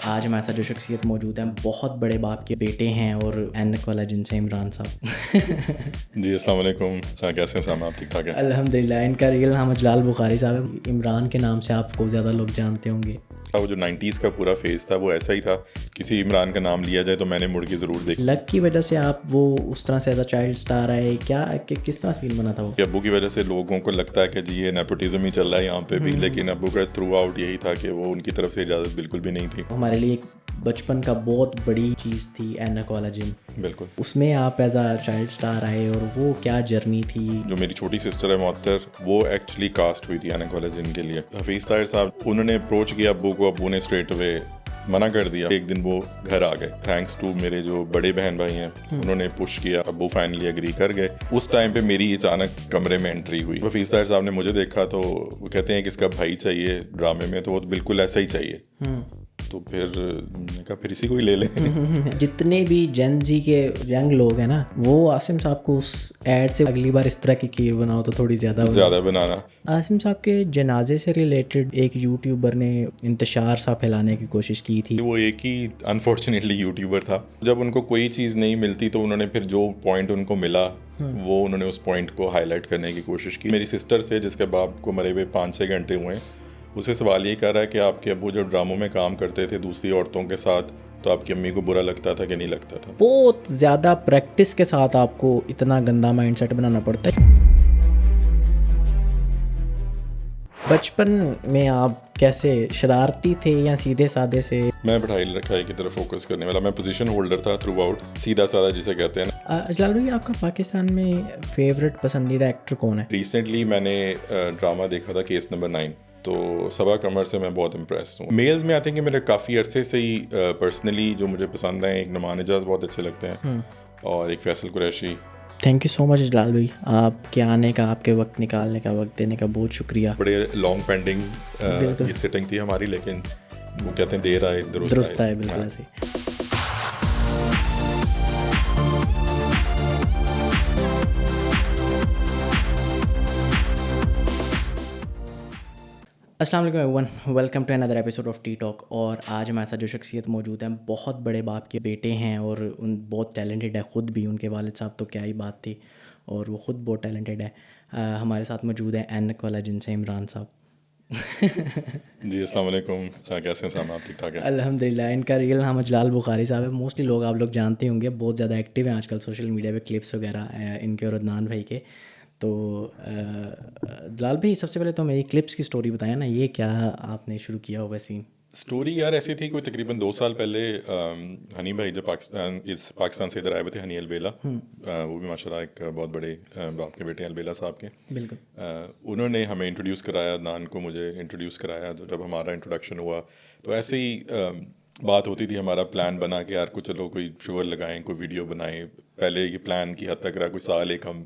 آج ہمارے ساتھ جو شخصیت موجود ہیں بہت بڑے باپ کے بیٹے ہیں اور اینک والا جن سے عمران صاحب. جی السلام علیکم، کیسے ہیں صاحب؟ آپ ٹھیک ٹھاک ہیں؟ الحمد للہ. ان کا ریئل نام جلال بخاری صاحب ہے. عمران کے نام سے آپ کو زیادہ لوگ جانتے ہوں گے. وہ جو 90s کا پورا فیز تھا وہ ایسا ہی تھا، کسی عمران کا نام لیا جائے تو میں نے مڑ کے ضرور دیکھا. لک کی وجہ سے آپ وہ اس طرح سے ایز اے چائلڈ اسٹار آئے کیا، کہ کس طرح سین بنا تھا وہ؟ ابو کی وجہ سے لوگوں کو لگتا ہے کہ جی یہ نیپوٹزم ہی چل رہا ہے یہاں پہ بھی، لیکن ابو کا تھرو آؤٹ یہی تھا کہ وہ ان کی طرف سے اجازت بالکل بھی نہیں تھی. ہمارے لیے ایک بچپن کا بہت بڑی چیز تھی اینک والا جم. بالکل اس میں آپ ایز اے چائلڈ اسٹار آئے اور وہ کیا جرنی تھی. جو میری چھوٹی سسٹر ہے معطر، وہ ایکچولی کاسٹ ہوئی تھی اینک والا جن کے لیے. حفیظ طاہر صاحب انہوں نے اپروچ کیا ابو کو، ابو نے اسٹریٹ اوے منع کر دیا. ایک دن وہ گھر آ گئے، تھینکس ٹو میرے جو بڑے بہن بھائی ہیں انہوں نے پش کیا، ابو فائنلی اگری کر گئے. اس ٹائم پہ میری اچانک کمرے میں انٹری ہوئی. حفیظ طاہر صاحب نے مجھے دیکھا تو وہ کہتے ہیں کہ اس کا بھائی چاہیے ڈرامے میں، تو وہ بالکل ایسا ہی چاہیے. تو پھر میں نے کہا پھر اسی کو ہی لے لیں. جتنے بھی جین زی کے ینگ لوگ ہیں نا، وہ عاصم صاحب کو اس ایڈ سے اگلی بار اس طرح کی کھیر بناؤ تو تھوڑی زیادہ بنانا. عاصم صاحب کے جنازے سے ریلیٹڈ ایک یوٹیوبر نے انتشار سا پھیلانے کی کوشش کی تھی. وہ ایک ہی انفارچونیٹلی یوٹیوبر تھا. جب ان کو کوئی چیز نہیں ملتی تو انہوں نے پھر جو پوائنٹ ان کو ملا وہ انہوں نے اس پوائنٹ کو ہائی لائٹ کرنے کی کوشش کی. میری سسٹر سے، جس کے باپ کو مرے ہوئے 5-6 گھنٹے ہوئے، اسے سوال یہ کر رہا ہے کہ آپ کے ابو جب ڈراموں میں کام کرتے تھے دوسری عورتوں کے ساتھ تو آپ کی امی کو برا لگتا تھا کہ نہیں لگتا تھا؟ بہت زیادہ پریکٹس کے ساتھ آپ کو اتنا گندا مائنڈ سیٹ بنانا پڑتا ہے. بچپن میں آپ کیسے شرارتی تھے یا سیدھے سادے سے؟ میں پڑھائی لکھائی کی طرف فوکس کرنے والا، میں پوزیشن ہولڈر تھا تھرو آؤٹ، سیدھا سادہ جسے کہتے ہیں. جلال بھائی آپ کا پاکستان میں فیوریٹ پسندیدہ ایکٹر کون ہے؟ ریسنٹلی میں نے ڈرامہ دیکھا تھا کیس نمبر 9، تو صبا قمر سے میں بہت امپریس ہوں. میلز میں آتے ہیں کہ میرے کافی عرصے سے ہی پرسنلی جو مجھے پسند ہیں، ایک نعمان اجاز بہت اچھے لگتے ہیں اور ایک Faisal Qureshi. Thank you so much Jalal بھائی، آپ کے آنے کا، آپ کے وقت نکالنے کا، وقت دینے کا بہت شکریہ. بڑے لانگ پینڈنگ یہ سٹنگ تھی ہماری، لیکن وہ کہتے ہیں دیر آئے درست آئے. بالکل ایسے. السلام علیکم everyone, welcome to another episode of T talk. اور آج ہمارے ساتھ جو شخصیت موجود ہیں بہت بڑے باپ کے بیٹے ہیں اور ان بہت ٹیلنٹڈ ہے. خود بھی ان کے والد صاحب تو کیا ہی بات تھی، اور وہ خود بہت ٹیلنٹڈ ہے. ہمارے ساتھ موجود ہیں اینک والا جن سے عمران صاحب. جی السلام علیکم، کیسے ہیں صاحب؟ آپ ٹھیک ٹھاک ہیں؟ الحمد للہ. ان کا ریئل نام جلال بخاری صاحب ہے. موسٹلی لوگ آپ لوگ جانتے ہوں گے، بہت زیادہ ایکٹیو ہیں آج کل سوشل میڈیا پہ، کلپس وغیرہ ان کے اور عدنان بھائی کے. تو جلال بھائی سب سے پہلے تو میری کلپس کی سٹوری بتائیں نا، یہ کیا آپ نے شروع کیا ہوا سین؟ اسٹوری یار ایسی تھی، کوئی تقریباً 2 سال پہلے ہنی بھائی جب پاکستان سے ادھر آئے ہوئے تھے، ہنی البیلا، وہ بھی ماشاء اللہ ایک بہت بڑے باپ کے بیٹے ہیں البیلا صاحب کے. بالکل. انہوں نے ہمیں انٹروڈیوس کرایا، عدنان کو مجھے انٹروڈیوس کرایا. تو جب ہمارا انٹروڈکشن ہوا تو ایسے ہی بات ہوتی تھی، ہمارا پلان بنا کہ یار کو چلو کوئی شوگر لگائیں، کوئی ویڈیو بنائیں. پہلے یہ پلان کی حد تک رہا، کوئی سال ایک ہم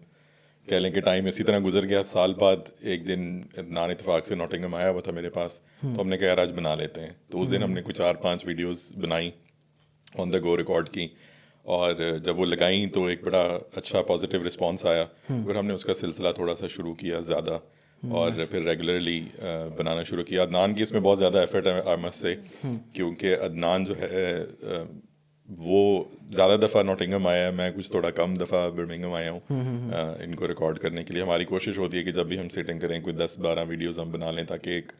کہہ لیں کہ ٹائم اسی طرح گزر گیا. سال بعد ایک دن عدنان اتفاق سے نوٹنگہم آیا ہوا تھا میرے پاس، تو ہم نے کہا یار آج بنا لیتے ہیں. تو اس دن ہم نے کوئی 4-5 ویڈیوز بنائی، آن دا گو ریکارڈ کی، اور جب وہ لگائیں تو ایک بڑا اچھا پازیٹیو رسپانس آیا. پھر ہم نے اس کا سلسلہ تھوڑا سا شروع کیا زیادہ، اور پھر ریگولرلی بنانا شروع کیا. عدنان کی اس میں بہت زیادہ ایفرٹ ہے آئی مسٹ سے، کیونکہ عدنان جو ہے وہ زیادہ دفعہ نوٹنگہم آیا ہے، میں کچھ تھوڑا کم دفعہ برمنگھم آیا ہوں ان کو ریکارڈ کرنے کے لیے. ہماری کوشش ہوتی ہے کہ جب بھی ہم سیٹنگ کریں کوئی 10-12 ویڈیوز ہم بنا لیں، تاکہ ایک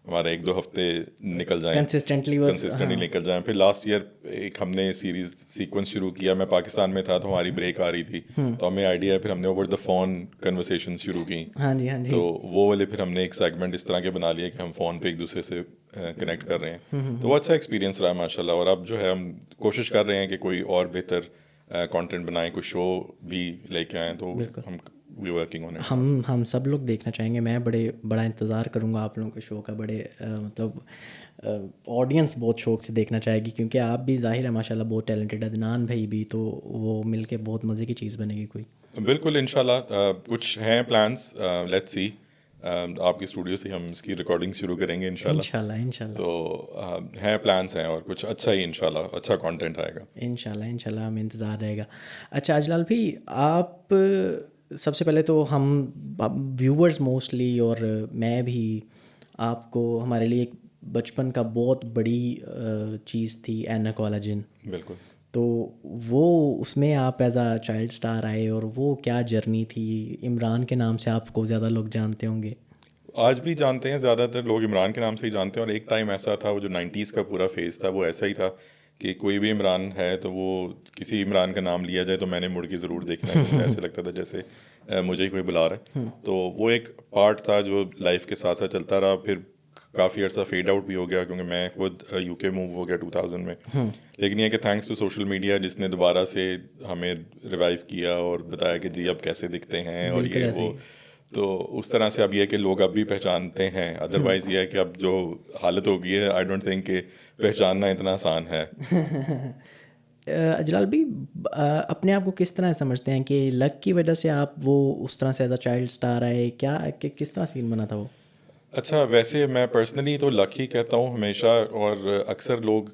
ہمارا 1-2 ہفتے نکل جائیں، کنسسٹنٹلی نکل جائیں. پھر لاسٹ ایئر ایک ہم نے سیریز سیکوینس شروع کیا. میں پاکستان میں تھا تو ہماری بریک آ رہی تھی، تو ہمیں آئیڈیا ہے، پھر ہم نے اوور دا فون کنورسیشن شروع کی. تو وہ والے پھر ہم نے ایک سیگمنٹ اس طرح کے بنا لیے کہ ہم فون پہ ایک دوسرے سے کنیکٹ کر رہے ہیں. تو وہ اچھا ایکسپیرینس رہا ماشاء اللہ. اور اب جو ہے ہم کوشش کر رہے ہیں کہ کوئی اور بہتر کانٹینٹ بنائیں، کوئی شو بھی لے کے آئیں. تو ہم ورکنگ آن اٹ. ہم سب لوگ دیکھنا چاہیں گے. میں بڑا انتظار کروں گا آپ لوگوں کے شو کا. بڑے مطلب آڈینس بہت شوق سے دیکھنا چاہے گی، کیونکہ آپ بھی ظاہر ہے ماشاء اللہ بہت ٹیلنٹڈ. عدنان بھائی بھی، تو وہ مل کے بہت مزے کی چیز بنے گی کوئی. بالکل انشاءاللہ کچھ ہیں پلانس، لیٹس سی. آپ کی اسٹوڈیو سے ہم اس کی ریکارڈنگ شروع کریں گے انشاءاللہ. تو ہیں پلانس ہیں، اور کچھ اچھا ہی انشاءاللہ اچھا کانٹینٹ آئے گا انشاءاللہ. ہمیں انتظار رہے گا. اچھا اجلال بھائی، آپ سب سے پہلے تو ہم ویورز موسٹلی اور میں بھی آپ کو ہمارے لیے ایک بچپن کا بہت بڑی چیز تھی اینک والا جن. بالکل. تو وہ اس میں آپ ایز اے چائلڈ اسٹار آئے اور وہ کیا جرنی تھی؟ عمران کے نام سے آپ کو زیادہ لوگ جانتے ہوں گے. آج بھی جانتے ہیں، زیادہ تر لوگ عمران کے نام سے ہی جانتے ہیں. اور ایک ٹائم ایسا تھا، وہ جو 90s کا پورا فیز تھا وہ ایسا ہی تھا کہ کوئی بھی عمران ہے تو وہ کسی عمران کا نام لیا جائے تو میں نے مڑ کے ضرور دیکھنا ہے. مجھے ایسے لگتا تھا جیسے مجھے ہی کوئی بلا رہا ہے. تو وہ ایک پارٹ تھا جو لائف کے ساتھ ساتھ چلتا رہا. پھر کافی عرصہ فیڈ آؤٹ بھی ہو گیا کیونکہ میں خود یو کے موو ہو گیا 2000 میں. لیکن یہ کہ تھینکس ٹو سوشل میڈیا جس نے دوبارہ سے ہمیں ریوائیو کیا اور بتایا کہ جی اب کیسے دکھتے ہیں اور یہ وہ. تو اس طرح سے اب یہ ہے کہ لوگ اب بھی پہچانتے ہیں. ادروائز یہ ہے کہ اب جو حالت ہو گئی ہے آئی ڈونٹ تھنک کہ پہچاننا اتنا آسان ہے. اجلال بھائی اپنے آپ کو کس طرح سمجھتے ہیں کہ لک کی وجہ سے آپ وہ اس طرح سے ایز اے چائلڈ اسٹار آئے؟ کیا کس طرح سین بنا تھا وہ؟ اچھا، ویسے میں پرسنلی تو لک ہی کہتا ہوں ہمیشہ. اور اکثر لوگ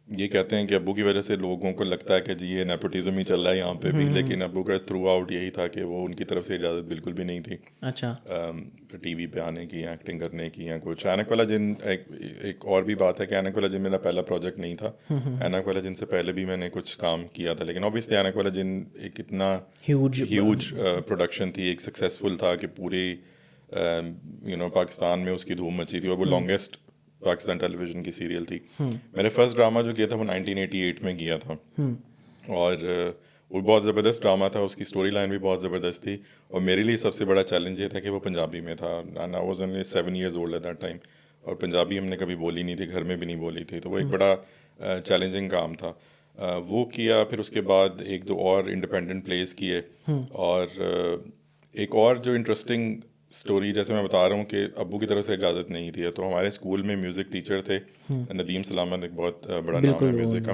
یہ کہتے ہیں کہ ابو کی وجہ سے لوگوں کو لگتا ہے کہ جی یہ نیپوٹزم ہی چل رہا ہے یہاں پہ بھی. لیکن ابو کا تھرو آؤٹ یہی تھا کہ وہ ان کی طرف سے اجازت بالکل بھی نہیں تھی اچھا ٹی وی پہ آنے کی، ایکٹنگ کرنے کی یا کچھ. اینک والا جن ایک اور بھی بات ہے کہ اینک والا جن میرا پہلا پروجیکٹ نہیں تھا. اینک والا جن سے پہلے بھی میں نے کچھ کام کیا تھا. لیکن اوبیسلی اینک والا جن ایک اتنا ہیوج پروڈکشن تھی، ایک سکسیزفل تھا کہ پوری پاکستان میں اس کی دھوم مچی تھی. اور وہ لانگیسٹ پاکستان ٹیلی ویژن کی سیریل تھی. میں نے فرسٹ ڈرامہ جو کیا تھا وہ 1988 میں کیا تھا. اور وہ بہت زبردست ڈرامہ تھا. اس کی اسٹوری لائن بھی بہت زبردست تھی. اور میرے لیے سب سے بڑا چیلنج یہ تھا کہ وہ پنجابی میں تھا. I was only 7 years old at that time. اور پنجابی ہم نے کبھی بولی نہیں تھی، گھر میں بھی نہیں بولی تھی. تو وہ ایک بڑا چیلنجنگ کام تھا. وہ کیا. پھر اس کے بعد ایک دو اور انڈیپینڈنٹ پلیز کیے. اور ایک اور جو انٹرسٹنگ اسٹوری جیسے میں بتا رہا ہوں کہ ابو کی طرف سے اجازت نہیں تھی. تو ہمارے اسکول میں میوزک ٹیچر تھے ندیم سلامت، ایک بہت بڑا نام ہے میوزک کا.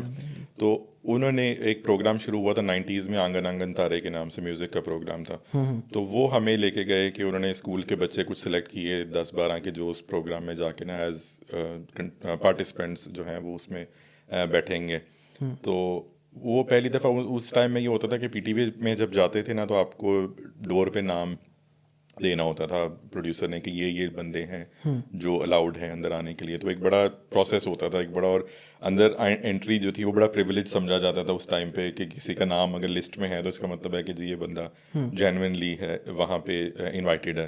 تو انہوں نے ایک پروگرام شروع ہوا تھا 90s میں، آنگن آنگن تارے کے نام سے میوزک کا پروگرام تھا. تو وہ ہمیں لے کے گئے کہ انہوں نے اسکول کے بچے کچھ سلیکٹ کیے 10-12 کے جو اس پروگرام میں جا کے نا ایز پارٹیسپینٹس جو ہیں وہ اس میں بیٹھیں گے. تو وہ پہلی دفعہ اس ٹائم میں یہ ہوتا تھا کہ پی ٹی وی میں جب جاتے تھے نا تو آپ کو ڈور پہ نام دینا ہوتا تھا پروڈیوسر نے کہ یہ بندے ہیں جو الاؤڈ ہیں اندر آنے کے لیے. تو ایک بڑا پروسیس ہوتا تھا، ایک بڑا. اور اندر انٹری جو تھی وہ بڑا پریویلیج سمجھا جاتا تھا اس ٹائم پہ کہ کسی کا نام اگر لسٹ میں ہے تو اس کا مطلب ہے کہ جی یہ بندہ جینوئنلی ہے وہاں پہ انوائٹیڈ ہے.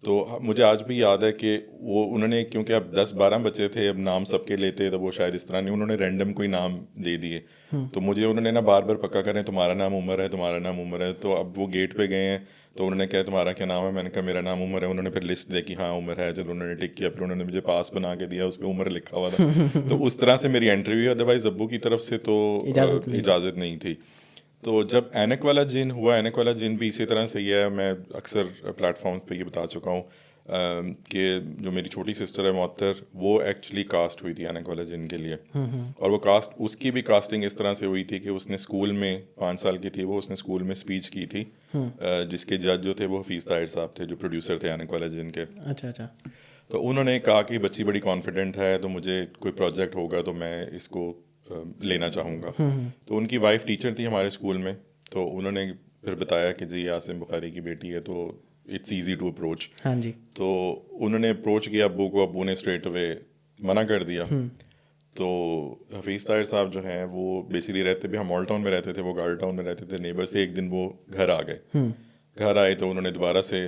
تو مجھے آج بھی یاد ہے کہ وہ انہوں نے، کیونکہ اب 10-12 بچے تھے، اب نام سب کے لیتے تو وہ شاید اس طرح نہیں، انہوں نے رینڈم کوئی نام دے دیے. تو مجھے انہوں نے نا بار بار پکا کریں تمہارا نام عمر ہے، تمہارا نام عمر ہے. تو اب وہ گیٹ پہ گئے ہیں تو انہوں نے کہا تمہارا کیا نام ہے؟ میں نے کہا میرا نام عمر ہے. انہوں نے پھر لسٹ دیکھی، ہاں عمر ہے. جب انہوں نے ٹک کیا پھر انہوں نے مجھے پاس بنا کے دیا، اس پہ عمر لکھا ہوا تھا. تو اس طرح سے میری انٹری ہوئی. ادروائز ابو کی طرف سے تو اجازت نہیں تھی. تو جب اینک والا جن ہوا، اینک والا جن بھی اسی طرح سے ہی ہے. میں اکثر پلیٹ فارمز پہ یہ بتا چکا ہوں کہ جو میری چھوٹی سسٹر ہے معطر، وہ ایکچولی کاسٹ ہوئی تھی اینک والا جن کے لیے. اور وہ کاسٹ، اس کی بھی کاسٹنگ اس طرح سے ہوئی تھی کہ اس نے اسکول میں 5 سال کی تھی وہ، اس نے اسکول میں اسپیچ کی تھی جس کے جج جو تھے وہ حفیظ طاہر صاحب تھے جو پروڈیوسر تھے اینک والا جن کے. اچھا. تو انہوں نے کہا کہ بچی بڑی کانفیڈنٹ ہے تو مجھے کوئی پروجیکٹ ہوگا تو میں اس کو لینا چاہوں گا. تو ان کی وائف ٹیچر تھی ہمارے اسکول میں. تو انہوں نے پھر بتایا کہ جی عاصم بخاری کی بیٹی ہے تو اٹس ایزی ٹو اپروچ. ہاں جی. تو انہوں نے اپروچ کیا ابو کو، ابو نے اسٹریٹ اوے منع کر دیا. تو حفیظ طاہر صاحب جو ہیں وہ بیسیکلی رہتے بھی، ہم مال ٹاؤن میں رہتے تھے، وہ گارل ٹاؤن میں رہتے تھے، نیبر سے. ایک دن وہ گھر آ گئے. گھر آئے تو انہوں نے دوبارہ سے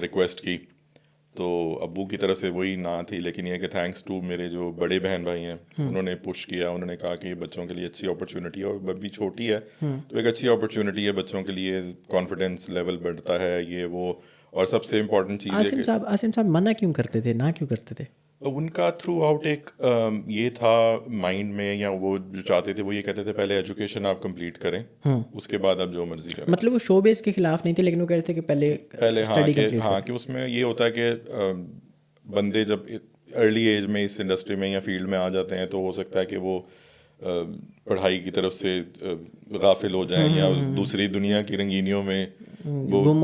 ریکویسٹ کی. تو ابو کی طرف سے وہی نہ تھی. لیکن یہ کہ تھینکس ٹو میرے جو بڑے بہن بھائی ہیں انہوں نے پش کیا. انہوں نے کہا کہ یہ بچوں کے لیے اچھی اپرچونیٹی ہے، اور ابھی چھوٹی ہے تو ایک اچھی اپرچونیٹی ہے بچوں کے لیے، کانفیڈینس لیول بڑھتا ہے یہ وہ. اور سب سے امپورٹنٹ چیز ہے کہ عاصم صاحب منع کیوں کرتے تھے، نہ کیوں کرتے تھے؟ ان کا تھرو آؤٹ ایک یہ تھا مائنڈ میں، یا وہ جو چاہتے تھے وہ یہ کہتے تھے پہلے ایجوکیشن آپ کمپلیٹ کریں، اس کے بعد آپ جو مرضی کریں. مطلب وہ شو بیس کے خلاف نہیں تھے لیکن وہ کہتے تھے کہ پہلے ہاں کہ اس میں یہ ہوتا ہے کہ بندے جب ارلی ایج میں اس انڈسٹری میں یا فیلڈ میں آ جاتے ہیں تو ہو سکتا ہے کہ وہ پڑھائی کی طرف سے غافل ہو جائیں یا دوسری دنیا کی رنگینیوں میں گم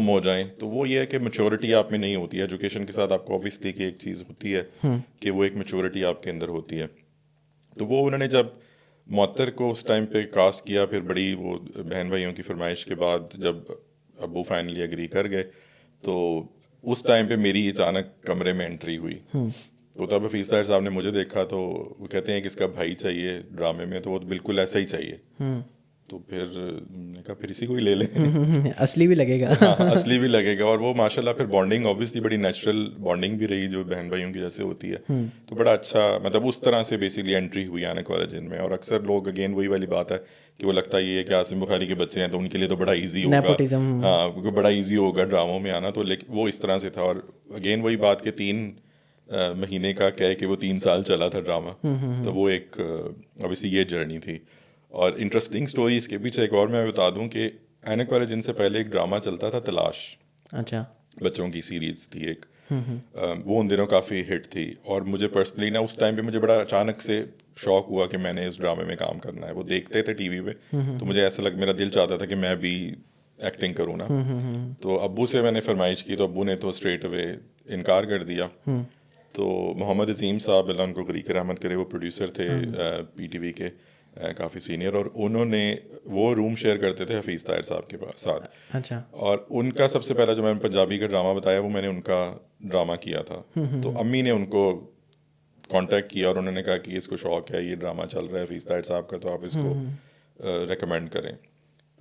ہو جائیں. تو وہ یہ ہے کہ میچورٹی آپ میں نہیں ہوتی ہے. ایجوکیشن کے ساتھ آپ کو اوبیسلی کہ ایک چیز ہوتی ہے کہ وہ ایک میچورٹی آپ کے اندر ہوتی ہے. تو وہ انہوں نے جب معطر کو اس ٹائم پہ کاسٹ کیا، پھر بڑی وہ بہن بھائیوں کی فرمائش کے بعد جب ابو فائنلی اگری کر گئے تو اس ٹائم پہ میری اچانک کمرے میں انٹری ہوئی. تو تب حفیظ طاہر صاحب نے مجھے دیکھا تو وہ کہتے ہیں کہ اس کا بھائی چاہیے ڈرامے میں, تو وہ بالکل ایسا ہی چاہیے. تو پھر میں نے کہا پھر اسی کو ہی لے لیں. اصلی بھی لگے گا. ہاں اصلی بھی لگے گا, اور وہ ماشاء اللہ پھر بانڈنگ اوبیسلی بڑی نیچرل بانڈنگ بھی رہی جو بہن بھائیوں کی جیسے ہوتی ہے. تو بڑا اچھا مطلب اس طرح سے بیسکلی انٹری ہوئی آنے کالجن میں. اور اکثر لوگ اگین وہی والی بات ہے کہ وہ لگتا یہ ہے کہ عاصم بخاری کے بچے ہیں تو ان کے لیے تو بڑا ایزی ہوگا, ہاں کیونکہ بڑا ایزی ہوگا ڈراموں میں آنا. تو لیکن وہ اس طرح سے تھا. اور اگین وہی بات کہ 3 مہینے کا کہہ کہ وہ 3 سال چلا تھا ڈرامہ. تو وہ ایک اوبیسلی یہ جرنی تھی. اور انٹرسٹنگ اسٹوری اس کے پیچھے ایک اور میں بتا دوں کہ اینک کالجن سے پہلے ایک ڈرامہ چلتا تھا تلاش. اچھا. بچوں کی سیریز تھی ایک, وہ ان دنوں کافی ہٹ تھی. اور مجھے پرسنلی نا اس ٹائم پہ مجھے بڑا اچانک سے شوق ہوا کہ میں نے اس ڈرامے میں کام کرنا ہے. وہ دیکھتے تھے ٹی وی پہ, تو مجھے ایسا میرا دل چاہتا تھا کہ میں بھی ایکٹنگ کروں نا. تو ابو سے میں نے فرمائش کی تو ابو نے تو اسٹریٹ اوے انکار کر دیا. تو محمد عظیم صاحب اللہ ان کو غریق رحمت کرے, وہ پروڈیوسر تھے پی ٹی وی کے کافی سینئر, اور انہوں نے وہ روم شیئر کرتے تھے حفیظ طاہر صاحب کے ساتھ. اچھا. اور ان کا سب سے پہلا جو میں نے پنجابی کا ڈرامہ بتایا وہ میں نے ان کا ڈرامہ کیا تھا. تو امی نے ان کو کانٹیکٹ کیا اور انہوں نے کہا کہ اس کو شوق ہے, یہ ڈرامہ چل رہا ہے حفیظ طاہر صاحب کا, تو آپ اس کو ریکمینڈ کریں.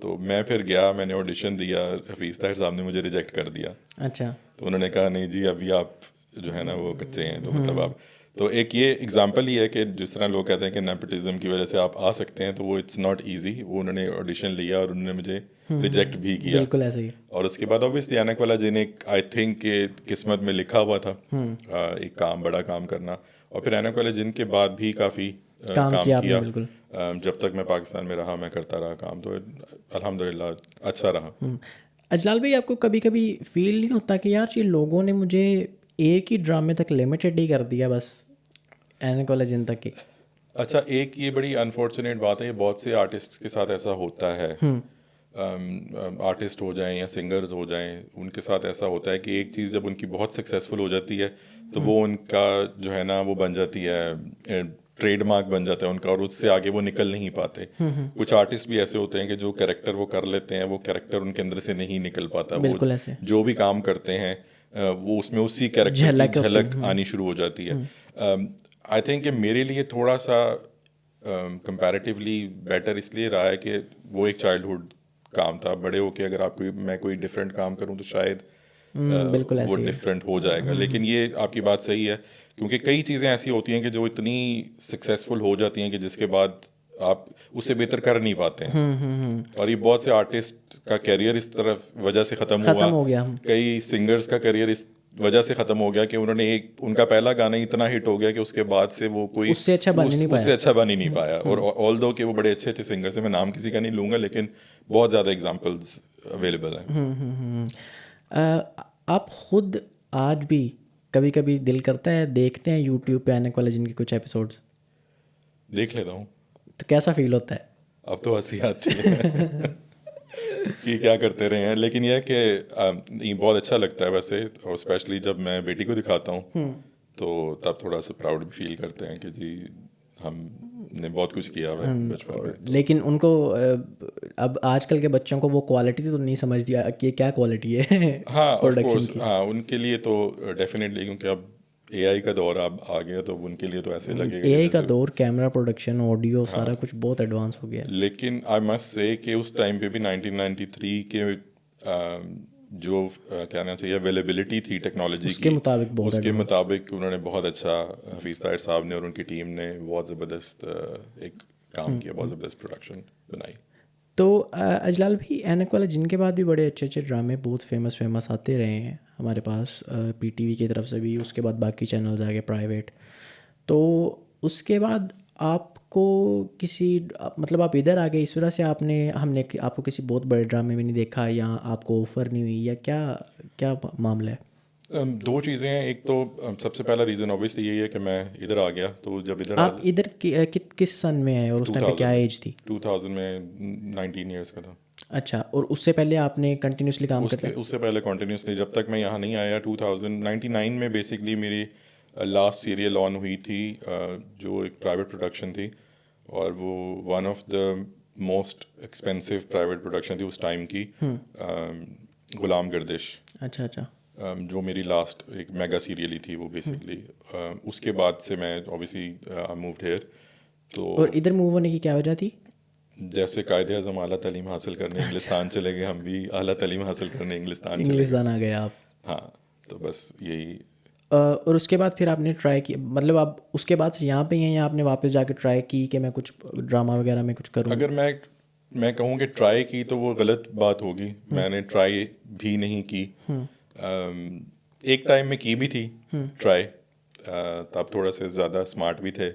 تو میں پھر گیا, میں نے آڈیشن دیا, حفیظ طاہر صاحب نے مجھے ریجیکٹ کر دیا. اچھا. تو انہوں نے کہا نہیں جی ابھی آپ جو ہے نا وہ کچے ہیں, تو مطلب آپ تو ایک یہ اگزامپل ہی ہے کہ جس طرح لوگ کہتے ہیں کہ نیپوٹزم کی وجہ سے آپ آ سکتے ہیں, تو وہ اٹس ناٹ ایزی. وہ انہوں نے آڈیشن لیا اور انہوں نے مجھے ریجیکٹ بھی کیا. بالکل ایسے ہی. اور اس کے بعد اوبیسلی اینک والا جن ایک آئی تھنک کہ قسمت میں لکھا ہوا تھا ایک کام, بڑا کام کرنا. اور پھر اینک والا جن کے بعد بھی کافی کام کیا. جب تک میں پاکستان میں رہا میں کرتا رہا کام, تو الحمدللہ اچھا رہا. اجلال بھائی آپ کو کبھی کبھی فیل نہیں ہوتا کہ یار یہ لوگوں نے مجھے ایک ہی ڈرامے تک لمیٹڈ ہی کر دیا بس اینک والا جن تک ہی؟ اچھا, ایک یہ بڑی انفارچونیٹ بات ہے, یہ بہت سے آرٹسٹ کے ساتھ ایسا ہوتا ہے. آرٹسٹ ہو جائیں یا سنگرز ہو جائیں, ان کے ساتھ ایسا ہوتا ہے کہ ایک چیز جب ان کی بہت سکسیزفل ہو جاتی ہے تو وہ ان کا جو ہے نا وہ بن جاتی ہے, ٹریڈ مارک بن جاتا ہے ان کا, اور اس سے آگے وہ نکل نہیں پاتے. کچھ آرٹسٹ بھی ایسے ہوتے ہیں کہ جو کیریکٹر وہ کر لیتے ہیں, وہ کیریکٹر ان کے اندر سے نہیں نکل پاتا. وہ جو بھی کام کرتے ہیں وہ اس میں اسی کیریکٹر کی جھلک آنی شروع ہو جاتی ہے. آئی تھنک کہ میرے لیے تھوڑا سا کمپیریٹیولی بیٹر اس لیے رہا ہے کہ وہ ایک چائلڈہڈ کام تھا. بڑے ہو کے اگر میں کوئی ڈفرینٹ کام کروں تو شاید وہ ڈفرینٹ ہو جائے گا. لیکن یہ آپ کی بات صحیح ہے, کیونکہ کئی چیزیں ایسی ہوتی ہیں کہ جو اتنی سکسیزفل ہو جاتی ہیں کہ جس کے بعد آپ اس سے بہتر کر نہیں پاتے ہیں. اور یہ بہت سے آرٹسٹ کا کیریئر اس طرف وجہ سے ختم ہوا. کئی سنگرز کا کیریئر اس وجہ سے ختم ہو گیا کہ انہوں نے ان کا پہلا گانا اتنا ہٹ ہو گیا کہ اس کے بعد سے وہ کوئی اس سے اچھا بن ہی نہیں پایا. اور آل دو کہ وہ بڑے اچھے سنگرز ہیں, میں نام کسی کا نہیں لوں گا, لیکن بہت زیادہ ایگزامپلز اویلیبل ہیں. آپ خود آج بھی کبھی کبھی دل کرتا ہے دیکھتے ہیں یوٹیوب پہ اینک والا جن کے کچھ ایپیسوڈس؟ دیکھ لیتا ہوں. تو کیسا فیل ہوتا ہے؟ اب تو ہنسی آتی ہے کہ کیا کرتے رہے ہیں, لیکن یہ کہ یہ بہت اچھا لگتا ہے ویسے. اور اسپیشلی جب میں بیٹی کو دکھاتا ہوں تو تب تھوڑا سا پراؤڈ بھی فیل کرتے ہیں کہ جی ہم نے بہت کچھ کیا ہوا ہے بچپن میں. لیکن ان کو اب آج کل کے بچوں کو وہ کوالٹی تو نہیں سمجھ دیا کہ کیا کوالٹی ہے. ہاں آف کورس, ہاں ان کے لیے تو ڈیفینیٹلی, کیونکہ اب اے آئی کا دور اب آ گیا تو ان کے لیے تو ایسے لگے گا اے آئی کا دور, کیمرہ پروڈکشن, آڈیو, سارا کچھ بہت ایڈوانس ہو گیا. لیکن آئی مسٹ سے کہ اس ٹائم پہ بھی 1993 کے جو کہنا چاہیے اویلیبلٹی تھی ٹیکنالوجی کی, اس کے مطابق انہوں نے بہت اچھا, حفیظ طاہر صاحب نے اور ان کی ٹیم نے بہت زبردست ایک کام کیا, بہت زبردست پروڈکشن بنائی. تو اجلال بھائی اینک والا جن کے بعد بھی بڑے اچھے اچھے ڈرامے بہت فیمس آتے رہے ہیں ہمارے پاس, پی ٹی وی کی طرف سے بھی, اس کے بعد باقی چینلز آ گئے پرائیویٹ. تو اس کے بعد آپ کو کسی مطلب آپ ادھر آ گئے اس وجہ سے ہم نے آپ کو کسی بہت بڑے ڈرامے میں نہیں دیکھا, یا آپ کو آفر نہیں ہوئی, یا کیا معاملہ ہے؟ دو چیزیں ہیں. ایک تو سب سے پہلا ریزن اوبیسلی یہی ہے کہ میں ادھر آ گیا. تو جب آپ ادھر کس سن میں آئے اور اس ٹائم پہ کیا ایج تھی؟ 2000 میں 19 ایئرس کا تھا. اچھا, اور اس سے پہلے آپ نے کنٹینیوسلی کام کرتے ہیں؟ اس سے پہلے کنٹینیوسلی جب تک میں یہاں نہیں آیا 1999 میں بیسکلی میری لاسٹ سیریل آن ہوئی تھی جو ایک پرائیویٹ پروڈکشن تھی, اور وہ one of the most expensive private production تھی اس ٹائم کی, غلام گردش. اچھا. جو میری لاسٹ ایک میگا سیریل ہی تھی وہ بیسکلی. اس کے بعد سے میں اوبیسلی مووڈ ہیئر. تو اور ادھر موو ہونے کی کیا وجہ تھی؟ جیسے قائد اعظم اعلیٰ تعلیم حاصل کرنے انگلستان چلے گئے, ہم بھی اعلیٰ تعلیم حاصل کرنے انگلستان چلے گئے. آ گئے آپ. ہاں, تو بس یہی. اور اس کے بعد پھر آپ نے ٹرائی کی, مطلب آپ اس کے بعد سے یہاں پہ ہیں یا آپ نے واپس جا کے ٹرائی کی کہ میں کچھ ڈرامہ وغیرہ میں کچھ کروں؟ اگر میں کہوں کہ ٹرائی کی تو وہ غلط بات ہوگی. میں نے ٹرائی بھی نہیں کی. ایک ٹائم میں کی بھی تھی ٹرائی, تب تھوڑا سے زیادہ اسمارٹ بھی تھے,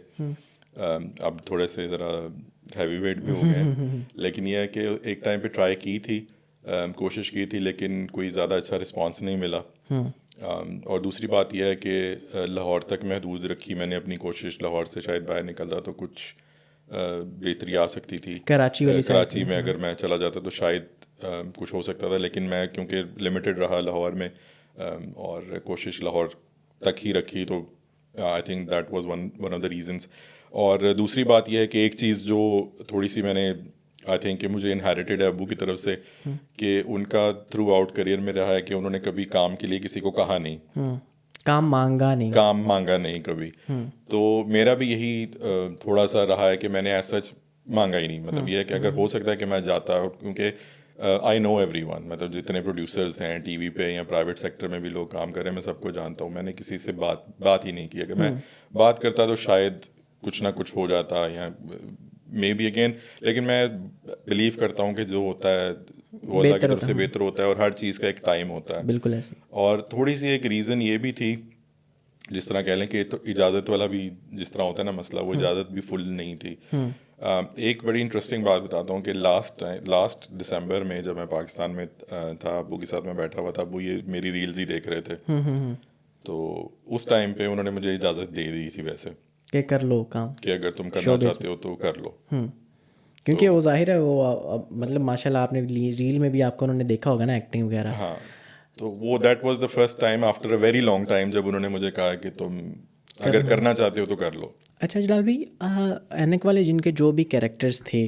اب تھوڑے سے ذرا ہیوی ویٹ بھی ہو گئے. لیکن یہ ہے کہ ایک ٹائم پہ ٹرائی کی تھی, کوشش کی تھی, لیکن کوئی زیادہ اچھا رسپانس نہیں ملا. اور دوسری بات یہ ہے کہ لاہور تک محدود رکھی میں نے اپنی کوشش. لاہور سے شاید باہر نکلتا تو کچھ بہتری آ سکتی تھی. کراچی میں اگر میں چلا جاتا تو شاید کچھ ہو سکتا تھا, لیکن میں کیونکہ لمیٹڈ رہا لاہور میں اور کوشش لاہور تک ہی رکھی, تو I think that was one of the reasons. اور دوسری بات یہ ہے کہ ایک چیز جو تھوڑی سی میں نے آئی تھنک کہ مجھے انہیریٹڈ ہے ابو کی طرف سے, کہ ان کا تھرو آؤٹ کریئر میں رہا ہے کہ انہوں نے کبھی کام کے لیے کسی کو کہا نہیں, کام مانگا نہیں کبھی. تو میرا بھی یہی تھوڑا سا رہا ہے کہ میں نے ایسا مانگا ہی نہیں. مطلب یہ ہے کہ اگر ہو سکتا ہے کہ میں جاتا, کیونکہ آئی نو ایوری ون, مطلب جتنے پروڈیوسرز ہیں ٹی وی پہ یا پرائیویٹ سیکٹر میں بھی لوگ کام کر رہے ہیں, میں سب کو جانتا ہوں. میں نے کسی سے بات ہی نہیں کی. اگر میں بات کرتا تو شاید کچھ نہ کچھ ہو جاتا یا مے بی اگین. لیکن میں بلیو کرتا ہوں کہ جو ہوتا ہے وہ اللہ کی طرف سے بہتر ہوتا ہے, اور ہر چیز کا ایک ٹائم ہوتا ہے. بالکل ایسے. اور تھوڑی سی ایک ریزن یہ بھی تھی, جس طرح کہہ لیں کہ تو اجازت والا بھی جس طرح ہوتا ہے نا مسئلہ, وہ اجازت بھی فل نہیں تھی. ایک بڑی انٹرسٹنگ بات بتاتا ہوں کہ لاسٹ دسمبر میں جب میں پاکستان میں تھا, ابو کے ساتھ میں بیٹھا ہوا تھا, ابو یہ میری ریلز ہی دیکھ رہے تھے. تو اس ٹائم پہ انہوں نے مجھے اجازت دے دی تھی ویسے کہ کر لو کام, کہ اگر تم کرنا چاہتے ہو تو کر لو. کیونکہ وہ ظاہر ہے وہ مطلب ماشاء اللہ آپ نے ریل میں بھی آپ کو انہوں نے دیکھا ہوگا نا ایکٹنگ وغیرہ. ہاں, تو وہ that was the first time after a very long time جب انہوں نے مجھے کہا کہ تم اگر کرنا چاہتے ہو تو کر لو. اچھا جلال بھائی, اینک والے جن کے جو بھی کیریکٹرز تھے,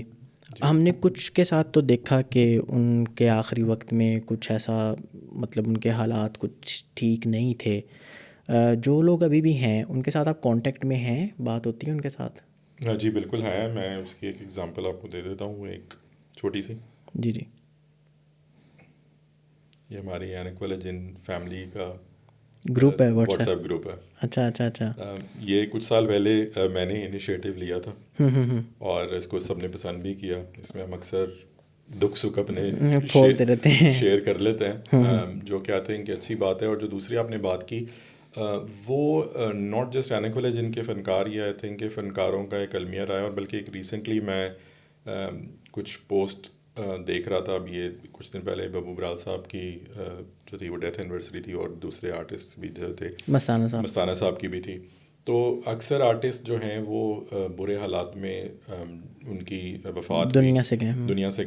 ہم نے کچھ کے ساتھ تو دیکھا کہ ان کے آخری وقت میں کچھ ایسا, مطلب ان کے حالات کچھ ٹھیک نہیں تھے. جو لوگ ابھی بھی ہیں ان کے ساتھ آپ کانٹیکٹ میں ہیں, بات ہوتی ہے ان کے ساتھ؟ جی بالکل ہے. میں اس کی ایک ایگزامپل آپ کو دے دیتا ہوں, وہ ایک چھوٹی سی. جی جی. یہ ہماری اینک والے جن فیملی کا گروپ ہے, واٹس ایپ گروپ ہے. اچھا اچھا اچھا. یہ کچھ سال پہلے میں نے انیشیٹو لیا تھا, اور اس کو سب نے پسند بھی کیا. اس میں ہم اکثر دکھ سکھ اپنے کھولتے رہتے ہیں, شیئر کر لیتے ہیں, جو کہتے ہیں کہ اچھی بات ہے. اور جو دوسری آپ نے بات کی, وہ ناٹ جسٹ اینک والے جن کے فنکار, یہ آئی تھنک کہ فنکاروں کا ایک المیہ رہا ہے. اور بلکہ ایک ریسنٹلی میں کچھ پوسٹ دیکھ رہا تھا, اب یہ کچھ دن پہلے ببو برال صاحب کی جو تھی وہ ڈیتھ اینیورسری تھی, اور دوسرے آرٹسٹ بھی جو تھے, مستانہ صاحب کی بھی تھی. تو اکثر آرٹسٹ جو ہیں وہ برے حالات میں ان کی وفات دنیا سے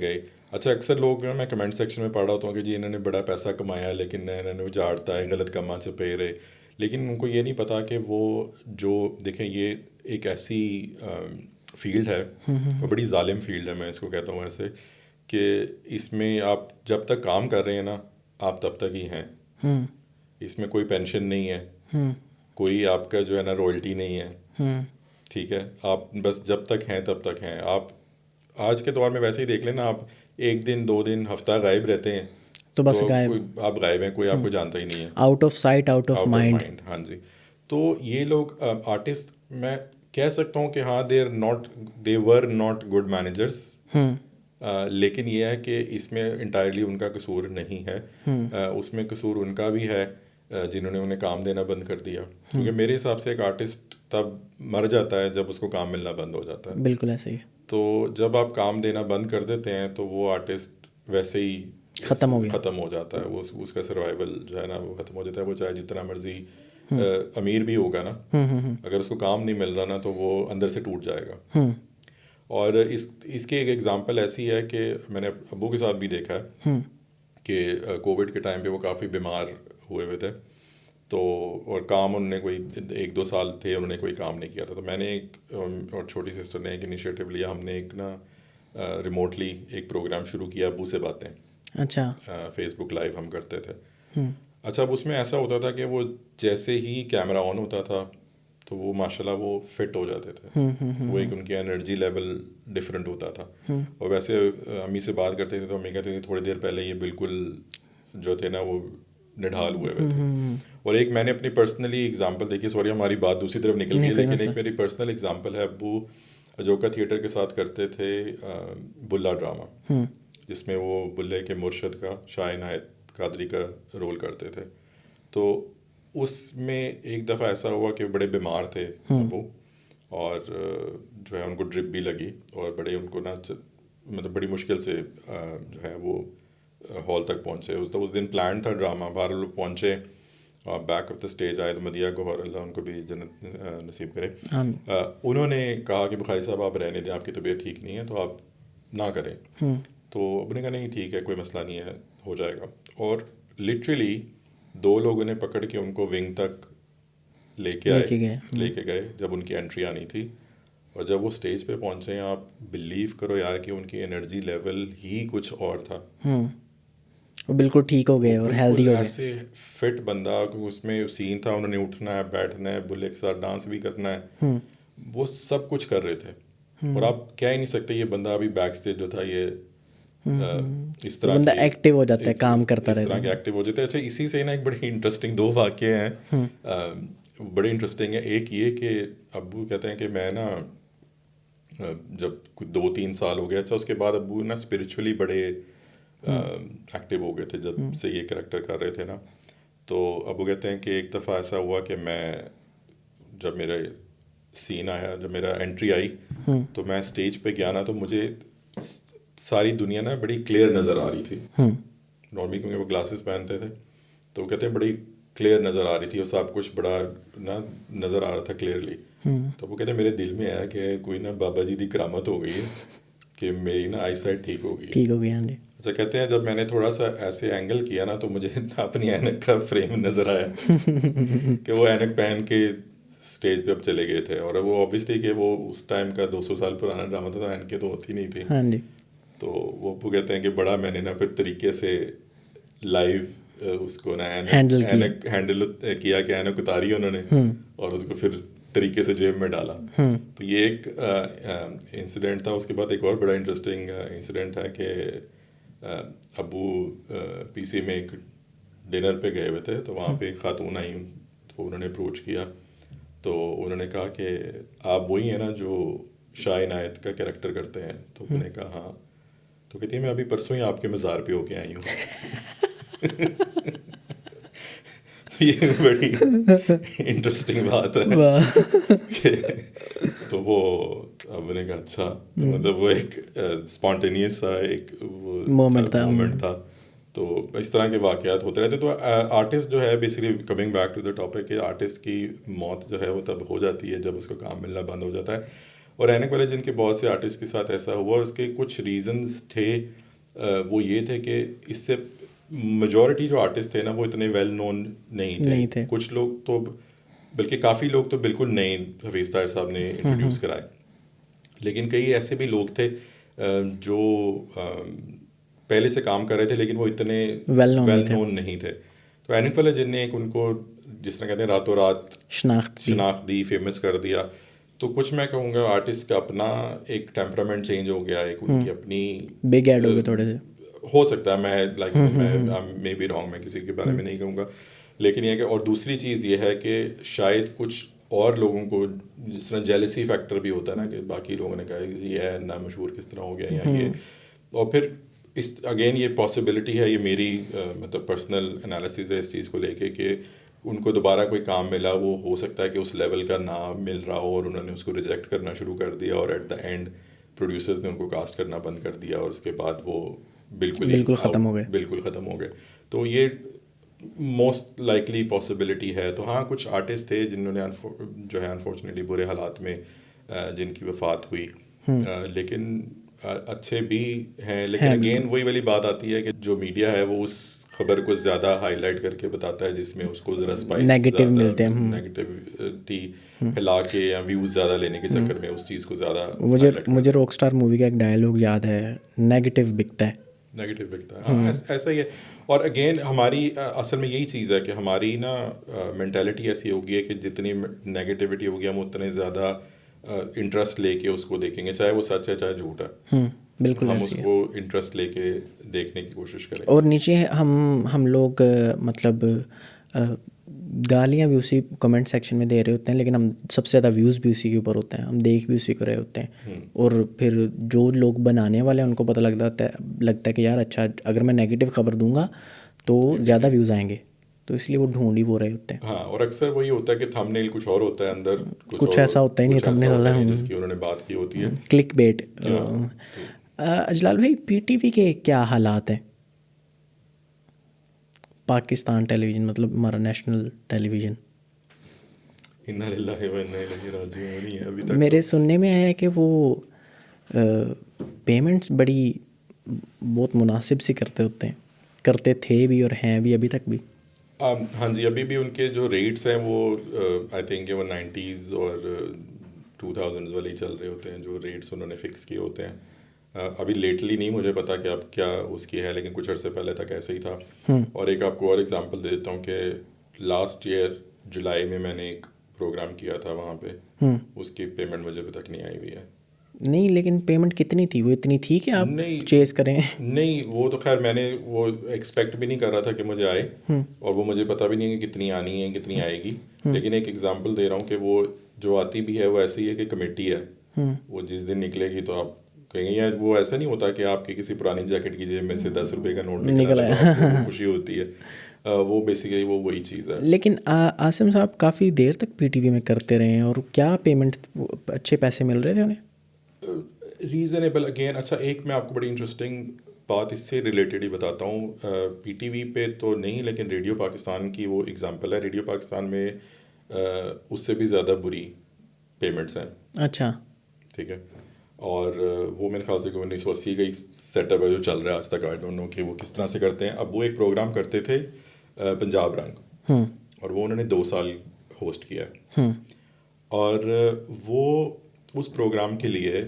گئے. اچھا, اکثر لوگ میں کمنٹ سیکشن میں پڑھ رہا ہوتا ہوں کہ جی انہوں نے بڑا پیسہ کمایا لیکن انہوں نے اجاڑتا ہے, غلط کاماں چپے رہے. لیکن ان کو یہ نہیں پتا کہ وہ جو دیکھیں, یہ ایک ایسی فیلڈ ہے, بڑی ظالم فیلڈ ہے, میں اس کو کہتا ہوں ایسے, کہ اس میں آپ جب تک کام کر رہے ہیں نا, آپ تب تک ہی ہیں. اس میں کوئی پینشن نہیں ہے, کوئی آپ کا جو ہے نا رائلٹی نہیں ہے, ٹھیک ہے. آپ بس جب تک ہیں تب تک ہیں. آپ آج کے دور میں ویسے ہی دیکھ لیں نا, آپ ایک دن 2 دن ہفتہ غائب رہتے ہیں تو بس آپ غائب ہیں, کوئی آپ کو جانتا ہی نہیں ہے, out of sight out of mind. ہاں جی. تو یہ لوگ آرٹسٹ, میں کہہ سکتا ہوں کہ ہاں دے ور ناٹ گڈ مینیجرس, لیکن یہ ہے کہ اس میں انٹائرلی ان کا قصور نہیں ہے. اس میں قصور ان کا بھی ہے جنہوں نے انہیں کام دینا بند کر دیا. کیونکہ میرے حساب سے ایک آرٹسٹ تب مر جاتا ہے جب اس کو کام ملنا بند ہو جاتا ہے. بالکل ایسے ہی. تو جب آپ کام دینا بند کر دیتے ہیں تو وہ آرٹسٹ ویسے ہی ختم ہو جاتا ہے. وہ اس کا سروائیول جو ہے نا وہ ختم ہو جاتا ہے. وہ چاہے جتنا مرضی امیر بھی ہوگا نا, اگر اس کو کام نہیں مل رہا نا تو وہ اندر سے ٹوٹ جائے گا. اور اس کی ایک ایگزامپل ایسی ہے کہ میں نے ابو کے ساتھ بھی دیکھا ہے کہ کووڈ کے ٹائم پہ وہ کافی بیمار ہوئے تھے, تو اور کام انہوں نے کوئی 1-2 سال تھے انہوں نے کوئی کام نہیں کیا تھا. تو میں نے ایک اور چھوٹی سسٹر نے ایک انیشیٹو لیا, ہم نے ایک نا ریموٹلی ایک پروگرام شروع کیا, ابو سے باتیں. اچھا. فیس بک لائیو ہم کرتے تھے. اچھا اب اس میں ایسا ہوتا تھا کہ وہ جیسے ہی کیمرہ آن ہوتا تھا تو وہ ماشاء اللہ وہ فٹ ہو جاتے تھے. وہ ایک ان کی انرجی لیول ڈفرینٹ ہوتا تھا. اور ویسے امی سے بات کرتے تھے تو امی کہتے تھے تھوڑی دیر پہلے یہ بالکل جو تھے نا وہ نڈھال ہوئے ہوئے تھے. اور ایک میں نے اپنی پرسنلی اگزامپل دیکھی, سوری ہماری بات دوسری طرف نکل گئی, لیکن ایک میری پرسنل اگزامپل ہے. ابو اجوکا تھیٹر کے ساتھ کرتے تھے بلا ڈرامہ, جس میں وہ بلے کے مرشد کا شاہ عنایت قادری کا رول کرتے تھے. تو اس میں ایک دفعہ ایسا ہوا کہ بڑے بیمار تھے ابو, اور جو ہے ان کو ڈرپ بھی لگی, اور بڑے ان کو نا مطلب بڑی مشکل سے جو ہے وہ ہال تک پہنچے. اس دن پلان تھا ڈرامہ, باہر لوگ پہنچے, بیک آف دا اسٹیج آئے تو مدیہ گوہر اللہ ان کو بھی جنت نصیب کرے, انہوں نے کہا کہ بخاری صاحب آپ رہنے دیں, آپ کی طبیعت ٹھیک نہیں ہے تو آپ نہ کریں. تو ابو نے کہا نہیں ٹھیک ہے کوئی مسئلہ نہیں ہے, ہو جائے گا. اور لٹرلی 2 لوگوں نے پکڑ کے ان کو ونگ تک لے کے گئے جب ان کی انٹری آنی تھی. اور جب وہ اسٹیج پہ پہنچے ہیں, آپ بلیو کرو یار کہ ان کی انرجی لیول ہی کچھ اور تھا. بالکل ٹھیک ہو گئے اور ہیلدی ہو گئے. ایسے فٹ بندہ, اس میں سین تھا انہوں نے اٹھنا ہے, بیٹھنا ہے, بلے کے ساتھ ڈانس بھی کرنا ہے, وہ سب کچھ کر رہے تھے. اور آپ کہہ ہی نہیں سکتے یہ بندہ ابھی بیک اسٹیج جو تھا یہ اس طرح بندہ ایکٹیو ہو جاتا ہے, کام کرتا رہتا ہے, اس طرح کے ایکٹیو ہو جاتے ہیں. اچھا اسی سے نا ایک بڑی انٹرسٹنگ 2 واقعے ہیں, بڑے انٹرسٹنگ ہیں. ایک یہ کہ ابو کہتے ہیں کہ میں نا جب 2-3 سال ہو گیا, اچھا اس کے بعد ابو نا اسپرچولی بڑے ایکٹیو ہو گئے تھے جب سے یہ کریکٹر کر رہے تھے نا. تو ابو کہتے ہیں کہ ایک دفعہ ایسا ہوا کہ میں جب میرا سین آیا, جب میرا انٹری آئی تو میں اسٹیج پہ گیا نا تو مجھے ساری دنیا نا بڑی کلیئر نظر آ رہی تھی. نارملی کیونکہ وہ گلاسز پہنتے تھے تو کہتے ہیں بڑی کلیئر نظر آ رہی تھی, اور سب کچھ بڑا نا نظر آ رہا تھا کلیئرلی. تو وہ کہتے ہیں میرے دل میں آیا کہ کوئی نا بابا جی دی کرامت ہو گئی ہے کہ میری نا آئی سائٹ ٹھیک ہو گئی. اچھا کہتے ہیں جب میں نے تھوڑا سا ایسے اینگل کیا نا تو مجھے اپنی اینک کا فریم نظر آیا کہ وہ اینک پہن کے اسٹیج پہ اب چلے گئے تھے. اور وہ اوبیسلی کہ وہ اس ٹائم کا 200 سال پرانا ڈرامہ تھا, اینکیں تو ہوتی نہیں تھی. تو وہ ابو کہتے ہیں کہ بڑا میں نے نا پھر طریقے سے لائیو اس کو نا اینک ہینڈل کیا کہ اینک اتاری انہوں نے, اور اس کو پھر طریقے سے جیب میں ڈالا. تو یہ ایک انسیڈنٹ تھا. اس کے بعد ایک اور بڑا انٹرسٹنگ انسیڈنٹ ہے کہ ابو پی سی میں ایک ڈنر پہ گئے ہوئے تھے, تو وہاں پہ ایک خاتون آئی, تو انہوں نے اپروچ کیا, تو انہوں نے کہا کہ آپ وہی ہیں نا جو شاہ عنایت کا کریکٹر کرتے ہیں؟ تو میں نے کہا ہاں. تو کہتی ہے میں ابھی پرسوں ہی آپ کے مزار پہ ہو کے آئی ہوں. یہ بڑی انٹرسٹنگ بات ہے. تو وہ اب نے کہا اچھا, مطلب وہ ایک اسپونٹینیس سا ایک مومنٹ تھا. تو اس طرح کے واقعات ہوتے رہتے. تو آرٹسٹ جو ہے basically coming back to the topic کہ آرٹسٹ کی موت جو ہے وہ تب ہو جاتی ہے جب اس کو کام ملنا بند ہو جاتا ہے. اور اینک والے جن کے بہت سے آرٹسٹ کے ساتھ ایسا ہوا, اور اس کے کچھ ریزنز تھے. وہ یہ تھے کہ اس سے میجورٹی جو آرٹسٹ تھے نا وہ اتنے ویل نون نہیں تھے. کچھ لوگ تو بلکہ کافی لوگ تو بالکل نئے حفیظ طاہر صاحب نے انٹروڈیوس کرائے, لیکن کئی ایسے بھی لوگ تھے جو پہلے سے کام کر رہے تھے لیکن وہ اتنے ویل نون نہیں تھے. تو اینک والے جن نے ایک ان کو جس طرح کہتے ہیں راتوں رات شناخت دی, فیمس کر دیا. تو کچھ میں کہوں گا آرٹسٹ کا اپنا ایک ٹیمپرامنٹ چینج ہو گیا, ایک ان کی اپنی بگ ایڈ ہو گئے تھوڑے سے, ہو سکتا ہے. میں لائک میں بی رانگ, میں کسی کے بارے میں نہیں کہوں گا, لیکن یہ کہ اور دوسری چیز یہ ہے کہ شاید کچھ اور لوگوں کو جس طرح جیلسی فیکٹر بھی ہوتا ہے نا کہ باقی لوگوں نے کہا یہ ہے نا مشہور کس طرح ہو گیا یا یہ, اور پھر اس اگین یہ پاسبلٹی ہے, یہ میری مطلب پرسنل انالیسز ہے اس چیز کو لے کے کہ ان کو دوبارہ کوئی کام ملا, وہ ہو سکتا ہے کہ اس لیول کا نہ مل رہا ہو اور انہوں نے اس کو ریجیکٹ کرنا شروع کر دیا, اور ایٹ دا اینڈ پروڈیوسرز نے ان کو کاسٹ کرنا بند کر دیا, اور اس کے بعد وہ بالکل ختم ہو گئے. تو یہ موسٹ لائکلی پاسبلٹی ہے. تو ہاں کچھ آرٹسٹ تھے جنہوں نے جو ہے انفارچونیٹلی برے حالات میں جن کی وفات ہوئی, لیکن اچھے بھی ہیں. لیکن اگین وہی والی بات آتی ہے کہ جو میڈیا ہے وہ اس خبر کو زیادہ ہائی لائٹ کر کے بتاتا ہے جس میں اس کو ذرا اسپائس نیگیٹو ملتے ہیں, نیگیٹیوٹی پھیلا کے یا ویوز زیادہ لینے کے چکر میں اس چیز کو زیادہ. مجھے راک اسٹار مووی کا ایک ڈائلاگ یاد ہے, نیگیٹو بکتا ہے. نیگیٹو بکتا ہے. ہاں ایسا ہی ہے. اور اگین ہماری اصل میں یہی چیز ہے کہ ہماری نا مینٹیلٹی ایسی ہوگی ہے کہ جتنی نیگیٹیوٹی ہوگی ہم اتنے زیادہ انٹرسٹ لے کے اس کو دیکھیں گے, چاہے وہ سچ ہے چاہے جھوٹ ہے, بالکل ہم اس ایسی ہے. کو انٹرسٹ لے کے دیکھنے کی کوشش کریں گے. اور نیچے ہم لوگ مطلب گالیاں بھی اسی کمنٹ سیکشن میں دے رہے ہوتے ہیں, لیکن ہم سب سے زیادہ ویوز بھی اسی کے اوپر ہوتے ہیں, ہم دیکھ بھی اسی کو رہے ہوتے ہیں. اور پھر جو لوگ بنانے والے ہیں ان کو پتہ لگتا ہے کہ یار اچھا اگر میں نیگیٹو خبر دوں گا تو زیادہ ویوز آئیں گے, تو اس لیے وہ ڈھونڈ ہی وہ رہے ہوتے ہیں. ہاں, اور اکثر وہی ہوتا ہے کہ تھم نیل کچھ اور ہوتا ہے, اندر کچھ ایسا ہوتا ہی نہیں, تھمبنیل والا جس کی انہوں نے بات کی ہوتی ہے, کلک بیٹ. اجلال بھائی, پی ٹی وی کے کیا حالات ہیں؟ پاکستان ٹیلی ویژن مطلب ہمارا نیشنل ٹیلی ویژن. میرے سننے میں آیا ہے کہ وہ پیمنٹس بہت مناسب سی کرتے تھے بھی اور ہیں بھی ابھی تک بھی. ہاں جی, ابھی بھی ان کے جو ریٹس ہیں وہ آئی تھنک وہ 90s اور 2000s والے چل رہے ہوتے ہیں, جو ریٹس انہوں نے فکس کیے ہوتے ہیں. ابھی لیٹلی نہیں مجھے پتا کہ اب کیا اس کی ہے, لیکن کچھ عرصے پہلے تک ایسے ہی تھا. اور ایک آپ کو اور ایگزامپل دے دیتا ہوں کہ لاسٹ ایئر جولائی میں نے ایک پروگرام کیا تھا وہاں پہ, اس کی پیمنٹ مجھے ابھی تک نہیں آئی ہوئی ہے. نہیں, لیکن پیمنٹ کتنی تھی؟ وہ اتنی تھی کہ آپ چیز کریں؟ نہیں, وہ تو خیر میں نے وہ ایکسپیکٹ بھی نہیں کر رہا تھا کہ مجھے آئے, اور وہ مجھے پتہ بھی نہیں ہے کہ کتنی آنی ہے کتنی آئے گی. لیکن ایک ایگزامپل دے رہا ہوں کہ وہ جو آتی بھی ہے وہ ایسی ہے کہ کمیٹی ہے, وہ جس دن نکلے گی تو آپ کہیں گے یار, وہ ایسا نہیں ہوتا کہ آپ کی کسی پرانی جیکٹ کی جیب میں سے 10 روپے کا نوٹ نکل آیا تو آپ کو خوشی ہوتی ہے. وہ بیسیکلی وہی چیز ہے. لیکن عاصم صاحب کافی دیر تک پی ٹی وی میں کرتے رہے ہیں, اور کیا پیمنٹ اچھے پیسے مل رہے تھے انہیں؟ ریزنیبل. اگین اچھا, ایک میں آپ کو بڑی انٹرسٹنگ بات اس سے ریلیٹڈ ہی بتاتا ہوں. پی ٹی وی پہ تو نہیں, لیکن ریڈیو پاکستان کی وہ ایگزامپل ہے. ریڈیو پاکستان میں اس سے بھی زیادہ بری پیمنٹس ہیں. اچھا, ٹھیک ہے. اور وہ میرے خیال سے 1980 کا سیٹ اپ ہے جو چل رہا ہے آج تک. آئی ڈونٹ نو کہ وہ کس طرح سے کرتے ہیں. اب وہ ایک پروگرام کرتے تھے پنجاب رنگ, اور وہ انہوں نے 2 سال ہوسٹ کیا ہے. اور وہ اس پروگرام کے لیے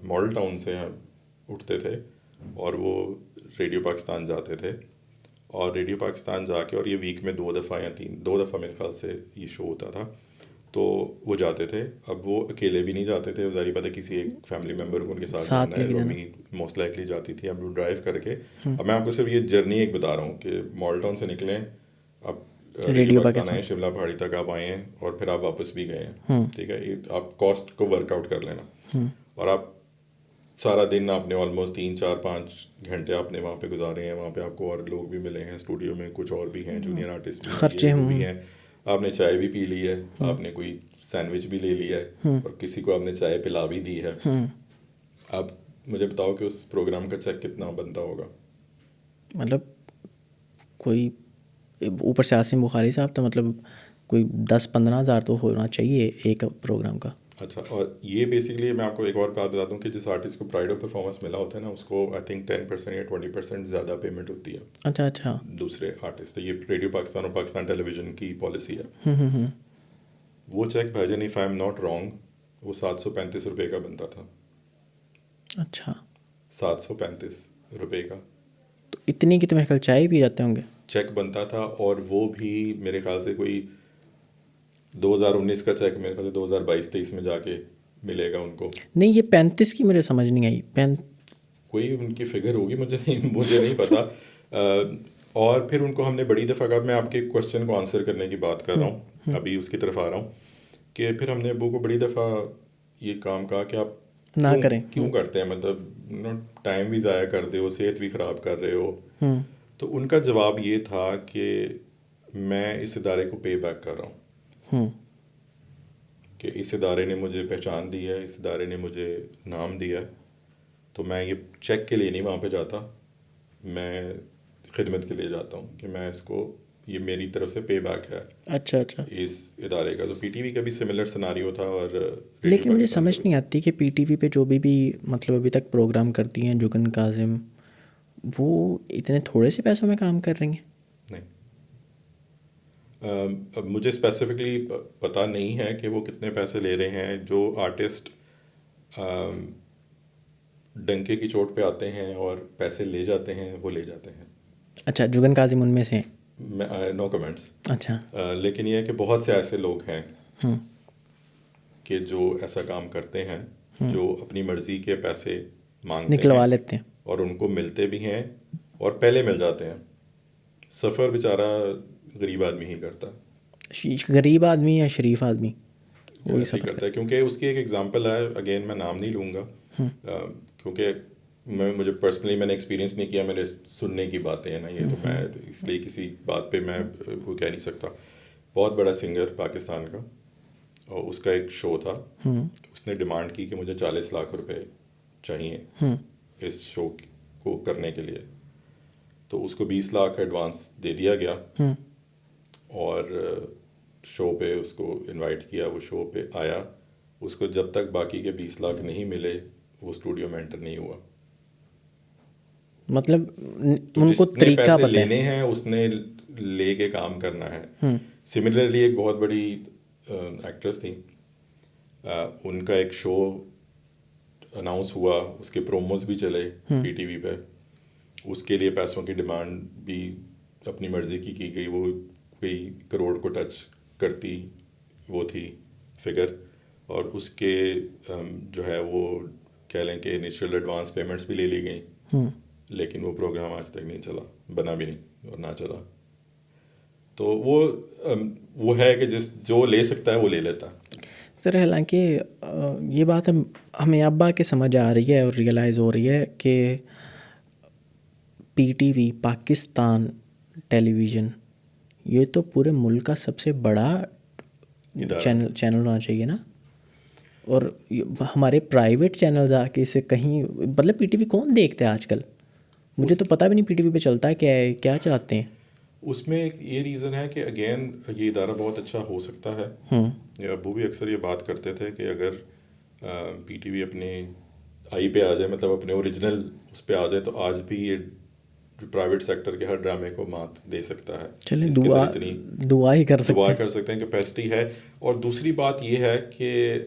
ماڈل ٹاؤن سے اٹھتے تھے اور وہ ریڈیو پاکستان جاتے تھے, اور ریڈیو پاکستان جا کے, اور یہ ویک میں 2 دفعہ یا 2 دفعہ میرے خیال سے یہ شو ہوتا تھا, تو وہ جاتے تھے. اب وہ اکیلے بھی نہیں جاتے تھے, ظاہر بات ہے کسی ایک فیملی ممبر کو ان کے ساتھ جانا ہے. رومی موسٹ لائکلی جاتی تھی. اب وہ ڈرائیو کر کے, اب میں آپ کو صرف یہ جرنی ایک بتا رہا ہوں کہ ماڈل ٹاؤن سے نکلیں, اب ریڈیو پاکستان آئے, شملہ پہاڑی تک آپ آئے ہیں, اور پھر آپ واپس بھی گئے ہیں. ٹھیک ہے, آپ کاسٹ کو ورک آؤٹ کر لینا. اور آپ سارا دن آپ نے آلموسٹ 3-4-5 گھنٹے آپ نے وہاں پہ گزارے ہیں. وہاں پہ آپ کو اور لوگ بھی ملے ہیں اسٹوڈیو میں, کچھ اور بھی ہیں جونیئر آرٹسٹ بھی ہیں. آپ نے چائے بھی پی لی ہے, آپ نے کوئی سینڈوچ بھی لے لیا ہے, اور کسی کو آپ نے چائے پلا بھی دی ہے. اب مجھے بتاؤ کہ اس پروگرام کا چیک کتنا بنتا ہوگا؟ مطلب کوئی اوپر سے عاصم بخاری صاحب تو مطلب کوئی 10-15 ہزار تو ہونا چاہیے ایک پروگرام کا. اچھا, اور یہ بیسکلی میں آپ کو ایک اور بات بتا دوں کہ جس آرٹسٹ کو پرائڈ آف پرفارمنس ملا ہوتا ہے نا, اس کو آئی تھنک 10% یا 20% زیادہ پیمنٹ ہوتی ہے. اچھا دوسرے آرٹسٹ, یہ ریڈیو پاکستان اور پاکستان ٹیلی ویژن کی پالیسی ہے. وہ چیک بھائی if I am not wrong وہ 735 روپے کا بنتا تھا. اچھا, 735 روپے کا. تو اتنی کی تو میرے خیال چائے پی جاتے ہوں گے. چیک بنتا تھا, اور وہ بھی میرے خیال سے کوئی 2019 کا چیک میرے خیال سے 2022-23 میں جا کے ملے گا ان کو. نہیں, یہ 35 کی مجھے سمجھ نہیں آئی. کوئی ان کی فگر ہوگی, مجھے نہیں پتا. اور پھر ان کو ہم نے بڑی دفعہ کہا, میں آپ کے کوشچن کو آنسر کرنے کی بات کر رہا ہوں, ابھی اس کی طرف آ رہا ہوں, کہ پھر ہم نے ابو کو بڑی دفعہ یہ کام کہا کہ آپ نہ کریں, کیوں کرتے ہیں, مطلب ٹائم بھی ضائع کر رہے ہو, صحت بھی خراب کر رہے ہو. تو ان کا جواب یہ تھا کہ میں اس ادارے کو پے بیک کر رہا ہوں, کہ اس ادارے نے مجھے پہچان دی ہے, اس ادارے نے مجھے نام دیا ہے, تو میں یہ چیک کے لیے نہیں وہاں پہ جاتا, میں خدمت کے لیے جاتا ہوں, کہ میں اس کو, یہ میری طرف سے پے بیک ہے. اچھا اس ادارے کا. تو پی ٹی وی کا بھی سملر سناریو تھا. اور لیکن مجھے سمجھ نہیں آتی کہ پی ٹی وی پہ جو بھی مطلب ابھی تک پروگرام کرتی ہیں جگن کاظم, وہ اتنے تھوڑے سے پیسوں میں کام کر رہی ہیں. نہیں, مجھے اسپیسیفکلی پتہ نہیں ہے کہ وہ کتنے پیسے لے رہے ہیں. جو آرٹسٹ ڈنکے کی چوٹ پہ آتے ہیں اور پیسے لے جاتے ہیں وہ لے جاتے ہیں. اچھا جگن کاظم ان میں سے ہیں. نو کمنٹس. اچھا لیکن یہ ہے کہ بہت سے ایسے لوگ ہیں کہ جو ایسا کام کرتے ہیں, جو اپنی مرضی کے پیسے مانگتے نکلوا ہیں لیتے ہیں. اور ان کو ملتے بھی ہیں اور پہلے مل جاتے ہیں. سفر بیچارہ غریب آدمی ہی کرتا ہے, غریب آدمی یا شریف آدمی وہی ایسے ہی سفر کرتا ہے. کیونکہ اس کی ایک ایگزامپل ہے, اگین میں نام نہیں لوں گا کیونکہ مجھے پرسنلی میں نے ایکسپیرینس نہیں کیا, میرے سننے کی باتیں ہیں نا یہ, تو میں اس لیے کسی بات پہ میں وہ کہہ نہیں سکتا. بہت بڑا سنگر پاکستان کا, اور اس کا ایک شو تھا, اس نے ڈیمانڈ کی کہ مجھے 40 لاکھ روپے چاہیے اس شو کو کرنے کے لیے. تو اس کو 20 لاکھ ایڈوانس دے دیا گیا اور شو پہ اس کو انوائٹ کیا, وہ شو پہ آیا. اس کو جب تک باقی کے 20 لاکھ نہیں ملے وہ اسٹوڈیو میں انٹر نہیں ہوا. مطلب ان کو طریقہ پیسے پتہ ہے, لینے ہیں اس نے لے کے کام کرنا ہے. سملرلی ایک بہت بڑی ایکٹریس تھی, ان کا ایک شو اناؤنس ہوا, اس کے پروموز بھی چلے پی ٹی وی پہ, اس کے لیے پیسوں کی ڈیمانڈ بھی اپنی مرضی کی گئی. وہ کوئی کروڑ کو ٹچ کرتی وہ تھی فگر, اور اس کے جو ہے وہ کہہ لیں کہ انیشیل ایڈوانس پیمنٹس بھی لے لی گئیں, لیکن وہ پروگرام آج تک نہیں چلا, بنا بھی نہیں اور نہ چلا. تو وہ ہے کہ جو لے سکتا ہے وہ لے لیتا. سر حالانکہ یہ بات ہمیں اب آ کے سمجھ آ رہی ہے اور ریئلائز ہو رہی ہے کہ پی ٹی وی پاکستان ٹیلی ویژن یہ تو پورے ملک کا سب سے بڑا چینل ہونا چاہیے نا, اور ہمارے پرائیویٹ چینلز آ کے اسے کہیں, مطلب پی ٹی وی کون دیکھتا ہے آج کل؟ مجھے تو پتہ بھی نہیں پی ٹی وی پہ چلتا ہے کیا چلاتے ہیں. اس میں ایک یہ ریزن ہے کہ اگین یہ ادارہ بہت اچھا ہو سکتا ہے. ابو بھی اکثر یہ بات کرتے تھے کہ اگر پی ٹی وی اپنے آئی پہ آ جائے, مطلب اپنے اوریجنل اس پہ آ جائے, تو آج بھی یہ جو پرائیویٹ سیکٹر کے ہر ڈرامے کو مات دے سکتا ہے. چلیں دعا ہی کر سکتے ہیں, کیپیسٹی ہے. اور دوسری بات یہ ہے کہ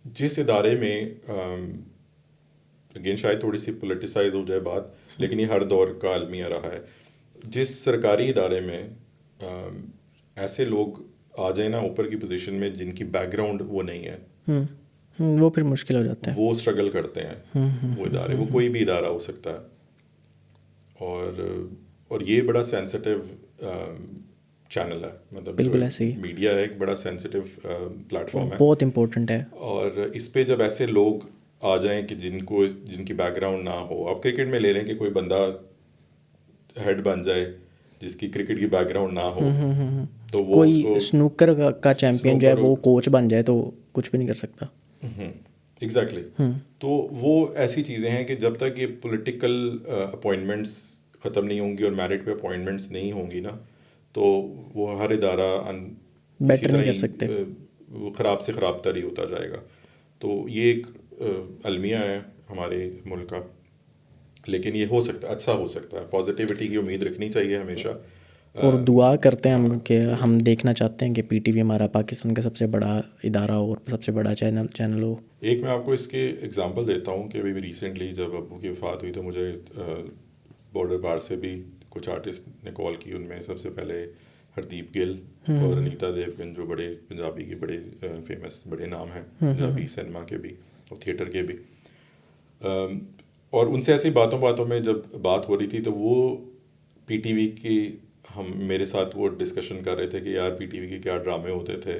جس ادارے میں اگین شاید تھوڑی سی پولیٹیسائز ہو جائے بات, لیکن یہ ہر دور کا المیہ رہا ہے, جس سرکاری ادارے میں ایسے لوگ آ جائیں نا اوپر کی پوزیشن میں جن کی بیک گراؤنڈ وہ نہیں ہے, وہ پھر مشکل ہو جاتا ہے. وہ اسٹرگل کرتے ہیں وہ ادارے, وہ کوئی بھی ادارہ ہو سکتا ہے. اور یہ بڑا سینسٹیو چینل ہے, مطلب بالکل ایسے ہی میڈیا ہے, ایک بڑا سینسٹیو پلیٹ فارم ہے, بہت امپورٹنٹ ہے. اور اس پہ جب ایسے لوگ آ جائیں کہ جن کی بیک گراؤنڈ نہ ہو, اب کرکٹ میں لے لیں کہ کوئی بندہ ہیڈ بن جائے جس کی کرکٹ کی بیک گراؤنڈ نہ ہو, تو وہ کوئی سنوکر کا چیمپئن جو ہے وہ کوچ بن جائے تو کچھ بھی نہیں کر سکتا. ایگزیکٹلی. تو وہ ایسی چیزیں ہیں کہ جب تک یہ پولیٹیکل اپوائنٹمنٹس ختم نہیں ہوں گی اور میرٹ پہ اپوائنٹمنٹس نہیں ہوں گی نا, تو وہ ہر ادارہ بیٹر نہیں کر سکتے, وہ خراب سے خراب تر ہی ہوتا جائے گا. تو یہ ایک المیہ ہے ہمارے ملک کا, لیکن یہ ہو سکتا ہے, اچھا ہو سکتا ہے. پازیٹیوٹی کی امید رکھنی چاہیے ہمیشہ, اور دعا کرتے ہیں ہم کہ ہم دیکھنا چاہتے ہیں کہ پی ٹی وی ہمارا پاکستان کا سب سے بڑا ادارہ ہو اور سب سے بڑا چینل ہو. ایک میں آپ کو اس کے ایگزامپل دیتا ہوں کہ ابھی ریسنٹلی جب ابو کی وفات ہوئی تو مجھے بارڈر پار سے بھی کچھ آرٹسٹ نے کال کی. ان میں سب سے پہلے ہردیپ گل اور انیتا دیوگن, جو بڑے پنجابی کے بڑے فیمس بڑے نام ہیں پنجابی سنیما کے بھی اور تھیٹر کے بھی. اور ان سے ایسی باتوں میں جب بات ہو رہی تھی تو وہ پی ٹی وی کی میرے ساتھ وہ ڈسکشن کر رہے تھے کہ یار پی ٹی وی کے کیا ڈرامے ہوتے تھے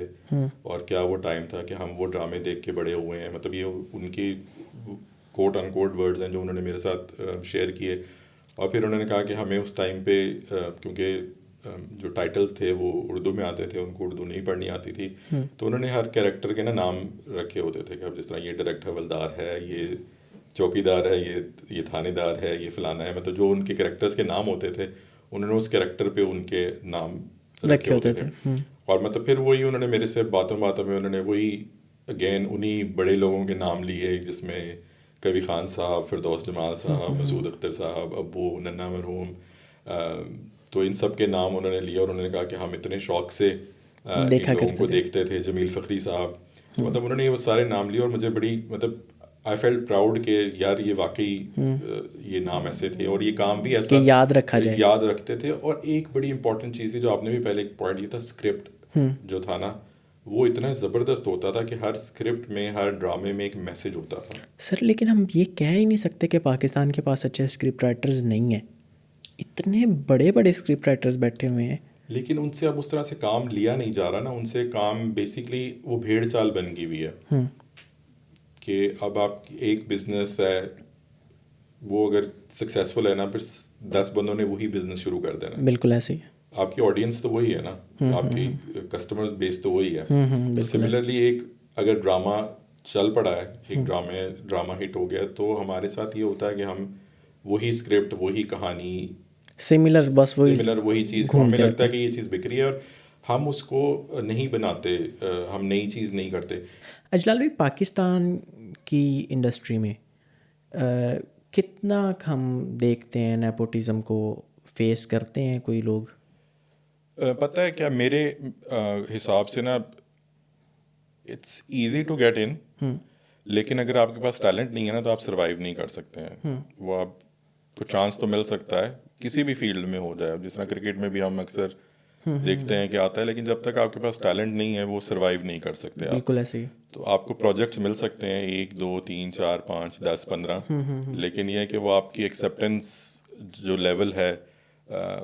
اور کیا وہ ٹائم تھا کہ ہم وہ ڈرامے دیکھ کے بڑے ہوئے ہیں. مطلب یہ ان کی کوٹ ان کوٹ ورڈز ہیں جو انہوں نے میرے ساتھ شیئر کیے. اور پھر انہوں نے کہا کہ ہمیں اس ٹائم پہ کیونکہ جو ٹائٹلز تھے وہ اردو میں آتے تھے, ان کو اردو نہیں پڑھنی آتی تھی, تو انہوں نے ہر کیریکٹر کے نا نام رکھے ہوتے تھے کہ اب جس طرح یہ ڈائریکٹ حوالدار ہے, یہ چوکی دار ہے, یہ تھانے دار ہے, یہ فلانا ہے. مطلب جو ان کے کریکٹرز کے نام ہوتے تھے انہوں نے اس کریکٹر پہ ان کے نام رکھے ہوتے تھے. اور مطلب پھر وہی انہوں نے میرے سے باتوں میں انہوں نے وہی اگین انہی بڑے لوگوں کے نام لیے, جس میں کبھی خان صاحب, فردوس جمال صاحب, مسعود اختر صاحب, ابو, ننا مرحوم, تو ان سب کے نام انہوں نے لیے. اور انہوں نے کہا کہ ہم اتنے شوق سے ان لوگوں کو دیکھتے تھے, جمیل فخری صاحب. تو مطلب انہوں نے یہ وہ سارے نام لیے اور مجھے بڑی مطلب آئی فیلٹ پراؤڈ کہ یار یہ واقعی یہ نام ایسے تھے اور یہ کام بھی ایسا کہ یاد رکھا جائے, یاد رکھتے تھے. اور ایک بڑی امپورٹنٹ چیز تھی جو آپ نے بھی پہلے ایک پوائنٹ دیا تھا, اسکرپٹ جو تھا نا وہ اتنا زبردست ہوتا تھا کہ ہر اسکرپٹ میں ہر ڈرامے میں ایک میسج ہوتا تھا. سر لیکن ہم یہ کہہ ہی نہیں سکتے کہ پاکستان کے پاس اچھے اسکرپٹ رائٹرز نہیں ہیں, اتنے بڑے بڑے اسکرپٹ رائٹرز بیٹھے ہوئے ہیں. لیکن ان سے اب اس طرح سے کام لیا نہیں جا رہا نا, ان سے کام بیسکلی وہ بھیڑ چال بن گئی ہوئی ہے کہ اب آپ ایک بزنس ہے وہ اگر سکسیزفل ہے نا پھر 10 بندوں نے وہی بزنس شروع کر دینا. بالکل ایسے ہی آپ کی آڈینس تو وہی ہے نا, آپ کی کسٹمرز بیس تو وہی ہے. تو سملرلی ایک اگر ڈرامہ چل پڑا ہے, ایک ڈرامہ ہٹ ہو گیا, تو ہمارے ساتھ یہ ہوتا ہے کہ ہم وہی اسکرپٹ وہی کہانی سملر وہی چیز ہمیں لگتا ہے کہ یہ چیز بک رہی ہے اور ہم اس کو نہیں بناتے, ہم نئی چیز نہیں کرتے. اجلال بھائی پاکستان کی انڈسٹری میں کتنا ہم دیکھتے ہیں نیپوٹزم کو فیس کرتے ہیں کوئی لوگ؟ پتہ ہے کیا, میرے حساب سے نا it's easy to get in, لیکن اگر آپ کے پاس ٹیلنٹ نہیں ہے نا تو آپ سروائیو نہیں کر سکتے ہیں. وہ آپ کو چانس تو مل سکتا ہے کسی بھی فیلڈ میں ہو جائے, جس طرح کرکٹ میں بھی ہم اکثر دیکھتے ہیں کہ آتا ہے, لیکن جب تک آپ کے پاس ٹیلنٹ نہیں ہے وہ سروائیو نہیں کر سکتے آپ. بالکل ایسے ہی. تو آپ کو پروجیکٹس مل سکتے ہیں 1 2 3 4 5 10 15, لیکن یہ ہے کہ وہ آپ کی ایکسیپٹنس جو لیول ہے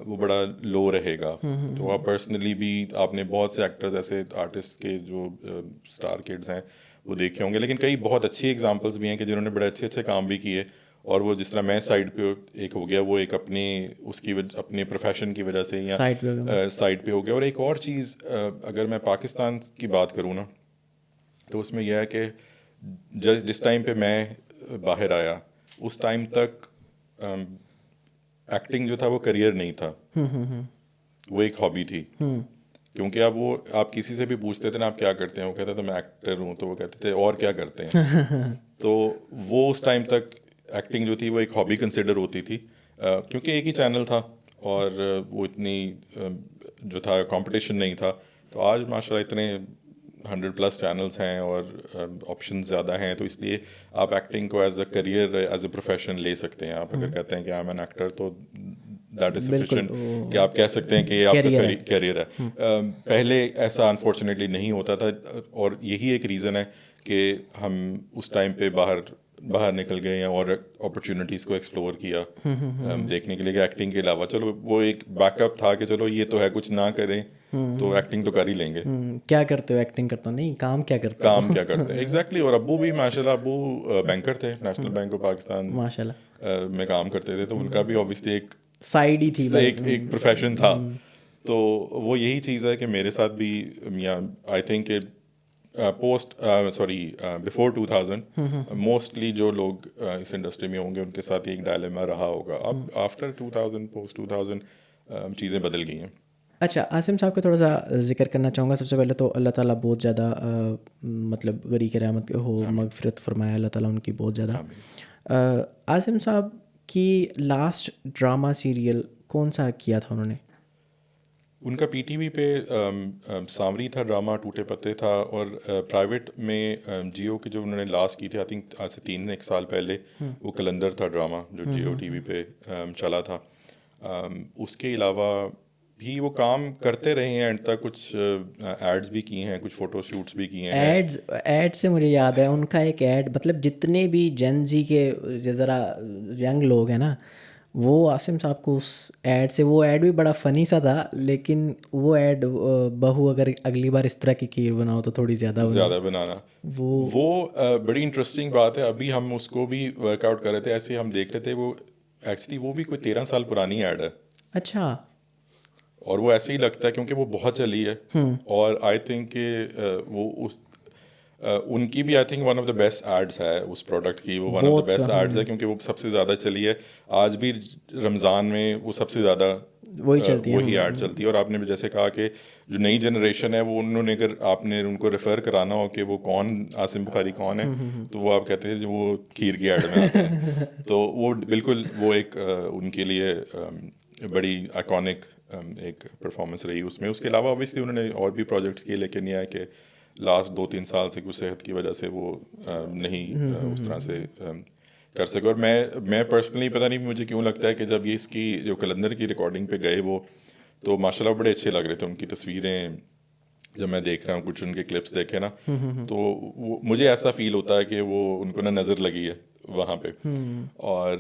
وہ بڑا لو رہے گا. تو آپ پرسنلی بھی آپ نے بہت سے ایکٹرز ایسے آرٹسٹ کے جو اسٹار کڈز ہیں وہ دیکھے ہوں گے, لیکن کئی بہت اچھی ایگزامپلس بھی ہیں کہ جنہوں نے بڑے اچھے اچھے کام بھی کیے, اور وہ جس طرح میں سائڈ پہ ایک ہو گیا, وہ ایک اپنے اس کی اپنے پروفیشن کی وجہ سے یا سائڈ پہ ہو گیا. اور ایک اور چیز اگر میں پاکستان کی بات کروں نا تو اس میں یہ ہے کہ جس ٹائم پہ میں باہر آیا اس ٹائم تک ایکٹنگ جو تھا وہ کریئر نہیں تھا, وہ ایک ہابی تھی. کیونکہ اب وہ آپ کسی سے بھی پوچھتے تھے نا آپ کیا کرتے ہیں, وہ کہتے تھے میں ایکٹر ہوں, تو وہ کہتے تھے اور کیا کرتے ہیں. تو وہ اس ٹائم تک ایکٹنگ جو تھی وہ ایک ہابی کنسیڈر ہوتی تھی, کیونکہ ایک ہی چینل تھا اور وہ اتنی جو تھا کمپٹیشن نہیں تھا. تو آج ماشاء اللہ اتنے 100+ چینلس ہیں اور آپشنز زیادہ ہیں, تو اس لیے آپ ایکٹنگ کو as a career as a profession لے سکتے ہیں. آپ اگر کہتے ہیں کہ آئی ایم این ایکٹر تو دیٹ از سفیشینٹ کہ آپ کہہ سکتے ہیں کہ یہ آپ کا کیریئر ہے. پہلے ایسا انفارچونیٹلی نہیں ہوتا تھا, اور یہی ایک ریزن ہے کہ ہم اس ٹائم پہ باہر نکل گئے ہیں اور اپرچونیٹیز کو ایکسپلور کیا دیکھنے کے لیے کہ ایکٹنگ کے علاوہ چلو وہ ایک بیک اپ تھا کہ چلو یہ تو ہے, کچھ نہ کریں تو ایکٹنگ تو کر ہی لیں گے. کیا کرتے ہو؟ ایکٹنگ کرتا ہوں. نہیں, کام کیا کرتے ہیں ایگزیکٹلی. اور ابو بھی ماشاء اللہ ابو بینکر تھے, نیشنل بینک آف پاکستان ماشاء اللہ میں کام کرتے تھے, تو ان کا بھی اوبیسلی ایک سائڈ ہی تھی, ایک پروفیشن تھا. تو وہ یہی چیز ہے کہ میرے ساتھ بھی آئی تھنک کہ بفور 2000 موسٹلی جو لوگ اس انڈسٹری میں ہوں گے ان کے ساتھ ایک ڈائلیما رہا ہوگا. اب آفٹر 2000 پوسٹ 2000 چیزیں بدل گئی ہیں. اچھا, عاصم صاحب کا تھوڑا سا ذکر کرنا چاہوں گا. سب سے پہلے تو اللہ تعالیٰ بہت زیادہ مطلب غریق رحمت ہو, مغفرت فرمایا اللہ تعالیٰ ان کی بہت زیادہ. عاصم صاحب کی لاسٹ ڈرامہ سیریل کون سا کیا تھا انہوں نے؟ ان کا پی ٹی وی پہ سامری تھا ڈرامہ, ٹوٹے پتے تھا, اور پرائیویٹ میں جیو کے جو انہوں نے لاسٹ کی تھی آئی تھنک آج سے 3 سال پہلے وہ کلندر تھا ڈرامہ جو جیو ٹی وی پہ چلا تھا. اس کے علاوہ بھی وہ کام کرتے رہے ہیں اینڈ تک, کچھ ایڈز بھی کیے ہیں, کچھ فوٹو شوٹس بھی کیے ہیں. ایڈ سے مجھے یاد ہے ان کا ایک ایڈ, مطلب جتنے بھی جین زی کے ذرا ینگ لوگ ہیں نا وہ عاصم صاحب کو اس ایڈ سے, وہ ایڈ بھی بڑا فنی سا تھا, لیکن وہ ایڈ بہو اگر اگلی بار اس طرح کی کھیر بناؤ تو تھوڑی زیادہ بنانا, وہ بڑی انٹرسٹنگ بات ہے. ابھی ہم اس کو بھی ورک آؤٹ کر رہے تھے, ایسے ہم دیکھ رہے تھے. وہ ایکچولی وہ بھی کوئی 13 سال پرانی ایڈ ہے. اچھا. اور وہ ایسے ہی لگتا ہے کیونکہ وہ بہت چلی ہے, اور آئی تھنک کہ وہ اس ان کی بھی I think one of the best ads ہے اس پروڈکٹ کی, وہ one of the best ads ہے کیونکہ وہ سب سے زیادہ چلی ہے. آج بھی رمضان میں وہ سب سے زیادہ وہی ایڈ چلتی ہے. اور آپ نے جیسے کہا کہ جو نئی جنریشن ہے وہ انہوں نے اگر آپ نے ان کو ریفر کرانا ہو کہ وہ کون عاصم بخاری کون ہے, تو وہ آپ کہتے ہیں جو وہ کھیر کی ایڈ میں آتے ہیں. تو وہ بالکل وہ ایک ان کے لیے بڑی آئیکونک ایک پرفارمنس رہی اس میں. اس کے علاوہ اوبیسلی انہوں نے اور بھی پروجیکٹس کیے, لیکن یہ ہے کہ لاسٹ 2-3 سال سے کچھ صحت کی وجہ سے وہ نہیں اس طرح سے کر سکے. اور میں پرسنلی پتہ نہیں مجھے کیوں لگتا ہے کہ جب یہ اس کی جو کلندر کی ریکارڈنگ پہ گئے وہ تو ماشاء اللہ بڑے اچھے لگ رہے تھے. ان کی تصویریں جب میں دیکھ رہا ہوں, کچھ ان کے کلپس دیکھے نا, تو مجھے ایسا فیل ہوتا ہے کہ وہ ان کو نا نظر لگی ہے وہاں پہ, اور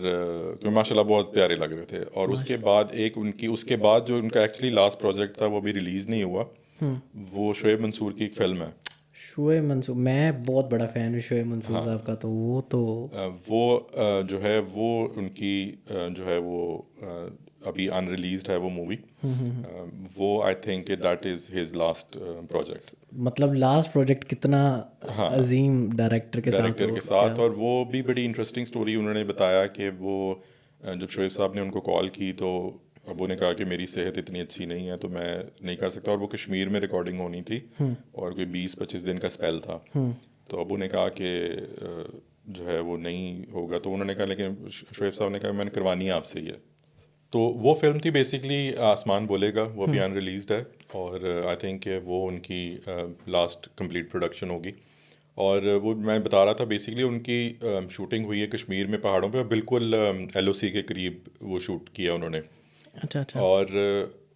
ماشاء اللہ بہت پیارے لگ رہے تھے. اور اس کے بعد اس کے بعد جو ان کا ایکچولی لاسٹ پروجیکٹ تھا وہ بھی ریلیز نہیں ہوا, وہ شعیب منصور کی ایک فلم ہے. شعیب منصور, میں بہت بڑا فین ہوں شعیب منصور صاحب کا, تو وہ جو ہے وہ ان کی جو ہے وہ ابھی ان ریلیزڈ ہے وہ مووی. وہ I think that is his last project. مطلب لاسٹ پروجیکٹ کتنا عظیم ڈائریکٹر کے ساتھ. اور وہ بھی بڑی انٹرسٹنگ اسٹوری انہوں نے بتایا کہ وہ جب شعیب صاحب نے ان کو کال کی تو ابو نے کہا کہ میری صحت اتنی اچھی نہیں ہے تو میں نہیں کر سکتا. اور وہ کشمیر میں ریکارڈنگ ہونی تھی اور کوئی 20-25 دن کا اسپیل تھا. تو ابو نے کہا کہ جو ہے وہ نہیں ہوگا. تو انہوں نے کہا لیکن شعیب صاحب نے کہا میں نے کروانی ہے آپ سے ہی ہے. تو وہ فلم تھی بیسکلی آسمان بولے گا, وہ بھی ان ریلیزڈ ہے. اور آئی تھنک کہ وہ ان کی لاسٹ کمپلیٹ پروڈکشن ہوگی. اور وہ میں بتا رہا تھا بیسکلی ان کی شوٹنگ ہوئی ہے کشمیر میں پہاڑوں پہ, بالکل ایل او سی کے قریب وہ شوٹ کیا انہوں نے. اچھا. اور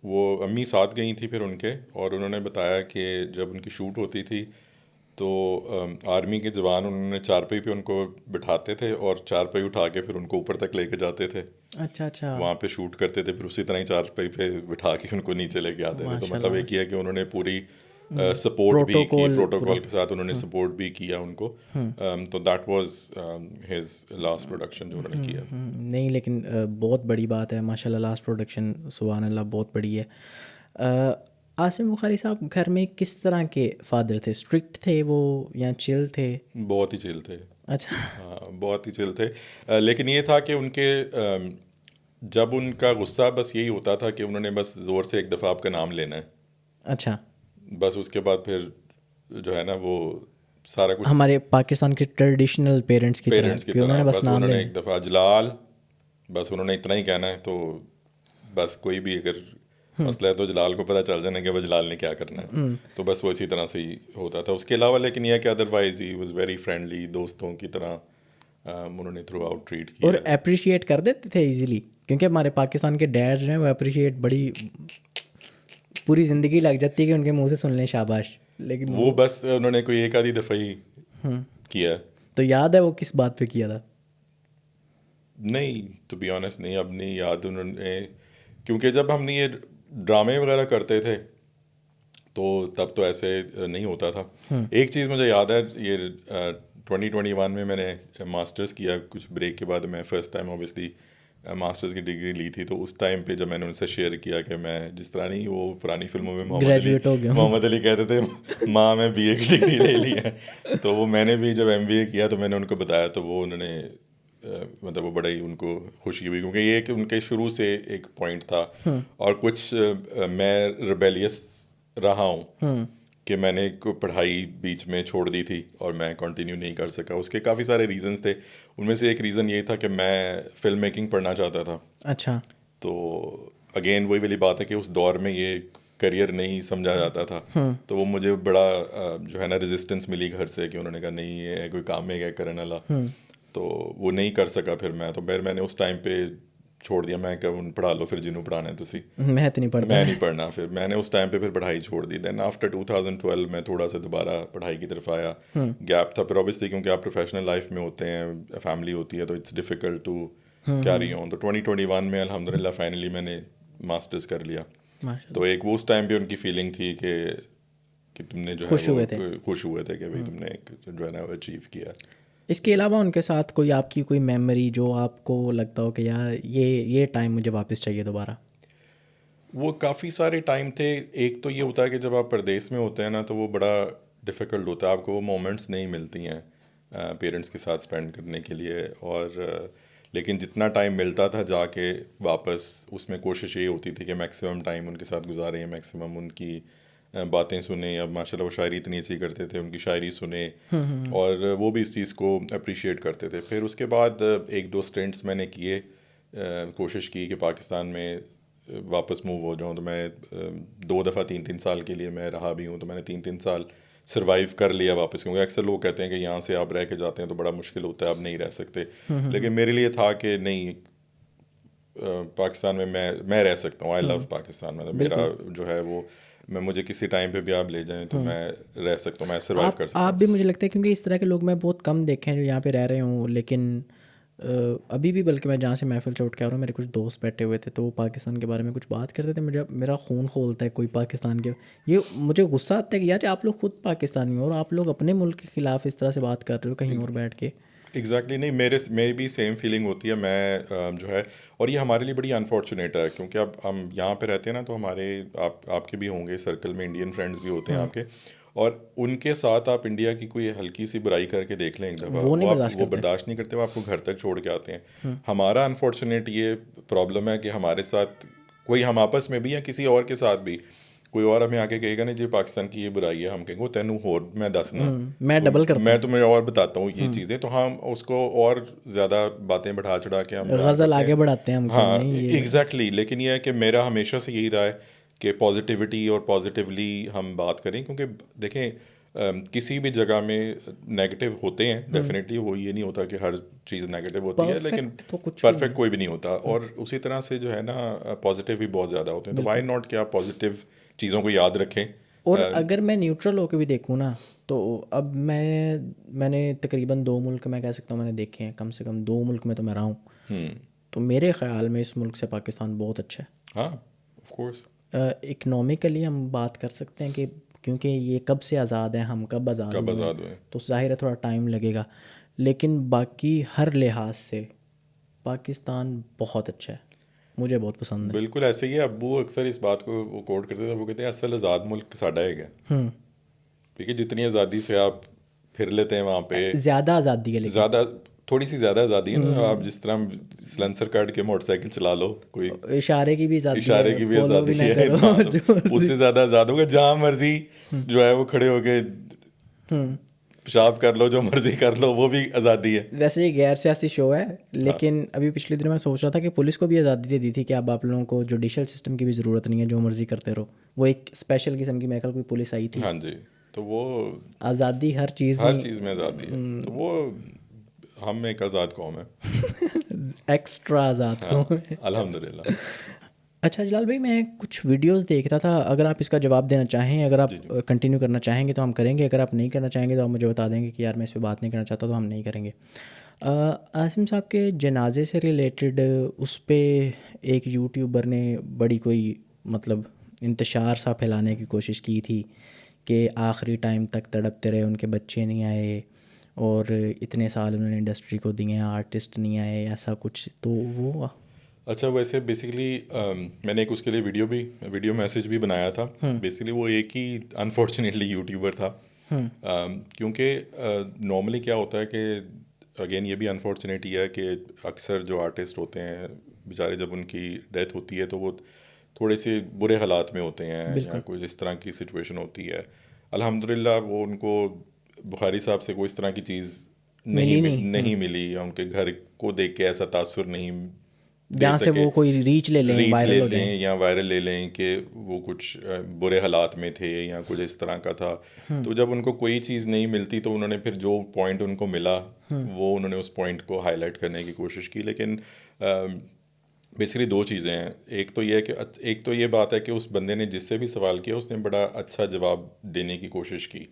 وہ امی ساتھ گئی تھیں پھر ان کے, اور انہوں نے بتایا کہ جب ان کی شوٹ ہوتی تھی تو آرمی کے جوان انہوں نے چارپائی پہ ان کو بٹھاتے تھے اور چارپائی اٹھا کے پھر ان کو اوپر تک لے کے جاتے تھے. اچھا وہاں پہ شوٹ کرتے تھے, پھر اسی طرح ہی چارپائی پہ بٹھا کے ان کو نیچے لے کے آتے تھے. تو مطلب یہ کیا کہ انہوں نے پوری سپورٹ بھی کی, پروٹوکول کے ساتھ انہوں نے سپورٹ بھی کیا ان کو. تو that was his last production جو انہوں نے کیا. نہیں لیکن بہت بڑی بات ہے ماشاء اللہ, لاسٹ پروڈکشن سبحان اللہ بہت بڑی ہے. عاصم بخاری صاحب گھر میں کس طرح کے فادر تھے؟ اسٹرکٹ تھے وہ یا چل تھے؟ بہت ہی چل تھے. اچھا. ہاں بہت ہی چل تھے. لیکن یہ تھا کہ ان کے جب ان کا غصہ بس یہی ہوتا تھا کہ انہوں نے بس زور سے ایک دفعہ آپ کا نام لینا ہے. اچھا. بس اس کے بعد پھر جو ہے نا وہ سارا کچھ ہمارے پاکستان کے ٹریڈیشنل پیرنٹس کی طرح بس انہوں نے ایک دفعہ جلال, بس انہوں نے اتنا ہی کہنا ہے. تو بس کوئی بھی اگر مسئلہ ہے تو جلال کو پتہ چل جانا کہ وہ جلال نے کیا کرنا ہے. تو بس وہ اسی طرح سے ہی ہوتا تھا. اس کے علاوہ لیکن یہ کہ otherwise he was very friendly, دوستوں کی طرح انہوں نے تھرو آؤٹ ٹریٹ کیا. اور اپریشیٹ کر دیتے تھے ایزیلی, کیونکہ ہمارے پاکستان کے ڈیڈز ہیں وہ اپریشیٹ بڑی پوری زندگی لگ جاتی ہے کہ ان کے منہ سے سن لیں شاباش. لیکن وہ بس انہوں نے کوئی ایک آدھی دفعہ ہی کیا. تو یاد ہے وہ کس بات پہ کیا تھا؟ نہیں ٹو بی آنیسٹ نہیں, اب نہیں یاد انہوں نے, کیونکہ جب ہم نے یہ ڈرامے وغیرہ کرتے تھے تو تب تو ایسے نہیں ہوتا تھا. ایک چیز مجھے یاد ہے, یہ 2021 میں نے ماسٹرز کیا کچھ بریک کے بعد. میں فرسٹ ٹائم اوبیسلی ماسٹرز کی ڈگری لی تھی. تو اس ٹائم پہ جب میں نے ان سے شیئر کیا کہ میں جس طرح نہیں وہ پرانی فلموں میں محمد علی کہتے تھے ماں میں بی اے کی ڈگری لے لی ہے, تو وہ میں نے بھی جب ایم بی اے کیا تو میں نے ان کو بتایا تو وہ انہوں نے مطلب وہ بڑا ہی ان کو خوشی ہوئی, کیونکہ یہ کہ ان کے شروع سے ایک پوائنٹ تھا. اور کچھ میں ریبیلیس رہا ہوں کہ میں نے پڑھائی بیچ میں چھوڑ دی تھی اور میں کنٹینیو نہیں کر سکا. اس کے کافی سارے ریزنس تھے, ان میں سے ایک ریزن یہ تھا کہ میں فلم میکنگ پڑھنا چاہتا تھا. اچھا. تو اگین وہی والی بات ہے کہ اس دور میں یہ کریئر نہیں سمجھا جاتا تھا. تو وہ مجھے بڑا جو ہے نا ریزسٹنس ملی گھر سے کہ انہوں نے کہا نہیں یہ کوئی کام میں گیا کرنے والا. تو وہ نہیں کر سکا پھر میں. تو پھر میں نے اس ٹائم پہ چھوڑ دیا. میں کہ پڑھا لو پھر جنوں پڑھانا ہے تسی, میں تو نہیں پڑھنا. پھر میں نے اس ٹائم پہ پھر پڑھائی چھوڑ دی. دین آفٹر 2012 میں تھوڑا سا دوبارہ پڑھائی کی طرف آیا. گیپ تھا پھر اوبیسلی کیونکہ آپ پروفیشنل لائف میں ہوتے ہیں, فیملی ہوتی ہے, تو it's difficult to carry on. تو 2021 میں الحمدللہ فائنلی میں نے ماسٹرز کر لیا. تو ایک وہ اس ٹائم پہ ان کی فیلنگ تھی کہ تم نے جو ہے خوش ہوئے تھے کہ بھائی تم نے ایک جو ہے نا وہ اچیو کیا. اس کے علاوہ ان کے ساتھ کوئی آپ کی کوئی میموری جو آپ کو لگتا ہو کہ یار یہ ٹائم مجھے واپس چاہیے دوبارہ؟ وہ کافی سارے ٹائم تھے. ایک تو یہ ہوتا ہے کہ جب آپ پردیس میں ہوتے ہیں نا تو وہ بڑا ڈیفیکلٹ ہوتا ہے, آپ کو وہ مومنٹس نہیں ملتی ہیں پیرنٹس کے ساتھ اسپینڈ کرنے کے لیے. اور لیکن جتنا ٹائم ملتا تھا جا کے واپس, اس میں کوشش یہ ہوتی تھی کہ میکسیمم ٹائم ان کے ساتھ گزاریں, میکسیمم ان کی باتیں سنیں. اب ماشاء اللہ وہ شاعری اتنی اچھی کرتے تھے, ان کی شاعری سنیں اور وہ بھی اس چیز کو اپریشیٹ کرتے تھے. پھر اس کے بعد 1-2 اسٹینٹس میں نے کیے, کوشش کی کہ پاکستان میں واپس موو ہو جاؤں. تو میں 2 دفعہ 3-3 سال کے لیے میں رہا بھی ہوں. تو میں نے 3-3 سال سروائیو کر لیا واپس, کیونکہ اکثر لوگ کہتے ہیں کہ یہاں سے آپ رہ کے جاتے ہیں تو بڑا مشکل ہوتا ہے, آپ نہیں رہ سکتے. لیکن میرے لیے تھا کہ نہیں, پاکستان میں میں رہ سکتا ہوں. آئی لو پاکستان, مطلب میرا جو ہے وہ, مجھے کسی ٹائم پہ بھی آپ لے جائیں تو میں رہ سکتا ہوں, میں سروائیو کر سکتا ہوں. آپ بھی مجھے لگتا ہے کیونکہ اس طرح کے لوگ میں بہت کم دیکھے ہیں جو یہاں پہ رہ رہے ہوں, لیکن ابھی بھی بلکہ میں جہاں سے محفل سے اٹھ کے آ رہا ہوں, میرے کچھ دوست بیٹھے ہوئے تھے تو وہ پاکستان کے بارے میں کچھ بات کرتے تھے. میرا خون کھولتا ہے کوئی پاکستان کے, یہ مجھے غصہ آتا ہے کہ یار آپ لوگ خود پاکستانی ہو اور آپ لوگ اپنے ملک کے خلاف اس طرح سے بات کر رہے ہو کہیں اور بیٹھ کے. ایگزیکٹلی نہیں, میری بھی سیم فیلنگ ہوتی ہے. میں جو ہے, اور یہ ہمارے لیے بڑی انفارچونیٹ ہے کیونکہ اب ہم یہاں پہ رہتے ہیں نا, تو ہمارے آپ کے بھی ہوں گے سرکل میں انڈین فرینڈس بھی ہوتے ہیں آپ کے, اور ان کے ساتھ آپ انڈیا کی کوئی ہلکی سی برائی کر کے دیکھ لیں ایک دفعہ, وہ برداشت نہیں کرتے, وہ آپ کو گھر تک چھوڑ کے آتے ہیں. ہمارا انفارچونیٹ یہ پرابلم ہے کہ ہمارے ساتھ کوئی, ہم آپس میں بھی یا کسی اور کے ساتھ بھی, کوئی اور ہمیں آ کے کہے گا نہیں جی پاکستان کی یہ برائی ہے, ہم کہیں گے تینوں ہو میں دسنا, میں ڈبل کرتا ہوں, میں تمہیں اور بتاتا ہوں یہ چیزیں, تو ہم اس کو اور زیادہ باتیں بڑھا چڑھا کے ہم غزل آگے بڑھاتے ہیں ہم. ہاں ایگزیکٹلی. لیکن یہ ہے کہ میرا ہمیشہ سے یہی رہا ہے کہ پازیٹیوٹی اور پازیٹیولی ہم بات کریں, کیونکہ دیکھیں کسی بھی جگہ میں نیگیٹو ہوتے ہیں ڈیفینیٹلی, وہ یہ نہیں ہوتا کہ ہر چیز نیگیٹو ہوتی ہے, لیکن پرفیکٹ کوئی بھی نہیں ہوتا. اور اسی طرح سے جو ہے نا پازیٹیو بھی بہت زیادہ ہوتے ہیں, تو وائی ناٹ کہ آپ پازیٹیو چیزوں کو یاد رکھیں. اور اگر میں نیوٹرل ہو کے بھی دیکھوں نا, تو اب میں نے تقریباً 2 ملک میں کہہ سکتا ہوں میں نے دیکھے ہیں, کم سے کم 2 ملک میں تو میں رہا ہوں, تو میرے خیال میں اس ملک سے پاکستان بہت اچھا ہے. ہاں آف کورس اکنامکلی ہم بات کر سکتے ہیں کہ کیونکہ یہ کب سے آزاد ہیں, ہم کب آزاد ہوئے, تو ظاہر ہے تھوڑا ٹائم لگے گا, لیکن باقی ہر لحاظ سے پاکستان بہت اچھا ہے, مجھے بہت پسند ہے. بالکل ایسے ہی ہے. ابو اکثر اس بات کو وہ کوٹ کرتے تھے, وہ کہتے ہیں اصل آزاد ملک ساڈا ہے گا, ٹھیک ہے, جتنی آزادی سے آپ پھر لیتے ہیں وہاں پہ, زیادہ آزادی ہے, لیکن زیادہ تھوڑی سی زیادہ آزادی ہے نا. آپ جس طرح سلنسر کاٹ کے موٹر سائیکل چلا لو, کوئی اشارے کی بھی آزادی ہے, اشارے کی بھی آزادی ہے, اس سے زیادہ آزاد ہوگا. جہاں مرضی جو ہے وہ کھڑے ہو کے پیشاب کر لو, جو مرضی کر لو, وہ بھی آزادی ہے. ویسے یہ غیر سیاسی شو ہے, لیکن ابھی پچھلے دنوں میں سوچ رہا تھا کہ پولیس کو بھی آزادی دے دی تھی کہ اب آپ لوگوں کو جوڈیشل سسٹم کی بھی ضرورت نہیں ہے, جو مرضی کرتے رہو. وہ ایک اسپیشل قسم کی میکل کوئی پولیس آئی تھی. ہاں جی, تو وہ آزادی ہر چیز میں آزادی ہے, تو وہ ہم ایک آزاد قوم ہے, ایکسٹرا آزاد قوم ہے الحمد للہ. اچھا جلال بھائی, میں کچھ ویڈیوز دیکھ رہا تھا, اگر آپ اس کا جواب دینا چاہیں, اگر آپ کنٹینیو کرنا چاہیں گے تو ہم کریں گے, اگر آپ نہیں کرنا چاہیں گے تو آپ مجھے بتا دیں گے کہ یار میں اس پہ بات نہیں کرنا چاہتا تو ہم نہیں کریں گے. عاصم صاحب کے جنازے سے ریلیٹڈ اس پہ ایک یوٹیوبر نے بڑی کوئی مطلب انتشار سا پھیلانے کی کوشش کی تھی کہ آخری ٹائم تک تڑپتے رہے, ان کے بچے نہیں آئے, اور اتنے سال انہوں نے انڈسٹری کو دیے ہیں, آرٹسٹ نہیں آئے, ایسا کچھ. تو وہ اچھا, ویسے بیسیکلی میں نے ایک اس کے لیے ویڈیو میسیج بھی بنایا تھا. بیسیکلی وہ ایک ہی انفارچونیٹلی یوٹیوبر تھا, کیونکہ نارملی کیا ہوتا ہے کہ اگین یہ بھی انفارچونیٹ ہی ہے کہ اکثر جو آرٹسٹ ہوتے ہیں بیچارے, جب ان کی ڈیتھ ہوتی ہے تو وہ تھوڑے سے برے حالات میں ہوتے ہیں, یا کوئی اس طرح کی سچویشن ہوتی ہے. الحمد للہ وہ ان کو بخاری صاحب سے کوئی اس طرح کی چیز نہیں ملی, یا ان کے گھر کو دیکھ کے ایسا تاثر نہیں جہاں سے وہ کوئی ریچ لے لیں یا وائرل لے لیں کہ وہ کچھ برے حالات میں تھے یا کچھ اس طرح کا تھا. تو جب ان کو کوئی چیز نہیں ملتی تو انہوں نے پھر جو پوائنٹ ان کو ملا وہ انہوں نے اس پوائنٹ کو ہائی لائٹ کرنے کی کوشش کی. لیکن بیسکلی 2 چیزیں ہیں. ایک تو یہ بات ہے کہ اس بندے نے جس سے بھی سوال کیا اس نے بڑا اچھا جواب دینے کی کوشش کی.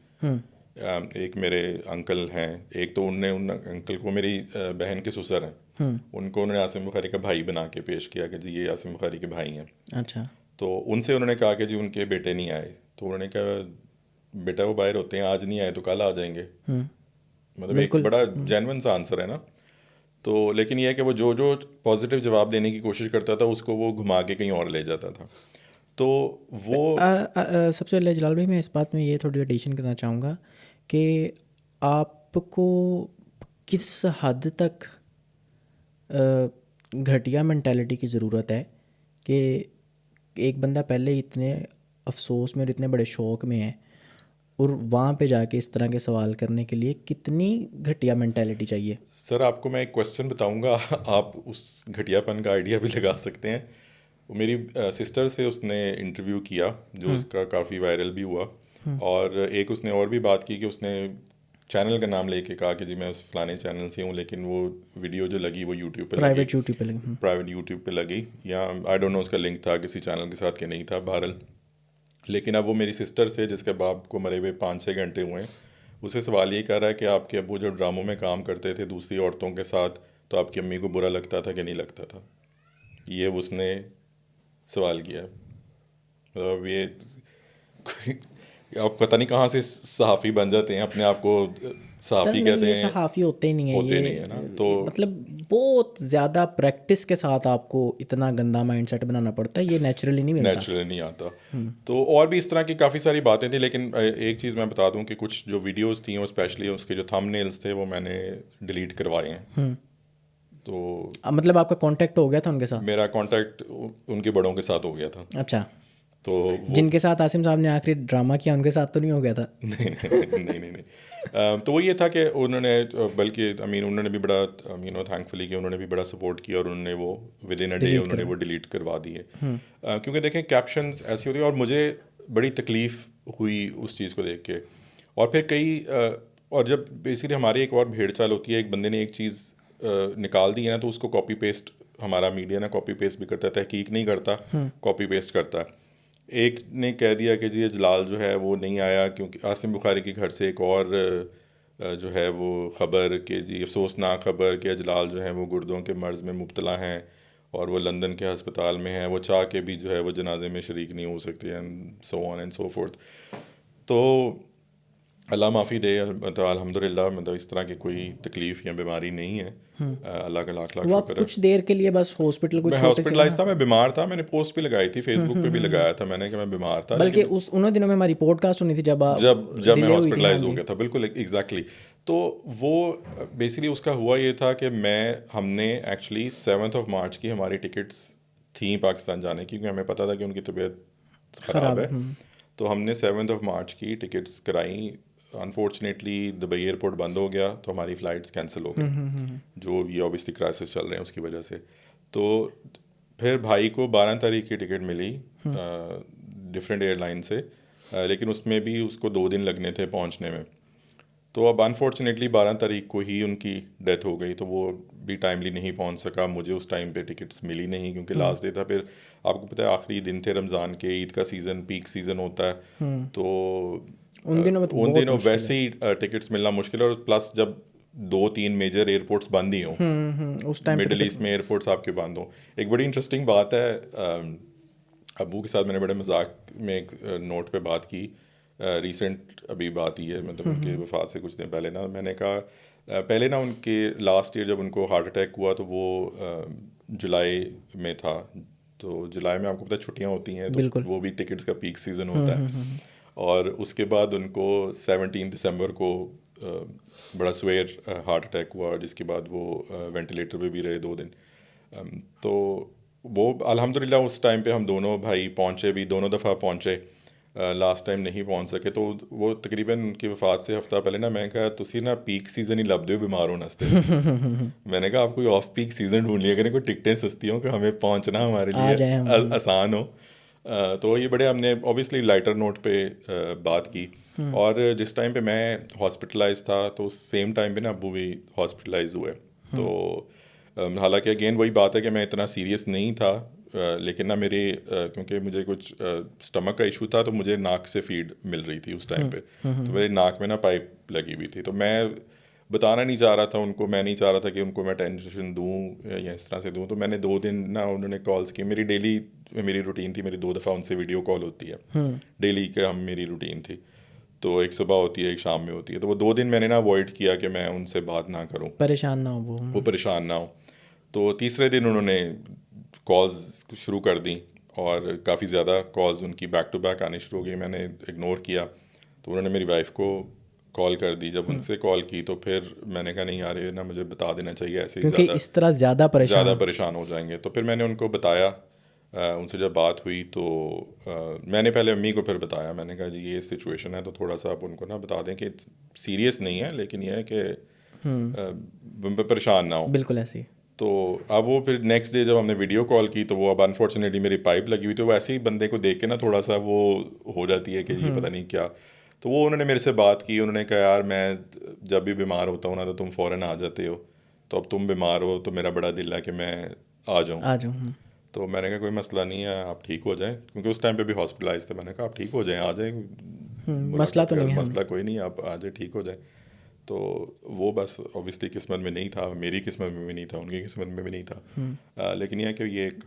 ایک میرے انکل ہیں, ایک تو ان انکل کو میری بہن کے سسر ہیں, ان کو انہوں نے عاصم بخاری کا بھائی بنا کے پیش کیا کہ جی یہ عاصم بخاری کے بھائی ہیں. اچھا, تو ان سے انہوں نے کہا کہ جی ان کے بیٹے نہیں آئے, تو انہوں نے کہا بیٹا وہ باہر ہوتے ہیں, آج نہیں آئے تو کل آ جائیں گے. مطلب ایک بڑا جینون سا آنسر ہے نا. تو لیکن یہ ہے کہ وہ جو پازیٹیو جواب دینے کی کوشش کرتا تھا اس کو وہ گھما کے کہیں اور لے جاتا تھا. تو وہ سب سے پہلے جلال بھائی میں اس بات میں یہ تھوڑی ایڈیشن کرنا چاہوں گا کہ آپ کو کس حد تک گھٹیا مینٹیلٹی کی ضرورت ہے کہ ایک بندہ پہلے اتنے افسوس میں اور اتنے بڑے شوق میں ہے, اور وہاں پہ جا کے اس طرح کے سوال کرنے کے لیے کتنی گھٹیا مینٹیلٹی چاہیے؟ سر آپ کو میں ایک کویسچن بتاؤں گا, آپ اس گھٹیا پن کا آئیڈیا بھی لگا سکتے ہیں. میری سسٹر سے اس نے انٹرویو کیا جو اس کا کافی وائرل بھی ہوا. اور ایک اس نے اور بھی بات کی کہ اس نے چینل کا نام لے کے کہا کہ جی میں اس فلانے چینل سے ہوں، لیکن وہ ویڈیو جو لگی وہ یوٹیوب پہ لگی، پرائیویٹ یوٹیوب پہ لگی، یا آئی ڈونٹ نو اس کا لنک تھا کسی چینل کے ساتھ کہ نہیں تھا، بہرحال. لیکن اب وہ میری سسٹر سے، جس کے باپ کو مرے ہوئے 5-6 گھنٹے ہوئے ہیں، اسے سوال یہ کر رہا ہے کہ آپ کے ابو جب ڈراموں میں کام کرتے تھے دوسری عورتوں کے ساتھ تو آپ کی امی کو برا لگتا تھا کہ نہیں لگتا تھا. یہ اس نے سوال کیا. مطلب یہ آپ پتہ نہیں کہاں سے صحافی بن جاتے ہیں، اپنے آپ کو صحافی کہتے ہیں. صحافی ہوتے ہی نہیں ہوتے ہیں نہیں ہے نا، تو مطلب بہت زیادہ پریکٹس کے ساتھ آپ کو اتنا گندا مائنڈ سیٹ بنانا پڑتا ہے، یہ نیچرلی نہیں ملتا. نیچرلی نہیں آتا. تو اور بھی اس طرح کی کافی ساری باتیں تھیں، لیکن ایک چیز میں بتا دوں کہ کچھ جو ویڈیوز تھیں وہ اسپیشلی اس کے جو تھم نیلز تھے وہ میں نے ڈیلیٹ کروائے ہیں. تو مطلب آپ کا کانٹیکٹ ہو گیا تھا ان کے ساتھ؟ میرا کانٹیکٹ ان کے بڑوں کے ساتھ ہو گیا تھا. اچھا، تو جن کے ساتھ عاصم صاحب نے آخری ڈرامہ کیا ان کے ساتھ تو نہیں ہو گیا تھا؟ نہیں. تو وہ یہ تھا کہ انہوں نے، بلکہ انہوں نے بھی بڑا تھینکفلی کہ انہوں نے بھی بڑا سپورٹ کیا، اور انہوں نے وہ ود ان اے ڈے انہوں نے وہ ڈیلیٹ کروا دیے. کیونکہ دیکھیں کیپشنز ایسی ہوتی ہیں، اور مجھے بڑی تکلیف ہوئی اس چیز کو دیکھ کے. اور پھر اور جب بیسیکلی ہماری ایک اور بھیڑ چال ہوتی ہے، ایک بندے نے ایک چیز نکال دی ہے نا تو اس کو کاپی پیسٹ، ہمارا میڈیا نا کاپی پیسٹ بھی کرتا ہے، تحقیق نہیں کرتا، کاپی پیسٹ کرتا ہے. ایک نے کہہ دیا کہ جی جلال جو ہے وہ نہیں آیا کیونکہ عاصم بخاری کے گھر سے ایک اور جو ہے وہ خبر کہ جی افسوسناک خبر کہ جلال جو ہے وہ گردوں کے مرض میں مبتلا ہیں اور وہ لندن کے ہسپتال میں ہیں، وہ چاہ کے بھی جو ہے وہ جنازے میں شریک نہیں ہو سکتے، and so on and so forth. تو اللہ معافی دے، الحمد للہ مطلب اس طرح کی کوئی تکلیف یا بیماری نہیں ہے، اللہ کا لاکھ لاکھ شکر ہے. کچھ دیر کے لیے بس ہاسپٹل میں ہاسپٹلائز تھا، میں بیمار تھا، میں نے پوسٹ بھی لگائی تھی، فیس بک پہ بھی لگایا تھا میں نے کہ میں بیمار تھا. بلکہ انہوں دنوں میں ہماری پوڈ کاسٹ ہونی تھی جب میں ہاسپٹلائز ہو گیا تھا. بالکل ایگزیکٹلی. تو وہ بیسکلی اس کا ہوا یہ تھا کہ ہم نے ایکچولی 7 مارچ کی ہماری ٹکٹس تھیں پاکستان جانے کی، کیونکہ ہمیں پتہ تھا کہ ان کی طبیعت خراب ہے. تو ہم نے 7 مارچ کی ٹکٹس کرائیں. انفارچونیٹلی دبئی ایئرپورٹ بند ہو گیا تو ہماری فلائٹس کینسل ہو گئی، جو یہ اوبیسلی کرائسس چل رہے ہیں اس کی وجہ سے. تو پھر بھائی کو 12 تاریخ کی ٹکٹ ملی ڈفرینٹ ایئر لائن سے، لیکن اس میں بھی اس کو 2 دن لگنے تھے پہنچنے میں. تو اب انفارچونیٹلی 12 تاریخ کو ہی ان کی ڈیتھ ہو گئی، تو وہ بھی ٹائملی نہیں پہنچ سکا. مجھے اس ٹائم پہ ٹکٹس ملی نہیں کیونکہ لاسٹ ڈے تھا. پھر آپ کو پتہ ہے آخری دن تھے رمضان کے، عید کا سیزن پیک سیزن ہوتا ہے، تو ان دنوں ویسے ہی ٹکٹس ملنا مشکل ہے. اور پلس جب 2-3 میجر ایئرپورٹس بند ہی ہوں، مڈل ایسٹ میں ایئرپورٹس آپ کے بند ہوں. ایک بڑی انٹرسٹنگ بات ہے، ابو کے ساتھ میں نے بڑے مذاق میں ایک نوٹ پہ بات کی، ریسنٹ ابھی بات ہی ہے، مطلب ان کے وفات سے کچھ دن پہلے نا. میں نے کہا پہلے نا ان کے لاسٹ ایئر جب ان کو ہارٹ اٹیک ہوا تو وہ جولائی میں تھا. تو جولائی میں آپ کو پتہ چھٹیاں ہوتی ہیں، تو وہ بھی ٹکٹس کا پیک سیزن ہوتا ہے. اور اس کے بعد ان کو 17 دسمبر کو بڑا سویر ہارٹ اٹیک ہوا، جس کے بعد وہ وینٹیلیٹر پہ بھی رہے 2 دن. تو وہ الحمد للہ اس ٹائم پہ ہم دونوں بھائی پہنچے بھی، دونوں دفعہ پہنچے، لاسٹ ٹائم نہیں پہنچ سکے. تو وہ تقریباً ان کی وفات سے ہفتہ پہلے نا میں کہا تسی نا پیک سیزن ہی لب دو بیمار ہونے واسطے. میں نے کہا آپ کوئی آف پیک سیزن ڈھونڈ لیا کریں، کوئی ٹکٹیں سستی ہوں کہ ہمیں پہنچنا ہمارے لیے آسان ہو. تو یہ بڑے ہم نے اوبیسلی لائٹر نوٹ پہ بات کی. اور جس ٹائم پہ میں ہاسپٹلائز تھا تو سیم ٹائم پہ نا ابو بھی ہاسپٹلائز ہوئے. تو حالانکہ اگین وہی بات ہے کہ میں اتنا سیریس نہیں تھا، لیکن نا میرے کیونکہ مجھے کچھ اسٹمک کا ایشو تھا تو مجھے ناک سے فیڈ مل رہی تھی اس ٹائم پہ. تو میرے ناک میں نا پائپ لگی ہوئی تھی. تو میں بتانا نہیں چاہ رہا تھا ان کو، میں نہیں چاہ رہا تھا کہ ان کو میں ٹینشن دوں یا اس طرح سے دوں. تو میں نے 2 دن نا انہوں نے کالس کی. میری روٹین تھی، میری 2 دفعہ ان سے ویڈیو کال ہوتی ہے ڈیلی کا، میری روٹین تھی. تو ایک صبح ہوتی ہے ایک شام میں ہوتی ہے. تو وہ 2 دن میں نے نا اوائڈ کیا کہ میں ان سے بات نہ کروں، پریشان نہ ہو وہ پریشان نہ ہو. تو تیسرے دن انہوں نے کالز شروع کر دیں اور کافی زیادہ کالز ان کی بیک ٹو بیک آنی شروع ہو گئی. میں نے اگنور کیا. تو انہوں نے میری وائف کو کال کر دی. جب ان سے کال کی تو پھر میں نے کہا نہیں یار یہ نا مجھے بتا دینا چاہیے، ایسے ہی اس طرح زیادہ پریشان ہو جائیں گے. تو پھر میں نے ان کو بتایا. ان سے جب بات ہوئی تو میں نے پہلے امی کو پھر بتایا. میں نے کہا جی یہ سچویشن ہے تو تھوڑا سا آپ ان کو نا بتا دیں کہ سیریس نہیں ہے، لیکن یہ ہے کہ پریشان نہ ہو. بالکل ایسی. تو اب وہ پھر نیکسٹ ڈے جب ہم نے ویڈیو کال کی تو وہ اب انفارچونیٹلی میری پائپ لگی ہوئی، تو وہ ایسے ہی بندے کو دیکھ کے نا تھوڑا سا وہ ہو جاتی ہے کہ یہ پتہ نہیں کیا. تو وہ انہوں نے میرے سے بات کی, انہوں نے کہا یار میں جب بھی بیمار ہوتا ہوں نا تو تم فوراً آ جاتے ہو, تو اب تم بیمار ہو تو میرا بڑا دل ہے کہ میں آ جاؤں. تو میں نے کہا کوئی مسئلہ نہیں ہے, آپ ٹھیک ہو جائیں, کیونکہ اس ٹائم پہ بھی ہاسپٹلائز تھے. میں نے کہا آپ ٹھیک ہو جائیں, آ جائیں, مسئلہ تو نہیں ہے, مسئلہ کوئی نہیں, آپ آ جائیں, ٹھیک ہو جائیں. تو وہ بس اوبیسلی قسمت میں نہیں تھا, میری قسمت میں بھی نہیں تھا, ان کی قسمت میں بھی نہیں تھا. لیکن یہ کہ یہ ایک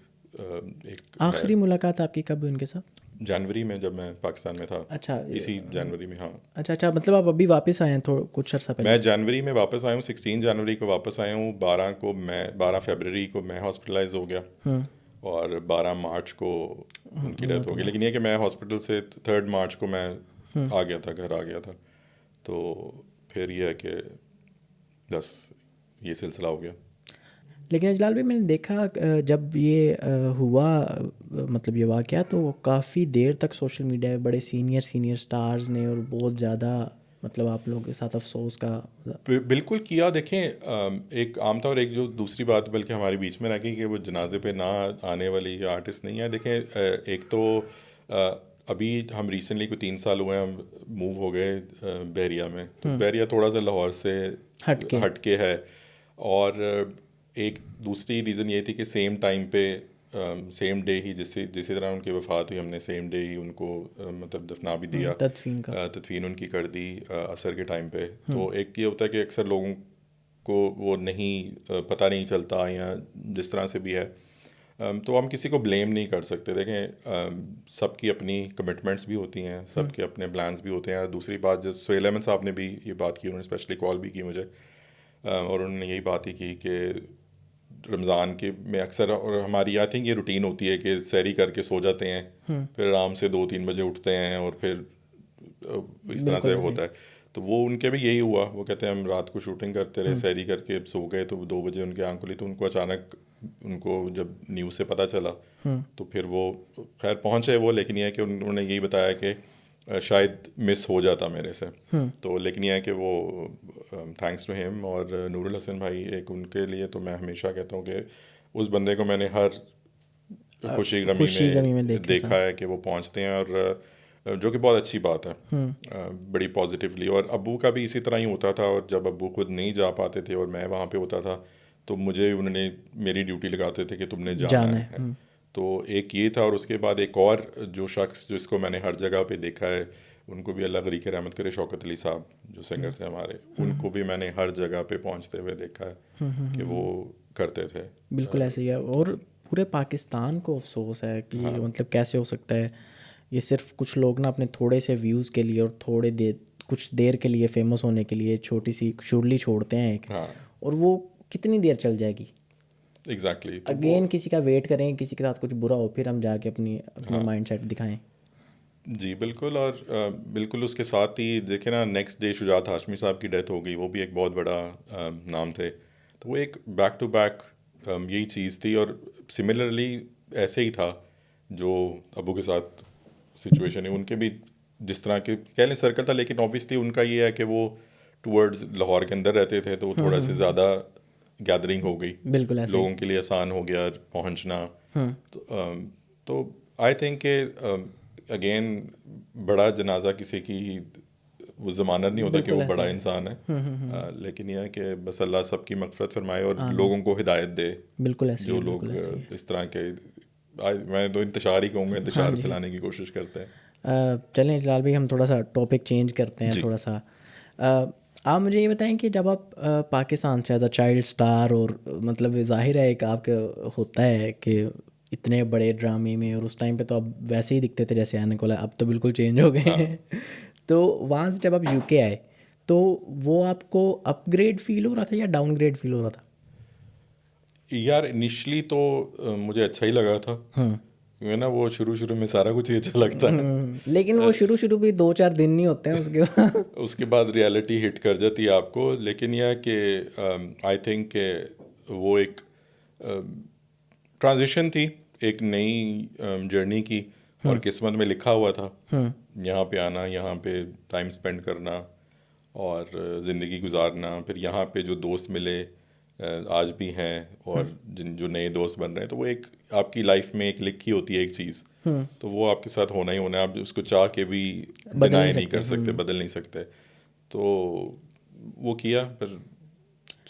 آخری ملاقات آپ کی کب ہوئی ان کے ساتھ؟ جنوری میں, جب میں پاکستان میں تھا. اچھا, اسی جنوری میں. ہاں اچھا, مطلب آپ ابھی واپس آئے ہیں کچھ عرصہ پہلے؟ میں جنوری میں واپس آیا ہوں, 16 جنوری کو واپس آیا ہوں. 12 فیبرری کو میں ہاسپٹلائز ہو گیا, اور 12 مارچ کو ان کی ڈیتھ ہو گئی. لیکن یہ کہ میں ہاسپٹل سے 3 مارچ کو میں آ گیا تھا, گھر آ گیا تھا. تو پھر یہ ہے کہ بس یہ سلسلہ ہو گیا. لیکن اجلال بھائی میں نے دیکھا جب یہ ہوا مطلب یہ واقعہ, تو کافی دیر تک سوشل میڈیا پہ بڑے سینئر سٹارز نے اور بہت زیادہ مطلب آپ لوگوں کے ساتھ افسوس کا بالکل کیا. دیکھیں ایک عام طور ایک جو دوسری بات بلکہ ہمارے بیچ میں رہ گئی کہ وہ جنازے پہ نہ آنے والی آرٹسٹ نہیں ہے. دیکھیں ایک تو ابھی ہم ریسنٹلی کوئی 3 سال ہوئے ہم موو ہو گئے بحریہ میں. تو بحریہ تھوڑا سا لاہور سے ہٹ کے ہے, اور ایک دوسری ریزن یہ تھی کہ سیم ٹائم پہ سیم ڈے ہی جسی طرح ان کی وفات ہوئی, ہم نے سیم ڈے ہی ان کو مطلب دفنا بھی دیا, تدفین ان کی کر دی عصر کے ٹائم پہ. تو ایک یہ ہوتا ہے کہ اکثر لوگوں کو وہ نہیں پتہ نہیں چلتا, یا جس طرح سے بھی ہے. تو ہم کسی کو بلیم نہیں کر سکتے. دیکھیں سب کی اپنی کمٹمنٹس بھی ہوتی ہیں, سب کے اپنے پلانس بھی ہوتے ہیں. دوسری بات جو سہیل احمد صاحب نے بھی یہ بات کی, انہوں نے اسپیشلی کال بھی کی مجھے, اور انہوں نے یہی بات ہی کی کہ رمضان کے میں اکثر, اور ہماری آئی تھنک یہ روٹین ہوتی ہے کہ سحری کر کے سو جاتے ہیں, پھر آرام سے 2-3 بجے اٹھتے ہیں, اور پھر اس طرح سے ہوتا ہے. تو وہ ان کے بھی یہی ہوا. وہ کہتے ہیں ہم رات کو شوٹنگ کرتے رہے, سحری کر کے سو گئے, تو 2 بجے ان کی آنکھ کھلی, تو ان کو اچانک ان کو جب نیوز سے پتہ چلا تو پھر وہ خیر پہنچے وہ. لیکن یہ ہے کہ انہوں نے یہی بتایا کہ شاید مس ہو جاتا میرے سے. تو لیکن یہ ہے کہ وہ تھینکس ٹو ہیم اور نور الحسن بھائی, ایک ان کے لیے تو میں ہمیشہ کہتا ہوں کہ اس بندے کو میں نے ہر خوشی غمی میں دیکھا ہے کہ وہ پہنچتے ہیں, اور جو کہ بہت اچھی بات ہے, بڑی پازیٹیولی. اور ابو کا بھی اسی طرح ہی ہوتا تھا, اور جب ابو خود نہیں جا پاتے تھے اور میں وہاں پہ ہوتا تھا تو مجھے انہوں نے میری ڈیوٹی لگاتے تھے کہ تم نے جانا ہے. تو ایک یہ تھا, اور اس کے بعد ایک اور جو شخص جس کو میں نے ہر جگہ پہ دیکھا ہے, ان کو بھی اللہ غریق رحمت کرے, شوکت علی صاحب جو سنگر تھے ہمارے, ان کو بھی میں نے ہر جگہ پہ پہنچتے ہوئے دیکھا ہے کہ وہ کرتے تھے. بالکل ایسے ہی ہے, اور پورے پاکستان کو افسوس ہے کہ مطلب کیسے ہو سکتا ہے یہ صرف کچھ لوگ نا اپنے تھوڑے سے ویوز کے لیے اور کچھ دیر کے لیے فیمس ہونے کے لیے چھوٹی سی شرلی چھوڑتے ہیں ایک, اور وہ کتنی دیر چل جائے گی. ایگزیکٹلی اگین کسی کا ویٹ کریں, کسی کے ساتھ کچھ برا ہو, پھر ہم جا کے اپنا مائنڈ سیٹ دکھائیں. جی بالکل. اور بالکل اس کے ساتھ ہی دیکھیں نا, نیکسٹ ڈے شجاعت ہاشمی صاحب کی ڈیتھ ہو گئی. وہ بھی ایک بہت بڑا نام تھے. تو وہ ایک بیک ٹو بیک یہی چیز تھی. اور سملرلی ایسے ہی تھا جو ابو کے ساتھ سچویشن ہے, ان کے بھی جس طرح کے کہہ لیں سرکل تھا, لیکن اوبویسلی ان کا یہ ہے کہ وہ ٹورڈز لاہور کے اندر رہتے تھے, تو تھوڑا سے زیادہ گیدرنگ ہو گئی, لوگوں کے لیے آسان ہو گیا پہنچنا. تو آئی تھنک کہ اگین بڑا جنازہ کسی کی وہ ضمانت نہیں ہوتا کہ وہ بڑا انسان ہے, لیکن یہ ہے کہ بس اللہ سب کی مغفرت فرمائے اور لوگوں کو ہدایت دے. بالکل ایسے جو لوگ اس طرح کے, میں تو انتشار ہی کہوں گا, انتشار پھیلانے کی کوشش کرتے ہیں. چلیں جلال بھائی ہم تھوڑا سا ٹاپک چینج کرتے ہیں تھوڑا سا. آپ مجھے یہ بتائیں کہ جب آپ پاکستان سے ایز اے چائلڈ اسٹار, اور مطلب ظاہر ہے ایک آپ کا ہوتا ہے کہ اتنے بڑے ڈرامے میں, اور اس ٹائم پہ تو اب ویسے ہی دکھتے تھے جیسے آنے کو, اب تو بالکل چینج ہو گئے ہیں. تو وہاں سے جب آپ یو کے آئے تو وہ آپ کو اپ گریڈ فیل ہو رہا تھا یا ڈاؤن گریڈ فیل ہو رہا تھا؟ یار انیشلی تو مجھے اچھا ہی لگا تھا, کیونکہ نا وہ شروع میں سارا کچھ ہی اچھا لگتا ہے, لیکن وہ شروع بھی 2-4 دن نہیں ہوتے ہیں, اس کے بعد ریالٹی ہٹ کر جاتی ہے آپ کو. لیکن یہ ہے کہ آئی تھنک کہ وہ ایک ٹرانزیشن تھی, ایک نئی جرنی کی, اور قسمت میں لکھا ہوا تھا یہاں پہ آنا, یہاں پہ ٹائم اسپینڈ کرنا اور زندگی گزارنا. پھر یہاں پہ جو دوست ملے, آج بھی ہیں، اور جو نئے دوست بن رہے ہیں، تو وہ ایک آپ کی لائف میں ایک لکھی ہوتی ہے ایک چیز، تو وہ آپ کے ساتھ ہونا ہی ہونا ہے. آپ اس کو چاہ کے بھی ڈینائی نہیں کر سکتے، بدل نہیں سکتے. تو وہ کیا، پھر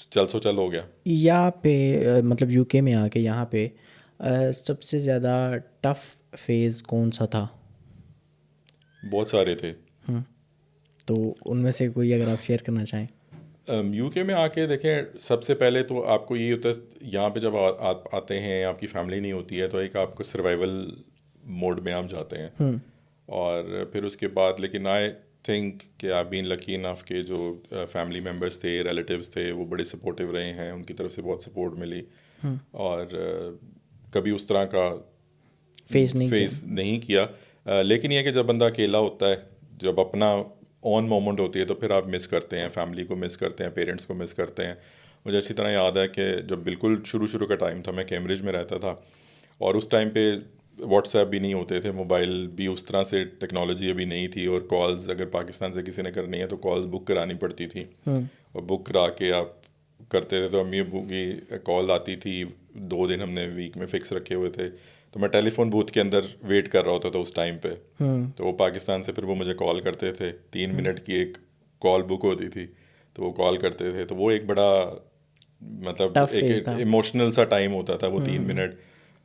چل سو چل ہو گیا. یہاں پہ مطلب یو کے میں آ کے یہاں پہ سب سے زیادہ ٹف فیز کون سا تھا؟ بہت سارے تھے. تو ان میں سے کوئی اگر آپ شیئر کرنا چاہیں. یو کے میں آ کے دیکھیں، سب سے پہلے تو آپ کو یہ ہوتا ہے یہاں پہ جب آتے ہیں، آپ کی فیملی نہیں ہوتی ہے، تو ایک آپ کو سروائیول موڈ میں آپ جاتے ہیں. اور پھر اس کے بعد لیکن آئی تھنک کہ آپ بین لکی انف کے جو فیملی ممبرس تھے، ریلیٹیوز تھے، وہ بڑے سپورٹیو رہے ہیں، ان کی طرف سے بہت سپورٹ ملی. اور کبھی اس طرح کا فیس نہیں کیا. لیکن یہ کہ جب بندہ اکیلا ہوتا ہے، جب اپنا اون مومنٹ ہوتی ہے، تو پھر آپ مس کرتے ہیں، فیملی کو مس کرتے ہیں، پیرنٹس کو مس کرتے ہیں. مجھے اچھی طرح یاد ہے کہ جب بالکل شروع کا ٹائم تھا، میں کیمبرج میں رہتا تھا، اور اس ٹائم پہ واٹس ایپ بھی نہیں ہوتے تھے، موبائل بھی اس طرح سے ٹیکنالوجی ابھی نہیں تھی، اور کالز اگر پاکستان سے کسی نے کرنی ہے تو کالز بک کرانی پڑتی تھی، اور بک کرا کے آپ کرتے تھے. تو امی ابو کی کال آتی تھی، 2 دن ہم نے ویک میں فکس رکھے ہوئے تھے، تو میں ٹیلی فون بوتھ کے اندر ویٹ کر رہا ہوتا تھا اس ٹائم پہ. تو وہ پاکستان سے پھر وہ مجھے کال کرتے تھے، 3 منٹ کی ایک کال بک ہوتی تھی، تو وہ کال کرتے تھے. تو وہ ایک بڑا مطلب ایک ایموشنل سا ٹائم ہوتا تھا وہ 3 منٹ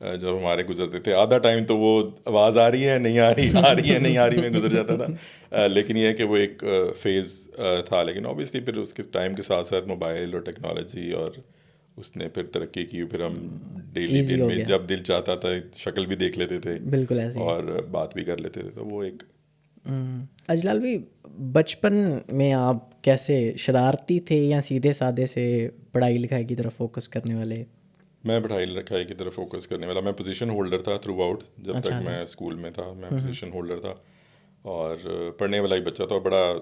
جب ہمارے گزرتے تھے. آدھا ٹائم تو وہ آواز آ رہی ہے نہیں آ رہی، آ رہی ہے نہیں آ رہی میں گزر جاتا تھا. لیکن یہ ہے کہ وہ ایک فیز تھا. لیکن اوبیسلی پھر اس کے ٹائم کے ساتھ ساتھ موبائل اور ٹیکنالوجی اور اس نے پھر ترقی کی. پھر ہم ڈیلی دن میں جب دل چاہتا تھا شکل بھی دیکھ لیتے تھے، بالکل ایسے، اور بات بھی کر لیتے تھے. تو وہ ایک اجلال بھائی، بچپن میں آپ کیسے شرارتی تھے یا سیدھے سادے سے پڑھائی لکھائی کی طرف فوکس کرنے والے؟ میں پڑھائی لکھائی کی طرف فوکس کرنے والا. میں پوزیشن ہولڈر تھا تھرو آؤٹ. جب تک میں اسکول میں تھا میں پوزیشن ہولڈر تھا، اور پڑھنے والا ہی بچہ تھا، بڑا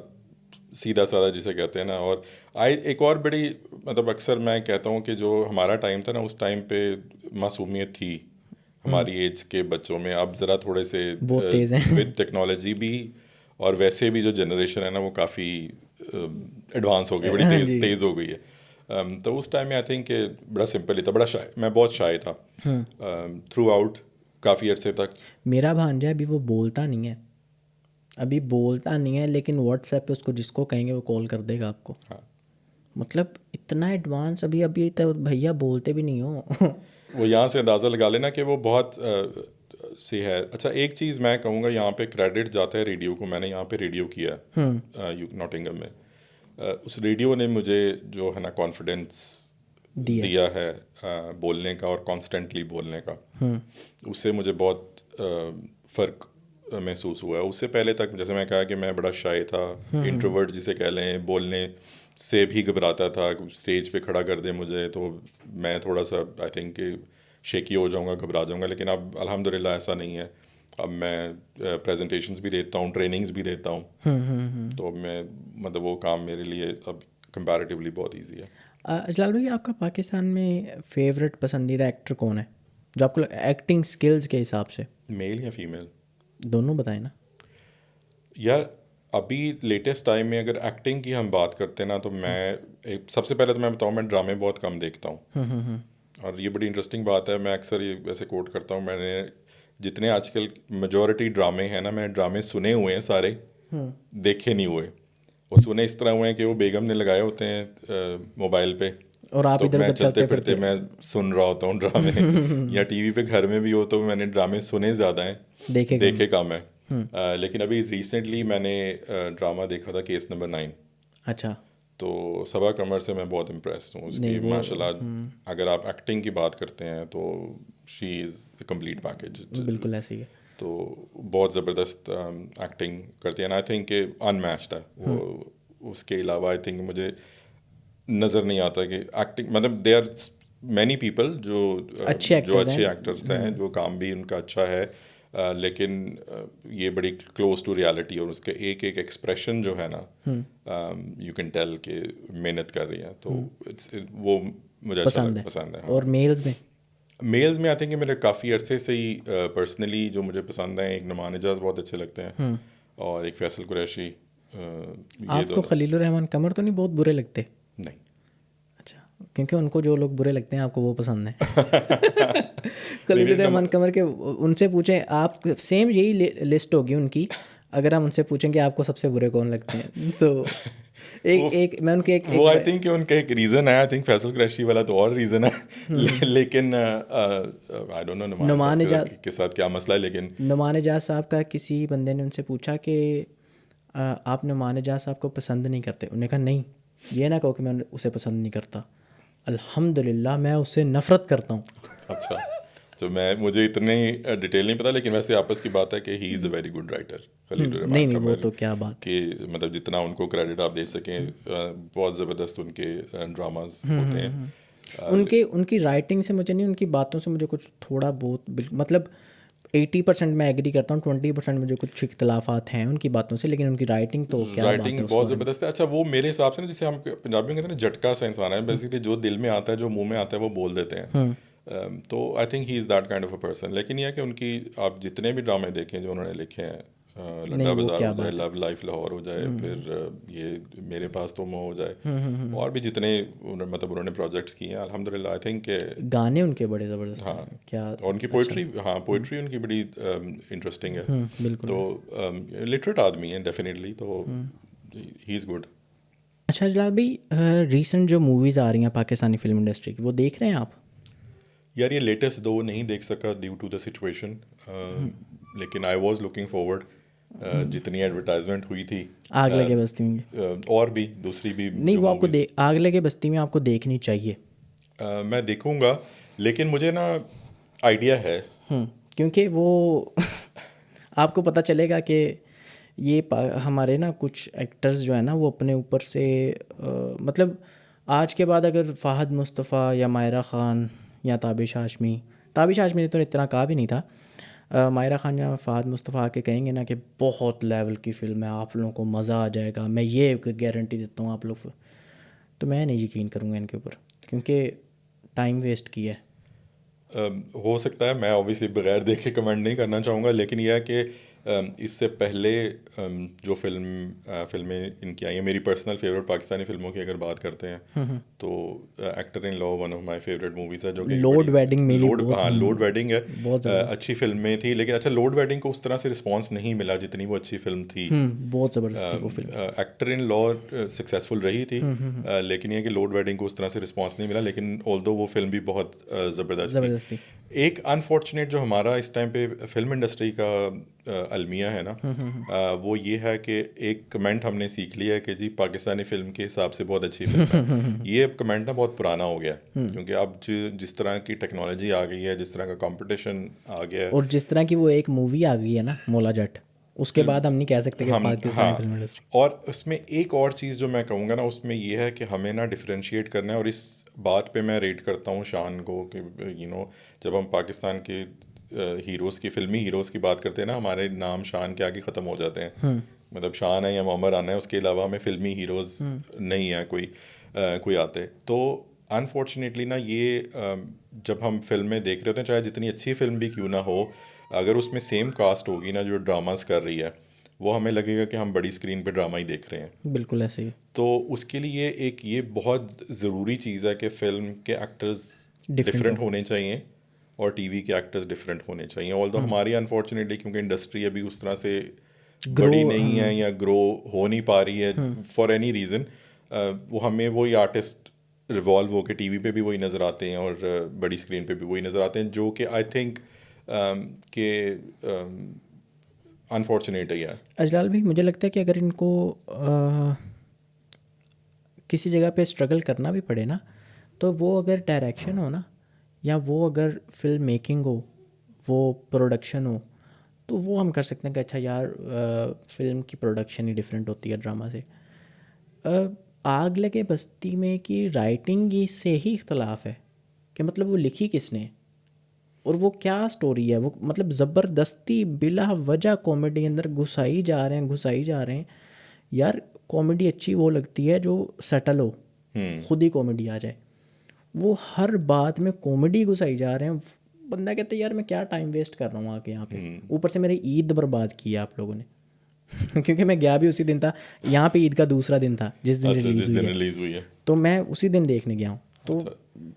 سیدھا سادہ جسے کہتے ہیں نا. اور ایک اور بڑی مطلب اکثر میں کہتا ہوں کہ جو ہمارا ٹائم تھا نا، اس ٹائم پہ معصومیت تھی ہماری ایج کے بچوں میں. اب ذرا تھوڑے سے ود ٹیکنالوجی بھی اور ویسے بھی جو جنریشن ہے نا وہ کافی ایڈوانس ہو گئی، بڑی تیز ہو گئی ہے. تو اس ٹائم میں آئی تھنک کہ بڑا سمپل ہی تھا، بڑا شائع، میں بہت شائع تھا تھرو آؤٹ کافی عرصے تک. میرا بھانجا ابھی وہ بولتا نہیں ہے، لیکن واٹس ایپ پہ اس کو جس کو کہیں گے وہ کال کر دے گا آپ کو. مطلب اتنا ایڈوانس ابھی تو بھیا بولتے بھی نہیں ہو. وہ یہاں سے اندازہ لگا لینا کہ وہ بہت سی ہے. اچھا ایک چیز میں کہوں گا، یہاں پہ کریڈٹ جاتا ہے ریڈیو کو. میں نے یہاں پہ ریڈیو کیا ناٹنگھم میں. اس ریڈیو نے مجھے جو ہے نا کانفیڈینس دیا ہے بولنے کا اور کانسٹنٹلی بولنے کا. اس سے مجھے بہت فرق محسوس ہوا ہے. اس سے پہلے تک جیسے میں کہا کہ میں بڑا شائع تھا، انٹروورٹ جسے کہہ لیں، بولنے سے بھی گھبراتا تھا. اسٹیج پہ کھڑا کر دے مجھے تو میں تھوڑا سا آئی تھنک کہ شیکی ہو جاؤں گا، گھبرا جاؤں گا. لیکن اب الحمدللہ ایسا نہیں ہے. اب میں پریزنٹیشنز بھی دیتا ہوں، ٹریننگز بھی دیتا ہوں. تو میں مطلب وہ کام میرے لیے اب کمپیریٹیولی بہت ایزی ہے. اجلال بھائی، آپ کا پاکستان میں فیوریٹ پسندیدہ ایکٹر کون ہے جو آپ کو ایکٹنگ سکلز کے حساب سے؟ میل یا فیمیل؟ دونوں بتائیں نا. یار ابھی لیٹسٹ ٹائم میں اگر ایکٹنگ کی ہم بات کرتے ہیں نا، تو میں سب سے پہلے تو میں بتاؤں میں ڈرامے بہت کم دیکھتا ہوں. اور یہ بڑی انٹرسٹنگ بات ہے. میں اکثر یہ ویسے کوٹ کرتا ہوں، میں نے جتنے آج کل میجورٹی ڈرامے ہیں نا، میں نے ڈرامے سنے ہوئے ہیں سارے، دیکھے نہیں ہوئے. وہ سنے اس طرح ہوئے ہیں کہ وہ بیگم نے لگائے ہوتے ہیں موبائل پہ، اور آپ تو میں چلتے پھرتے میں سن رہا ہوتا ہوں ڈرامے. یا ٹی وی پہ گھر میں بھی ہو تو میں نے ڈرامے سنے زیادہ ہیں، دیکھے کم ہیں. لیکن ابھی ریسنٹلی میں نے ڈرامہ دیکھا تھا کیس نمبر 9. اچھا. تو صبا قمر سے میں بہت امپریسڈ ہوں. اس کی ماشاء اللہ اگر آپ ایکٹنگ کی بات کرتے ہیں تو شی از اے کمپلیٹ پیکیج. بالکل ایسے ہی ہے. تو بہت زبردست ایکٹنگ کرتی ہے. آئی تھنک کہ ان میچڈ ہے وہ. اس کے علاوہ آئی تھنک مجھے نظر نہیں آتا کہ ایکٹنگ مطلب دے آر مینی پیپل جو اچھے ایکٹرس ہیں، جو کام بھی ان کا اچھا ہے، لیکن یہ بڑی کلوز ٹو ریالٹی. اور اس کے ایک ایکسپریشن جو ہے نا، یو کین ٹیل کہ محنت کر رہی ہیں. تو وہ مجھے پسند ہے. اور میلز میں آتے ہیں کہ میرے کافی عرصے سے ہی پرسنلی جو مجھے پسند ہیں، ایک نعمان اجاز بہت اچھے لگتے ہیں، اور ایک فیصل قریشی. آپ کو خلیل الرحمن قمر تو نہیں بہت برے لگتے؟ نہیں. اچھا. کیونکہ ان کو جو لوگ برے لگتے ہیں آپ کو وہ پسند ہیں. خلیل الرحمان قمر کے ان سے پوچھیں آپ, سیم یہی لسٹ ہوگی ان کی. اگر ہم ان سے پوچھیں کہ آپ کو سب سے برے کون لگتے ہیں تو ایک میں ان کے ایک وہ آئی تھنک کہ ان کا ایک ریزن ہے. آئی تھنک فیصل قریشی والا تو اور ریزن ہے, لیکن آئی ڈونٹ نو نعمان اجاز کے ساتھ کیا مسئلہ ہے. لیکن نعمان اجاز صاحب کا کسی بندے نے ان سے پوچھا کہ آپ نعمان اجاز صاحب کو پسند نہیں کرتے. انہوں نے کہا نہیں, یہ نہ کہو کہ میں اسے پسند نہیں کرتا, الحمدللہ میں اس سے نفرت کرتا ہوں. اچھا, تو مجھے اتنی ڈیٹیل نہیں پتا, لیکن ویسے آپس کی بات ہے کہ ہی از اے ویری گڈ رائٹر خلیل الرحمان قمر. وہ تو کیا بات کہ مطلب جتنا ان کو کریڈٹ آپ دے سکیں, بہت زبردست ان کے ڈراماز ہوتے ہیں. ان کی رائٹنگ سے مجھے نہیں, ان کی باتوں سے مجھے کچھ تھوڑا بہت مطلب 80% میں ایگری کرتا ہوں, 20% مجھے کچھ اختلافات ہیں ان کی باتوں سے, لیکن ان کی رائٹنگ تو کیا بات ہے, رائٹنگ بہت زبردست ہے. اچھا, وہ میرے حساب سے نا جسے ہم پنجابی میں کہتے ہیں جھٹکا سا انسان ہے. بیسیکلی جو دل میں آتا ہے, جو منہ میں آتا ہے وہ بول دیتے ہیں. تو I think he is that kind of a person. لیکن یہ ہے کہ ان کی آپ جتنے بھی ڈرامے دیکھیں جو انہوں نے لکھے ہیں, لنڈا بازار ہو جائے, لو لائف لاہور ہو جائے, پھر یہ میرے پاس تم ہو جائے, اور بھی جتنے مطلب انہوں نے پروجیکٹس کیے ہیں, الحمدللہ آئی تھنک کہ گانے ان کے بڑے زبردست ہیں. کیا اور ان کی پوئٹری, ہاں پوئٹری ان کی بڑی انٹرسٹنگ ہے. بالکل. تو لٹریٹ آدمی ہے ڈیفینیٹلی, تو ہی از گڈ. اچھا جلال بھائی, ریسنٹ جو موویز آ رہی ہیں پاکستانی فلم انڈسٹری کی, وہ دیکھ رہے ہیں آپ؟ یار یہ لیٹسٹ دو نہیں دیکھ سکا ڈیو ٹو دا سچویشن, لیکن آئی واز لوکنگ فارورڈ. جتنی ایڈورٹائزمنٹ ہوئی تھی آگ لگے بستی میں, اور بھی دوسری بھی نہیں وہ آپ کو آگ لگے بستی میں آپ کو دیکھنی چاہیے. میں دیکھوں گا, لیکن مجھے نا آئیڈیا ہے, کیونکہ وہ آپ کو پتہ چلے گا کہ یہ ہمارے نا کچھ ایکٹرز جو ہے نا وہ اپنے اوپر سے مطلب آج کے بعد اگر فہد مصطفیٰ یا ماہرہ خان یا تابش ہاشمی نے تو اتنا کہا بھی نہیں تھا, ماہرہ خان یا فہد مصطفیٰ کے کہیں گے نا کہ بہت لیول کی فلم ہے, آپ لوگوں کو مزہ آ جائے گا, میں یہ گارنٹی دیتا ہوں آپ لوگ, تو میں نہیں یقین کروں گا ان کے اوپر, کیونکہ ٹائم ویسٹ کیا ہے. ہو سکتا ہے, میں اوبیسلی بغیر دیکھے کمنٹ نہیں کرنا چاہوں گا, لیکن یہ ہے کہ اس سے پہلے جو فلمیں ان کی آئی ہیں, میری پرسنل فیوریٹ پاکستانی فلموں کی اگر بات کرتے ہیں تو actor in law one of my favourite movies ہے, جو کہ لوڈ ویڈنگ لوڈ ویڈنگ ہے, اچھی فلمیں تھی. لیکن اچھا لوڈ ویڈنگ کو اس طرح سے رسپانس نہیں ملا جتنی وہ اچھی فلم تھی. بہت زبردست وہ فلم. ایکٹر ان لا سکسیزفل رہی تھی, لیکن یہ کہ لوڈ ویڈنگ کو اس طرح سے رسپانس نہیں ملا, لیکن آلدو وہ فلم بھی بہت زبردست تھی. ایک انفارچونیٹ جو ہمارا اس ٹائم پہ فلم انڈسٹری کا المیہ ہے نا, وہ یہ ہے کہ ایک کمنٹ ہم نے سیکھ لیا ہے کہ جی پاکستانی فلم کے حساب سے بہت اچھی فلم ہے. یہ کمنٹ نا بہت پرانا ہو گیا, کیونکہ اب جس طرح کی ٹیکنالوجی آ گئی ہے, جس طرح کا کمپٹیشن آ گیا ہے, اور جس طرح کی وہ ایک مووی آ گئی ہے نا مولا جٹ, اس کے بعد ہم نہیں کہہ سکتے کہ پاکستانی فلم انڈسٹری. اور اس میں ایک اور چیز جو میں کہوں گا نا, اس میں یہ ہے کہ ہمیں نا ڈفرینشیٹ کرنا ہے, اور اس بات پہ میں ریٹ کرتا ہوں شان کو کہ جب ہم پاکستان کے ہیروز کی, فلمی ہیروز کی بات کرتے ہیں نا, ہمارے نام شان کے آگے ختم ہو جاتے ہیں. مطلب شان ہے یا معمر آنا ہے, اس کے علاوہ ہمیں فلمی ہیروز نہیں ہیں کوئی آتے. تو انفارچونیٹلی نا یہ جب ہم فلمیں دیکھ رہے ہوتے ہیں, چاہے جتنی اچھی فلم بھی کیوں نہ ہو, اگر اس میں سیم کاسٹ ہوگی نا جو ڈراماز کر رہی ہے, وہ ہمیں لگے گا کہ ہم بڑی اسکرین پہ ڈرامہ ہی دیکھ رہے ہیں. بالکل ایسے ہی. تو اس کے لیے ایک یہ بہت ضروری چیز ہے کہ فلم کے ایکٹرز ڈفرینٹ ہونے چاہیے, اور ٹی وی کے ایکٹرز ڈفرینٹ ہونے چاہیے. آلدو ہماری انفارچونیٹلی کیونکہ انڈسٹری ابھی اس طرح سے بڑی نہیں ہے یا گرو ہو نہیں پا رہی ہے فار اینی ریزن, وہ ہمیں وہی آرٹسٹ ریوالو ہو کے ٹی وی پہ بھی وہی نظر آتے ہیں اور بڑی اسکرین پہ بھی وہی نظر آتے ہیں, جو کہ آئی تھنک کہ انفارچونیٹ ہے. یار اجلال بھی مجھے لگتا ہے کہ اگر ان کو کسی جگہ پہ اسٹرگل کرنا بھی پڑے نا, تو وہ اگر ڈائریکشن ہو نا, یا وہ اگر فلم میکنگ ہو, وہ پروڈکشن ہو, تو وہ ہم کر سکتے ہیں کہ اچھا یار فلم کی پروڈکشن ہی ڈفرینٹ ہوتی ہے ڈرامہ سے. آگ لگے بستی میں کی رائٹنگ سے ہی اختلاف ہے کہ مطلب وہ لکھی کس نے, اور وہ کیا سٹوری ہے, وہ مطلب زبردستی بلا وجہ کامیڈی اندر گھسائی جا رہے ہیں. یار کامیڈی اچھی وہ لگتی ہے جو سیٹل ہو, خود ہی کامیڈی آ جائے. وہ ہر بات میں کامیڈی گھسائی جا رہے ہیں, بندہ کہتا ہے یار میں کیا ٹائم ویسٹ کر رہا ہوں آ کے یہاں پہ. اوپر سے میری عید برباد کی ہے آپ لوگوں نے, کیونکہ میں گیا بھی اسی دن تھا, یہاں پہ عید کا دوسرا دن تھا جس دن ریلیز ہوئی ہے, تو میں اسی دن دیکھنے گیا ہوں. تو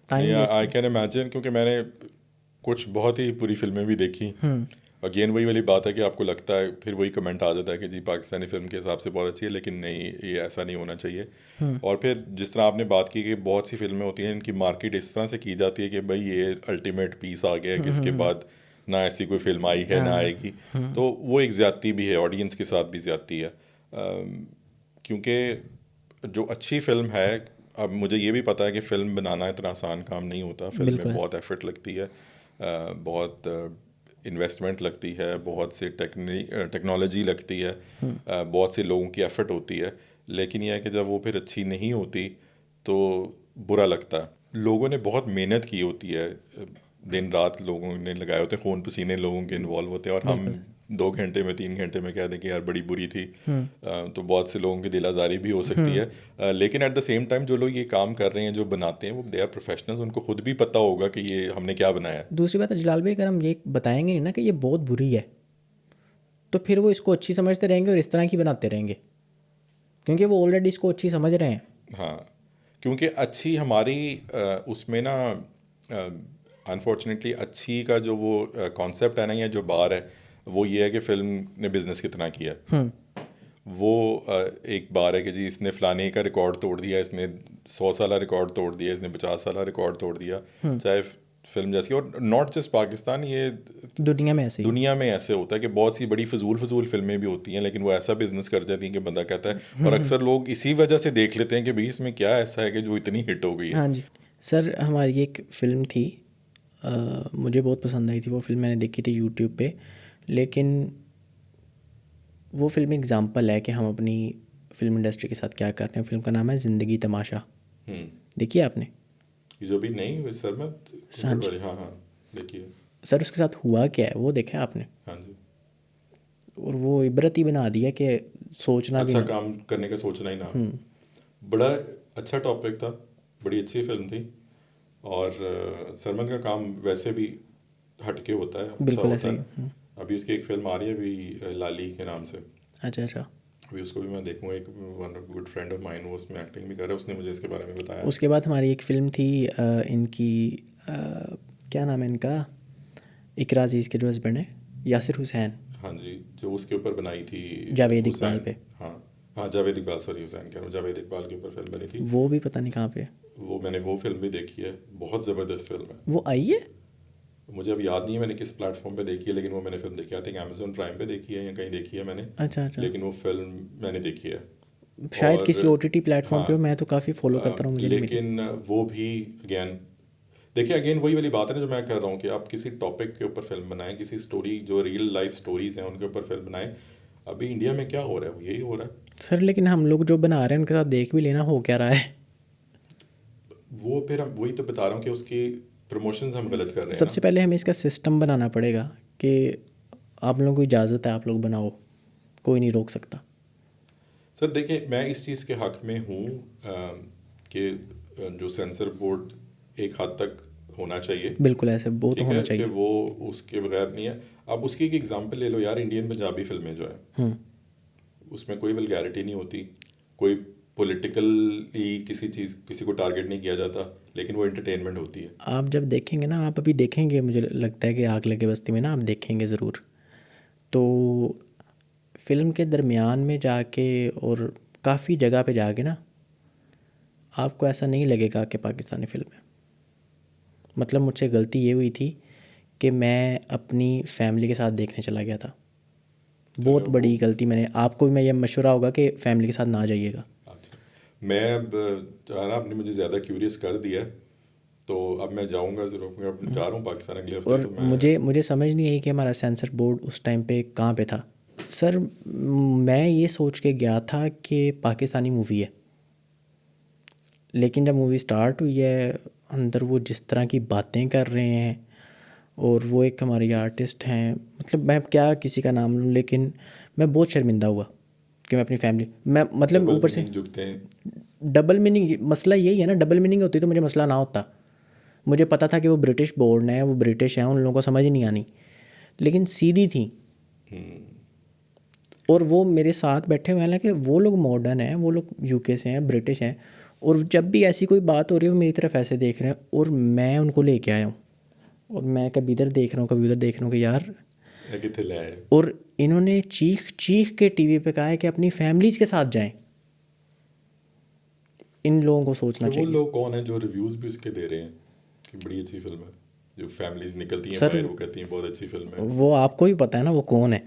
آئی کین امیجن, کیونکہ میں نے کچھ بہت ہی بری فلمیں بھی دیکھی. اگین وہی والی بات ہے کہ آپ کو لگتا ہے, پھر وہی کمنٹ آ جاتا ہے کہ جی پاکستانی فلم کے حساب سے بہت اچھی ہے, لیکن نہیں, یہ ایسا نہیں ہونا چاہیے. اور پھر جس طرح آپ نے بات کی کہ بہت سی فلمیں ہوتی ہیں ان کی مارکیٹ اس طرح سے کی جاتی ہے کہ بھائی یہ الٹیمیٹ پیس آ گیا ہے کہ اس کے بعد نہ ایسی کوئی فلم آئی ہے نہ آئے گی. تو وہ ایک زیادتی بھی ہے, آڈینس کے ساتھ بھی زیادتی ہے. کیونکہ جو اچھی فلم ہے, اب مجھے یہ بھی پتہ ہے کہ فلم بنانا اتنا آسان کام نہیں ہوتا, فلم میں بہت ایفرٹ لگتی ہے, بہت انویسٹمنٹ لگتی ہے, بہت سے ٹیکنالوجی لگتی ہے, بہت سے لوگوں کی ایفرٹ ہوتی ہے. لیکن یہ ہے کہ جب وہ پھر اچھی نہیں ہوتی تو برا لگتا ہے. لوگوں نے بہت محنت کی ہوتی ہے, دن رات لوگوں نے لگائے ہوتے ہیں, خون پسینے لوگوں کے انوالو ہوتے ہیں, اور ہم 2 گھنٹے میں 3 گھنٹے میں کہہ دیں کہ یار بڑی بری تھی, تو بہت سے لوگوں کی دل آزاری بھی ہو سکتی ہے. لیکن ایٹ دا سیم ٹائم جو لوگ یہ کام کر رہے ہیں, جو بناتے ہیں, وہ دے آر پروفیشنلز, ان کو خود بھی پتہ ہوگا کہ یہ ہم نے کیا بنایا ہے. دوسری بات جلال بھائی, اگر ہم یہ بتائیں گے نہیں نا کہ یہ بہت بری ہے, تو پھر وہ اس کو اچھی سمجھتے رہیں گے اور اس طرح کی بناتے رہیں گے, کیونکہ وہ آلریڈی اس کو اچھی سمجھ رہے ہیں. ہاں, کیونکہ اچھی ہماری اس میں نا انفارچونیٹلی اچھی کا جو وہ کانسیپٹ ہے نا, یا جو بار ہے, وہ یہ ہے کہ فلم نے بزنس کتنا کیا. وہ ایک بار ہے کہ جی اس نے فلانے کا ریکارڈ توڑ دیا, اس نے 100 سالہ ریکارڈ توڑ دیا, اس نے 50 سالہ ریکارڈ توڑ دیا, چاہے فلم جیسی. اور ناٹ جسٹ پاکستان, یہ دنیا میں ایسے ہوتا ہے کہ بہت سی بڑی فضول فلمیں بھی ہوتی ہیں, لیکن وہ ایسا بزنس کر جاتی ہیں کہ بندہ کہتا ہے, اور اکثر لوگ اسی وجہ سے دیکھ لیتے ہیں کہ بھائی اس میں کیا ایسا ہے کہ جو اتنی ہٹ ہو گئی ہے. ہاں جی سر, ہماری ایک فلم تھی, مجھے بہت پسند آئی تھی وہ فلم, میں نے دیکھی تھی یوٹیوب پہ. لیکن وہ فلم اگزامپل ہے کہ ہم اپنی فلم انڈسٹری کے ساتھ کیا کر رہے ہیں. فلم کا نام ہے زندگی تماشا. دیکھیے آپ نے؟ جو بھی نہیں سر, میں ہاں دیکھیے سر. اس کے ساتھ ہوا کیا ہے وہ دیکھا آپ نے؟ ہاں جی. اور وہ عبرت ہی بنا دیا کہ سوچنا بھی اچھا کام کرنے کا سوچنا ہی نہ. بڑا اچھا ٹاپک تھا, بڑی اچھی فلم تھی, اور سرمد کا کام ویسے بھی ہٹ کے ہوتا ہے, اچھا ہوتا ہے. ابھی اس کی ایک فلم آ رہی ہے ابھی لالی کے نام سے. اچھا. ابھی اس کو بھی میں دیکھوں گا. ایک one good friend of mine وہ اس میں ایکٹنگ بھی کر رہا ہے, اس نے مجھے اس کے بارے میں بتایا. اس کے بعد ہماری ایک فلم تھی ان کی, کیا نام ہے ان کا, اقرا عزیز کے جو ہسبینڈ ہیں, یاسر حسین. ہاں جی, جو اس کے اوپر بنائی تھی جاوید اقبال پہ. ہاں جاوید اقبال, سوری حسین کہہ رہا ہوں, جاوید اقبال کے اوپر فلم بنی تھی. وہ بھی پتہ نہیں کہاں پہ. وہ میں نے وہ فلم بھی دیکھی ہے, بہت زبردست فلم ہے. وہ آئی ہے؟ مجھے اب یاد نہیں ہے میں نے کس پلیٹ فارم پہ دیکھی ہے, لیکن وہ میں نے فلم دیکھی ہے, امیزون پرائم پہ دیکھی ہے یا کہیں دیکھی ہے میں نے. اچھا. لیکن وہ فلم میں نے دیکھی ہے, شاید کسی OTT پلیٹ فارم پہ. میں تو کافی فالو کرتا رہا ہوں, مجھے لیکن وہ بھی اگین وہی والی بات ہے نا جو میں کہہ رہا ہوں کہ آپ کسی ٹاپک کے اوپر فلم بنائیں, کسی اسٹوری جو ریئل لائف اسٹوریز ہیں ان کے اوپر فلم بنائیں. ابھی انڈیا میں کیا ہو رہا ہے, وہ یہی ہو رہا ہے سر. لیکن ہم لوگ جو بنا رہے ہیں ان کے ساتھ دیکھ بھی لینا ہو کیا رہا ہے. وہ پھر وہی تو بتا رہا ہوں کہ اس کی پروموشنز ہم غلط کر رہے ہیں. سب سے پہلے ہمیں اس کا سسٹم بنانا پڑے گا کہ آپ لوگوں کو اجازت ہے, آپ لوگ بناؤ, کوئی نہیں روک سکتا. سر دیکھیں, میں اس چیز کے حق میں ہوں کہ جو سینسر بورڈ ایک حد تک ہونا چاہیے. بالکل ایسے بہت ہونا چاہیے کہ وہ اس کے بغیر نہیں ہے. اب اس کی ایک ایگزامپل لے لو یار, انڈین پنجابی فلمیں جو ہے اس میں کوئی ولگیرٹی نہیں ہوتی, کوئی پولیٹیکلی کسی کو ٹارگیٹ نہیں کیا جاتا, لیکن وہ انٹرٹینمنٹ ہوتی ہے. آپ جب دیکھیں گے نا, آپ ابھی دیکھیں گے, مجھے لگتا ہے کہ آگ لگے بستی میں نا آپ دیکھیں گے ضرور, تو فلم کے درمیان میں جا کے اور کافی جگہ پہ جا کے نا آپ کو ایسا نہیں لگے گا کہ پاکستانی فلم ہے. مطلب مجھ سے غلطی یہ ہوئی تھی کہ میں اپنی فیملی کے ساتھ دیکھنے چلا گیا تھا. بہت بڑی غلطی میں نے, آپ کو بھی میں یہ مشورہ ہوگا کہ فیملی کے ساتھ نہ جائیے گا. میں اب آپ نے مجھے زیادہ کیوریس کر دیا, تو اب میں جاؤں گا ضرور. میں جا رہا ہوں پاکستان اگلے ہفتے. اور مجھے سمجھ نہیں آئی کہ ہمارا سینسر بورڈ اس ٹائم پہ کہاں پہ تھا. سر میں یہ سوچ کے گیا تھا کہ پاکستانی مووی ہے, لیکن جب مووی سٹارٹ ہوئی ہے اندر وہ جس طرح کی باتیں کر رہے ہیں, اور وہ ایک ہمارے آرٹسٹ ہیں, مطلب میں کیا کسی کا نام لوں, لیکن میں بہت شرمندہ ہوا کہ میں اپنی فیملی, میں مطلب اوپر سے ڈبل میننگ, مسئلہ یہی ہے نا, ڈبل میننگ ہوتی تو مجھے مسئلہ نہ ہوتا. مجھے پتا تھا کہ وہ برٹش بورڈ ہیں, وہ برٹش ہیں, ان لوگوں کو سمجھ نہیں آنی, لیکن سیدھی تھیں. اور وہ میرے ساتھ بیٹھے ہوئے ہیں, کہ وہ لوگ ماڈرن ہیں, وہ لوگ UK سے ہیں, برٹش ہیں, اور جب بھی ایسی کوئی بات ہو رہی ہے وہ میری طرف ایسے دیکھ رہے ہیں اور میں ان کو لے کے آیا ہوں اور میں کبھی ادھر دیکھ رہا ہوں کبھی ادھر دیکھ رہا ہوں کہ یار. اور انہوں نے چیخ چیخ کے ٹی وی پہ کہا ہے کہ اپنی فیملیز کے ساتھ جائیں. ان لوگوں کو سوچنا چاہیے. وہ لوگ کون ہیں جو ریویوز بھی اس کے دے رہے ہیں کہ بڑی اچھی فلم ہے, جو فیملیز نکلتی ہیں باہر وہ کہتی ہیں بہت اچھی فلم ہے. وہ آپ کو بھی پتہ ہے نا وہ کون ہے.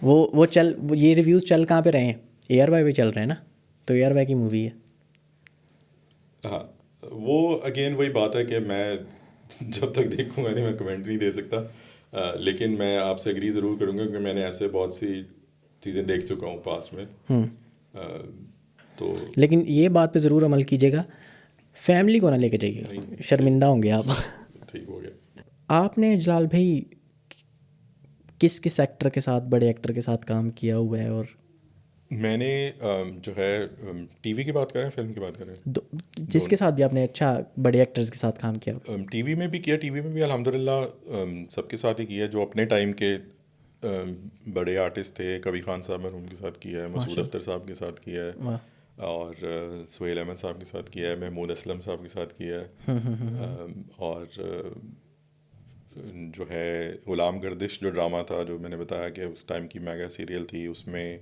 وہ یہ ریویوز چل کہاں پہ رہے ہیں, ایئر وائی پہ چل رہے ہیں نا, تو ایئر وائی کی مووی ہے. ہاں وہ اگین وہی بات ہے کہ میں جب تک دیکھوں گا نہیں میں کمنٹ نہیں دے سکتا, لیکن میں آپ سے ایگری ضرور کروں گا کہ میں نے ایسے بہت سی چیزیں دیکھ چکا ہوں پاس میں. تو لیکن یہ بات پہ ضرور عمل کیجیے گا, فیملی کو نہ لے کے جائیے گا, شرمندہ ہوں گے آپ. ٹھیک ہو گیا. آپ نے جلال بھائی کس کس ایکٹر کے ساتھ, بڑے ایکٹر کے ساتھ کام کیا ہوا ہے؟ اور میں نے جو ہے ٹی وی کی بات کریں فلم کی بات کریں, جس کے ساتھ بھی آپ نے اچھا بڑے ایکٹرز کے ساتھ کام کیا. ٹی وی میں بھی کیا, ٹی وی میں بھی الحمدللہ سب کے ساتھ ہی کیا جو اپنے ٹائم کے بڑے آرٹسٹ تھے. کبھی خان صاحب مرحوم کے ساتھ کیا ہے, مسعود اختر صاحب کے ساتھ کیا ہے, اور سہیل احمد صاحب کے ساتھ کیا ہے, محمود اسلم صاحب کے ساتھ کیا ہے, اور جو ہے غلام گردش جو ڈرامہ تھا جو میں نے بتایا کہ اس ٹائم کی میگا سیریل تھی, اس میں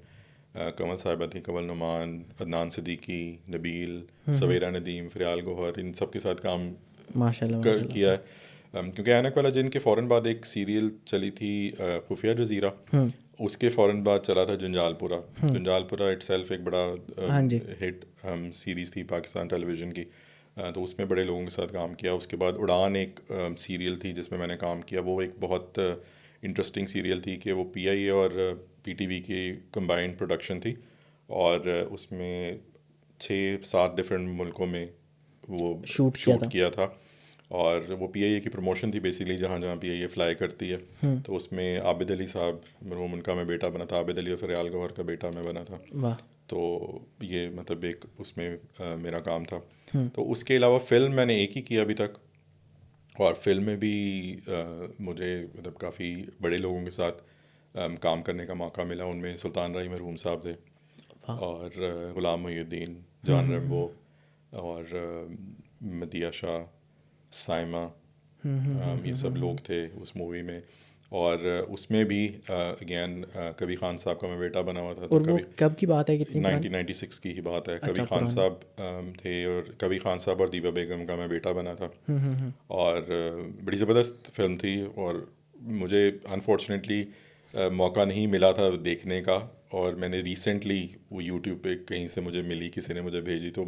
کنول صاحبہ تھیں, کنول نعمان, عدنان صدیقی, نبیل, سویرا ندیم, فریال گوہر, ان سب کے ساتھ کام ماشاء اللہ کیا ہے. کیونکہ اینک والا جن کے فوراً بعد ایک سیریل چلی تھی خفیہ جزیرہ, اس کے فوراً بعد چلا تھا جنجال پورہ. جنجال پورہ اٹ سیلف ایک بڑا ہٹ سیریز تھی پاکستان ٹیلی ویژن کی, تو اس میں بڑے لوگوں کے ساتھ کام کیا. اس کے بعد اڑان ایک سیریل تھی جس میں نے کام کیا, وہ ایک بہت انٹرسٹنگ سیریل تھی کہ وہ پی آئی اے اور پی ٹی وی کی کمبائنڈ پروڈکشن تھی, اور اس میں 6-7 ڈفرینٹ ملکوں میں وہ شوٹ کیا تھا. اور وہ پی آئی اے کی پروموشن تھی بیسیکلی, جہاں جہاں پی آئی اے فلائی کرتی ہے. تو اس میں عابد علی صاحب مرحوم ان کا میں بیٹا بنا تھا, عابد علی اور فریال گوہر کا بیٹا میں بنا تھا. تو یہ مطلب ایک اس میں میرا کام تھا. تو اس کے علاوہ فلم میں نے ایک ہی کیا ابھی تک, اور فلم میں بھی مجھے مطلب کافی بڑے لوگوں کے ساتھ کام کرنے کا موقع ملا. ان میں سلطان رائی مرحوم صاحب تھے, اور غلام محی الدین, جان ریمبو, اور مدیہ شاہ, سائمہ, یہ سب لوگ تھے اس مووی میں. اور اس میں بھی اگین کبھی خان صاحب کا میں بیٹا بنا ہوا تھا. اور وہ کب کی بات ہے, کتنی 1996 کی ہی بات ہے. کبھی خان صاحب تھے, اور کبھی خان صاحب اور دیبا بیگم کا میں بیٹا بنا تھا. اور بڑی زبردست فلم تھی, اور مجھے انفارچونیٹلی موقع نہیں ملا تھا دیکھنے کا. اور میں نے ریسنٹلی وہ یوٹیوب پہ کہیں سے مجھے ملی, کسی نے مجھے بھیجی, تو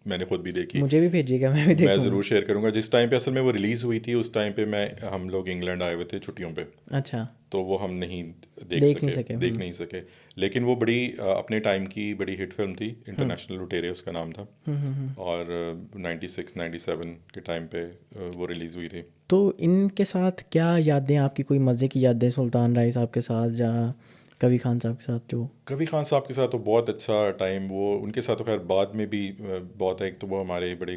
میں نے خود بھی دیکھی. مجھے بھی بھیجیے گا, میں ضرور شیئر کروں گا. جس ٹائم پہ اصل میں وہ ریلیز ہوئی تھی اس ٹائم پہ ہم لوگ انگلینڈ آئے ہوئے تھے چھٹیوں پہ. اچھا. تو وہ ہم نہیں دیکھ نہیں سکے. لیکن وہ بڑی اپنے ٹائم کی بڑی ہٹ فلم تھی, انٹرنیشنل لٹیرے اس کا نام تھا, اور 96-97 کے ٹائم پہ وہ ریلیز ہوئی تھی. تو ان کے ساتھ کیا یادیں آپ کی, کوئی مزے کی یادیں سلطان رائی صاحب کے ساتھ یا کبھی خان صاحب کے ساتھ؟ جو کبھی خان صاحب کے ساتھ تو بہت اچھا ٹائم, وہ ان کے ساتھ تو خیر بعد میں بھی بہت ہے. ایک تو وہ ہمارے بڑے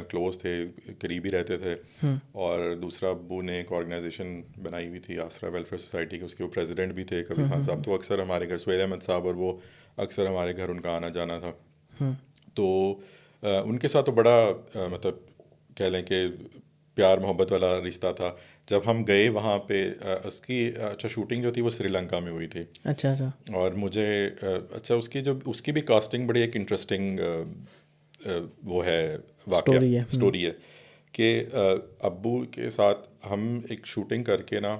کلوز تھے, قریبی رہتے تھے, اور دوسرا ابو نے ایک آرگنائزیشن بنائی ہوئی تھی آسرا ویلفیئر سوسائٹی کی, اس کے وہ پریزیڈنٹ بھی تھے کبھی خان صاحب. تو اکثر ہمارے گھر سہیل احمد صاحب اور وہ اکثر ہمارے گھر ان کا آنا جانا تھا. تو ان کے ساتھ تو بڑا مطلب کہہ لیں کہ پیار محبت والا رشتہ تھا. جب ہم گئے وہاں پہ اس کی شوٹنگ جو تھی وہ سری لنکا میں ہوئی تھی. اچھا. اور مجھے اس کی بھی کاسٹنگ بڑی ایک انٹرسٹنگ وہ ہے واقعہ, اسٹوری ہے کہ ابو کے ساتھ ہم ایک شوٹنگ کر کے نا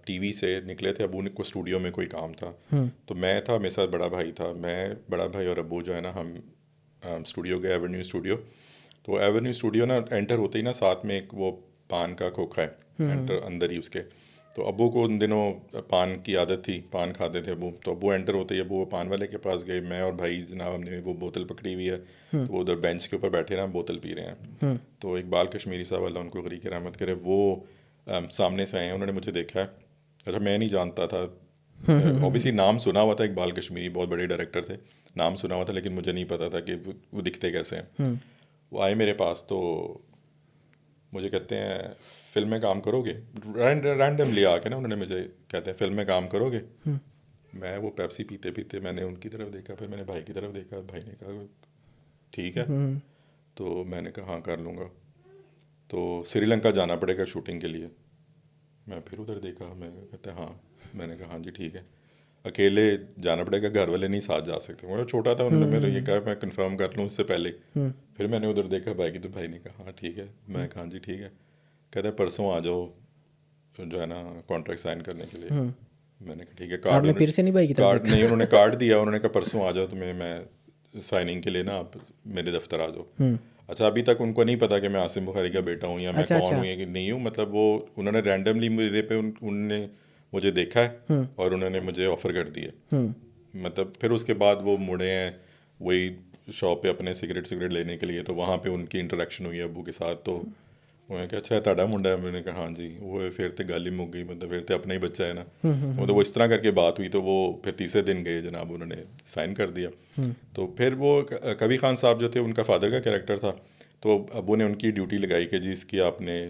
ٹی وی سے نکلے تھے. ابو کو اسٹوڈیو میں کوئی کام تھا, تو میں تھا, میرے ساتھ بڑا بھائی تھا. میں, بڑا بھائی اور ابو جو ہے نا, ہم اسٹوڈیو گئے, ایونیو اسٹوڈیو. تو ایونیو اسٹوڈیو نا انٹر ہوتے ہی نا ساتھ میں ایک وہ پان کا کھوکھا ہے انٹر اندر ہی اس کے. تو ابو کو ان دنوں پان کی عادت تھی, پان کھاتے تھے ابو. تو ابو انٹر ہوتے ہی ابو پان والے کے پاس گئے. میں اور بھائی جناب ہم نے وہ بوتل پکڑی ہوئی ہے, تو وہ ادھر بینچ کے اوپر بیٹھے نا, ہم بوتل پی رہے ہیں. تو اقبال کشمیری صاحب اللہ ان کو غریق رحمت کرے, وہ سامنے سے آئے ہیں, انہوں نے مجھے دیکھا ہے. اچھا میں نہیں جانتا تھا, اوبیسلی نام سنا ہوا تھا, اقبال کشمیری بہت بڑے ڈائریکٹر تھے, نام سنا ہوا تھا, لیکن مجھے نہیں پتا تھا کہ وہ دکھتے کیسے ہیں. وہ آئے میرے پاس, تو مجھے کہتے ہیں فلم میں کام کرو گے. رینڈملی آ کے نا انہوں نے مجھے کہتے ہیں فلم میں کام کرو گے. میں وہ پیپسی پیتے پیتے میں نے ان کی طرف دیکھا, پھر میں نے بھائی کی طرف دیکھا. بھائی نے کہا ٹھیک ہے. تو میں نے کہا ہاں کر لوں گا. تو سری لنکا جانا پڑے گا شوٹنگ کے لیے. میں پھر ادھر دیکھا, میں کہتے ہیں ہاں. میں نے کہا ہاں جی ٹھیک ہے. اکیلے جانا پڑے گا, گھر والے نہیں ساتھ جا سکتے. میں چھوٹا تھا, انہوں نے میرے یہ کہا میں کنفرم کر لوں اس سے پہلے. پھر میں نے ادھر دیکھا بھائی کی, تو بھائی نے کہا ہاں ٹھیک ہے. میں کہا ہاں جی ٹھیک ہے. کہتے ہیں پرسوں آ جاؤ جو ہے نا کانٹریکٹ سائن کرنے کے لیے. میں نے کہا ٹھیک ہے. آپ نے پھر سے نہیں بھائی کی طرف کارڈ نہیں, انہوں نے کارڈ دیا, انہوں نے کہا پرسوں آ جاؤ تمہیں میں سائننگ کے لیے نا آپ میرے دفتر آ جاؤ. اچھا ابھی تک ان کو نہیں پتا کہ میں عاصم بخاری کا بیٹا ہوں یا میں کون ہوں یا کہ نہیں ہوں. مطلب وہ انہوں نے رینڈملی میرے پہ انہوں نے مجھے دیکھا ہے اور انہوں نے مجھے آفر کر دیا. مطلب پھر اس کے بعد وہ مڑے ہیں وہی شاپ پہ اپنے سگریٹ لینے کے لیے. تو وہاں پہ ان کی انٹریکشن ہوئی ابو کے ساتھ. تو انہوں نے کہا اچھا تاڑا منڈا ہے. میں نے کہا ہاں جی. وہ پھر تو گل ہی مک گئی, مطلب پھر تو اپنا ہی بچہ ہے نا. مطلب وہ اس طرح کر کے بات ہوئی. تو وہ پھر تیسرے دن گئے جناب, انہوں نے سائن کر دیا. تو پھر وہ کبھی خان صاحب جو تھے ان کا فادر کا کیریکٹر تھا. تو ابو نے ان کی ڈیوٹی لگائی کہ جی اس کی آپ نے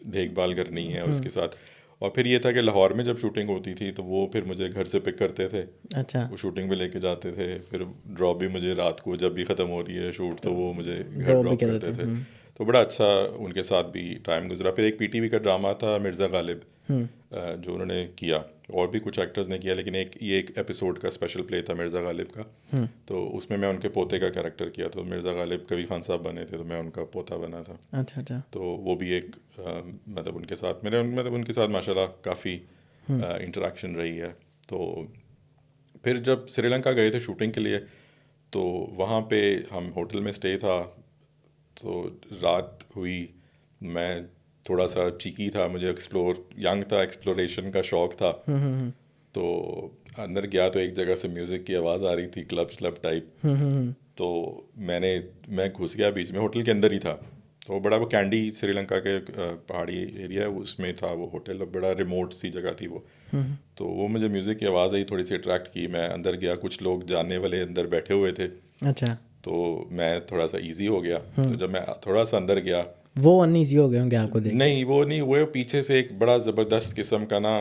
دیکھ بھال کرنی ہے اور اس کے ساتھ. اور پھر یہ تھا کہ لاہور میں جب شوٹنگ ہوتی تھی تو وہ پھر مجھے گھر سے پک کرتے تھے. اچھا. وہ شوٹنگ پہ لے کے جاتے تھے. پھر ڈراپ بھی مجھے رات کو جب بھی ختم ہو رہی ہے شوٹ تو وہ مجھے گھر ڈراپ کرتے تھے. تو بڑا اچھا ان کے ساتھ بھی ٹائم گزرا. پھر ایک پی ٹی وی کا ڈرامہ تھا مرزا غالب جو انہوں نے کیا, اور بھی کچھ ایکٹرز نے کیا, لیکن یہ ایک ایپیسوڈ کا اسپیشل پلے تھا مرزا غالب کا. تو اس میں ان کے پوتے کا کیریکٹر کیا. تو مرزا غالب کبھی خان صاحب بنے تھے تو میں ان کا پوتا بنا تھا. اچھا اچھا. تو وہ بھی ایک مطلب ان کے ساتھ ان کے ساتھ ماشاء اللہ کافی انٹریکشن رہی ہے. تو پھر جب سری لنکا گئے تھے شوٹنگ کے لیے تو وہاں پہ ہم ہوٹل میں اسٹے تھا. تو رات ہوئی, میں تھوڑا سا چیکی تھا, مجھے ینگ تھا, ایکسپلوریشن کا شوق تھا. تو اندر گیا تو ایک جگہ سے میوزک کی آواز آ رہی تھی, کلب ٹائپ. تو میں گھس گیا بیچ میں, ہوٹل کے اندر ہی تھا. تو بڑا وہ کینڈی سری لنکا کے پہاڑی ایریا ہے اس میں تھا وہ ہوٹل, بڑا ریموٹ سی جگہ تھی وہ. تو وہ مجھے میوزک کی آواز آئی, تھوڑی سی اٹریکٹ کی. میں اندر گیا, کچھ لوگ جاننے والے اندر بیٹھے ہوئے تھے. اچھا. تو میں تھوڑا سا ایزی ہو گیا. تو جب میں تھوڑا سا اندر گیا, وہ ان ایزی ہو گئے ہوں گے آپ کو دیکھ؟ نہیں وہ نہیں, وہ پیچھے سے ایک بڑا زبردست قسم کا نا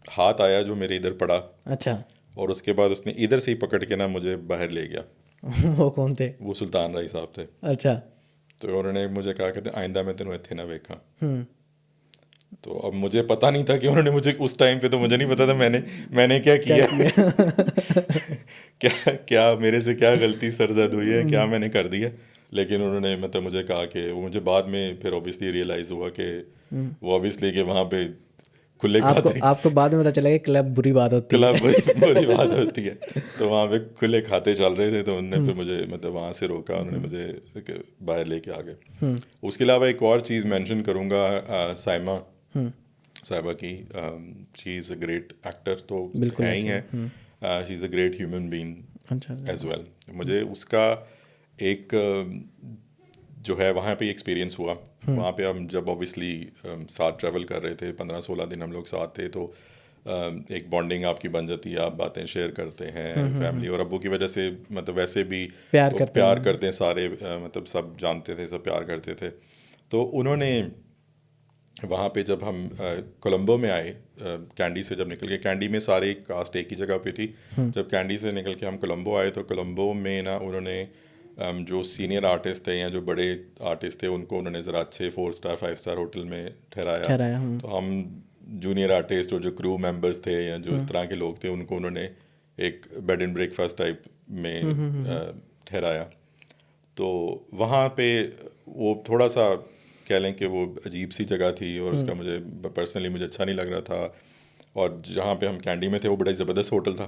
ہاتھ آیا جو میرے ادھر پڑا. اچھا. اور اس کے بعد اس نے ادھر سے ہی پکڑ کے نا مجھے باہر لے گیا. وہ کون تھے؟ وہ سلطان رائی صاحب تھے. اچھا. تو انہوں نے مجھے کہا کہ آئندہ میں تینوں اتنے نہ ویکھا. تو اب مجھے پتہ نہیں تھا کہ انہوں نے مجھے اس ٹائم پہ, تو مجھے نہیں پتا تھا میں نے کیا کیا کیا میرے سے کیا غلطی سرزد ہوئی ہے, کیا میں نے کر دیا. لیکن انہوں نے مطلب مجھے کہا کہ وہ مجھے بعد میں پھر اوبیسلی ریئلائز ہوا کہ وہ اوبیسلی کہ وہاں پہ کھلے کھاتے, آپ کو بعد میں پتا چلا کہ کلب بری بات ہوتی ہے, کلب بری بات ہوتی ہے. تو وہاں پہ کھلے کھاتے چل رہے تھے. تو انہوں نے پھر مجھے مطلب وہاں سے روکا, انہوں نے مجھے باہر لے کے آ گئے. اس کے علاوہ ایک اور چیز مینشن کروں گا صاحبہ کی. شی از اے گریٹ ایکٹر تو ہے ہی ہے, she is a great human being as well. مجھے اس کا ایک جو ہے وہاں پہ ایکسپیرینس ہوا. وہاں پہ ہم جب اوبیسلی ساتھ ٹریول کر رہے تھے, 15-16 دن ہم لوگ ساتھ تھے, تو ایک بانڈنگ آپ کی بن جاتی ہے, آپ باتیں شیئر کرتے ہیں فیملی. اور ابو کی وجہ سے مطلب ویسے بھی پیار کرتے ہیں سارے, مطلب سب جانتے تھے, سب پیار کرتے تھے. تو انہوں نے وہاں پہ جب ہم کولمبو میں آئے, کینڈی سے جب نکل کے, کینڈی میں سارے کاسٹ ایک ہی جگہ پہ تھی. جب کینڈی سے نکل کے ہم کولمبو آئے تو کولمبو میں نا انہوں نے جو سینئر آرٹسٹ تھے یا جو بڑے آرٹسٹ تھے ان کو انہوں نے ذرا اچھے 4 اسٹار 5 اسٹار ہوٹل میں ٹھہرایا. تو ہم جونیئر آرٹسٹ اور جو کرو ممبرس تھے یا جو اس طرح کے لوگ تھے ان کو انہوں نے ایک بیڈ اینڈ بریک فاسٹ ٹائپ میں ٹھہرایا. تو وہاں پہ وہ تھوڑا سا کہہ لیں کہ وہ عجیب سی جگہ تھی, اور اس کا مجھے پرسنلی مجھے اچھا نہیں لگ رہا تھا. اور جہاں پہ ہم کینڈی میں تھے وہ بڑا زبردست ہوٹل تھا.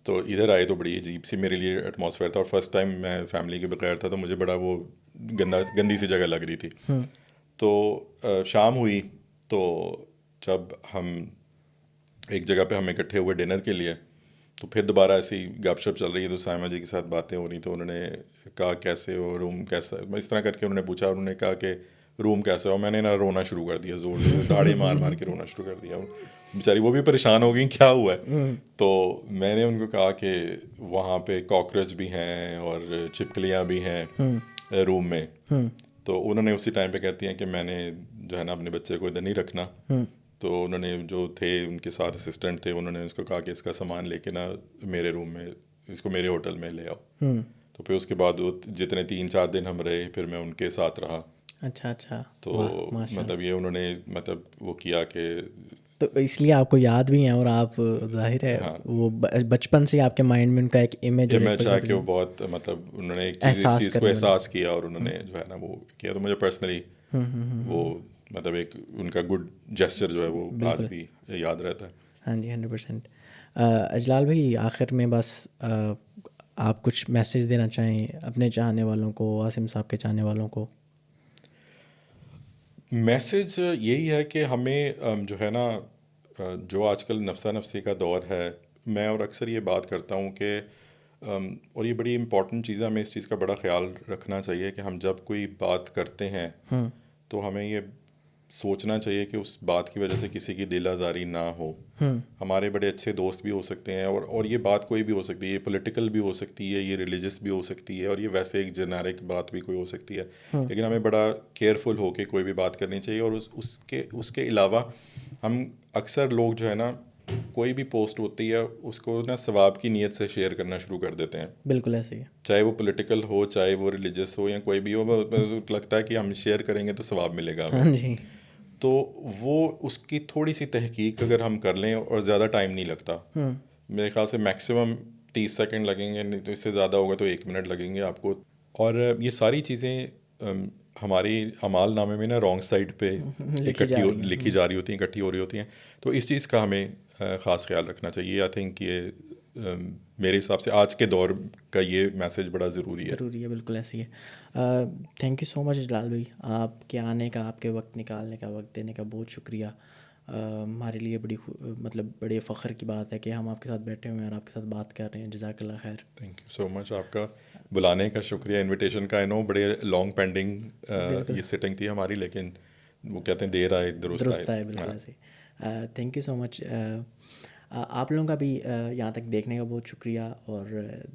تو ادھر آئے تو بڑی عجیب سی میرے لیے ایٹماسفیئر تھا, اور فرسٹ ٹائم میں فیملی کے بغیر تھا, تو مجھے بڑا وہ گندی سی جگہ لگ رہی تھی. تو شام ہوئی, تو جب ہم ایک جگہ پہ ہم اکٹھے ہوئے ڈنر کے لیے, تو پھر دوبارہ ایسی گپ شپ چل رہی ہے. تو سائمہ جی کے ساتھ باتیں ہو رہی, تو انہوں نے کہا کیسے ہو, روم کیسا, اس طرح کر کے انہوں نے پوچھا. انہوں نے کہا کہ روم کیسا ہو. میں نے نا رونا شروع کر دیا, زور سے داڑھی مار مار کے رونا شروع کر دیا. بیچاری وہ بھی پریشان ہو گئیں کیا ہوا ہے. تو میں نے ان کو کہا کہ وہاں پہ کاکروچ بھی ہیں اور چھپکلیاں بھی ہیں روم میں. تو انہوں نے اسی ٹائم پہ کہتی ہیں کہ میں نے جو ہے نا اپنے بچے کو ادھر نہیں رکھنا. تو انہوں نے جو تھے ان کے ساتھ اسسٹنٹ تھے, انہوں نے اس کو کہا کہ اس کا سامان لے کے نا میرے روم میں, اس کو میرے ہوٹل میں لے آؤ. تو پھر اس کے بعد وہ جتنے 3-4 دن ہم رہے پھر میں ان کے ساتھ رہا. اچھا تو مطلب یہ انہوں نے مطلب وہ کیا کہ تو اس لیے آپ کو یاد بھی ہیں اور آپ ظاہر ہے وہ بچپن سے آپ کے مائنڈ میں ان کا ایک امیج ہے کہ وہ بہت مطلب انہوں نے ایک چیز اس چیز کو احساس کیا اور انہوں نے جو ہے نا وہ کیا. تو مجھے پرسنلی وہ مطلب ایک ان کا گڈ جیسچر جو ہے وہ آج بھی یاد رہتا ہے. ہاں جی 100%. اجلال بھائی آخر میں بس آپ کچھ میسیج دینا چاہیں اپنے چاہنے والوں کو, عاصم صاحب کے چاہنے والوں کو. میسیج یہی ہے کہ ہمیں جو ہے نا جو آج کل نفسا نفسی کا دور ہے, میں اور اکثر یہ بات کرتا ہوں کہ اور یہ بڑی امپورٹنٹ چیز ہے, ہمیں اس چیز کا بڑا خیال رکھنا چاہیے کہ ہم جب کوئی بات کرتے ہیں تو ہمیں یہ سوچنا چاہیے کہ اس بات کی وجہ سے کسی کی دل آزاری نہ ہو. ہمارے بڑے اچھے دوست بھی ہو سکتے ہیں اور یہ بات کوئی بھی ہو سکتی ہے, یہ پولیٹیکل بھی ہو سکتی ہے, یہ ریلیجس بھی ہو سکتی ہے, اور یہ ویسے ایک جنیرک بات بھی کوئی ہو سکتی ہے. لیکن ہمیں بڑا کیئرفل ہو کے کوئی بھی بات کرنی چاہیے. اور اس کے علاوہ ہم اکثر لوگ جو ہے نا کوئی بھی پوسٹ ہوتی ہے اس کو نا ثواب کی نیت سے شیئر کرنا شروع کر دیتے ہیں. بالکل ایسے ہی, چاہے وہ پولیٹیکل ہو, چاہے وہ ریلیجس ہو, یا کوئی بھی ہو, لگتا ہے کہ ہم شیئر کریں گے تو ثواب ملے گا. ہاں جی. تو وہ اس کی تھوڑی سی تحقیق اگر ہم کر لیں, اور زیادہ ٹائم نہیں لگتا, میرے خیال سے میکسیمم 30 سیکنڈ لگیں گے, نہیں تو اس سے زیادہ ہوگا تو 1 منٹ لگیں گے آپ کو. اور یہ ساری چیزیں ہماری اعمال نامے میں نا رانگ سائڈ پہ لکھی جا رہی ہوتی ہیں, اکٹھی ہو رہی ہوتی ہیں. تو اس چیز کا ہمیں خاص خیال رکھنا چاہیے. آئی تھنک یہ میرے حساب سے آج کے دور کا یہ میسیج بڑا ضروری ہے. بالکل ایسے ہی ہے. تھینک یو سو مچ اجلال بھائی, آپ کے آنے کا, آپ کے وقت نکالنے کا, وقت دینے کا بہت شکریہ. ہمارے لیے بڑے فخر کی بات ہے کہ ہم آپ کے ساتھ بیٹھے ہوئے ہیں اور آپ کے ساتھ بات کر رہے ہیں. جزاک اللہ خیر. تھینک یو سو مچ. آپ کا بلانے کا شکریہ, انویٹیشن کا. نو بڑے لانگ پینڈنگ یہ سٹنگ تھی ہماری, لیکن وہ کہتے ہیں دیر آئے درست آئے. بالکل ایسے. تھینک یو سو مچ. آپ لوگوں کا بھی یہاں تک دیکھنے کا بہت شکریہ, اور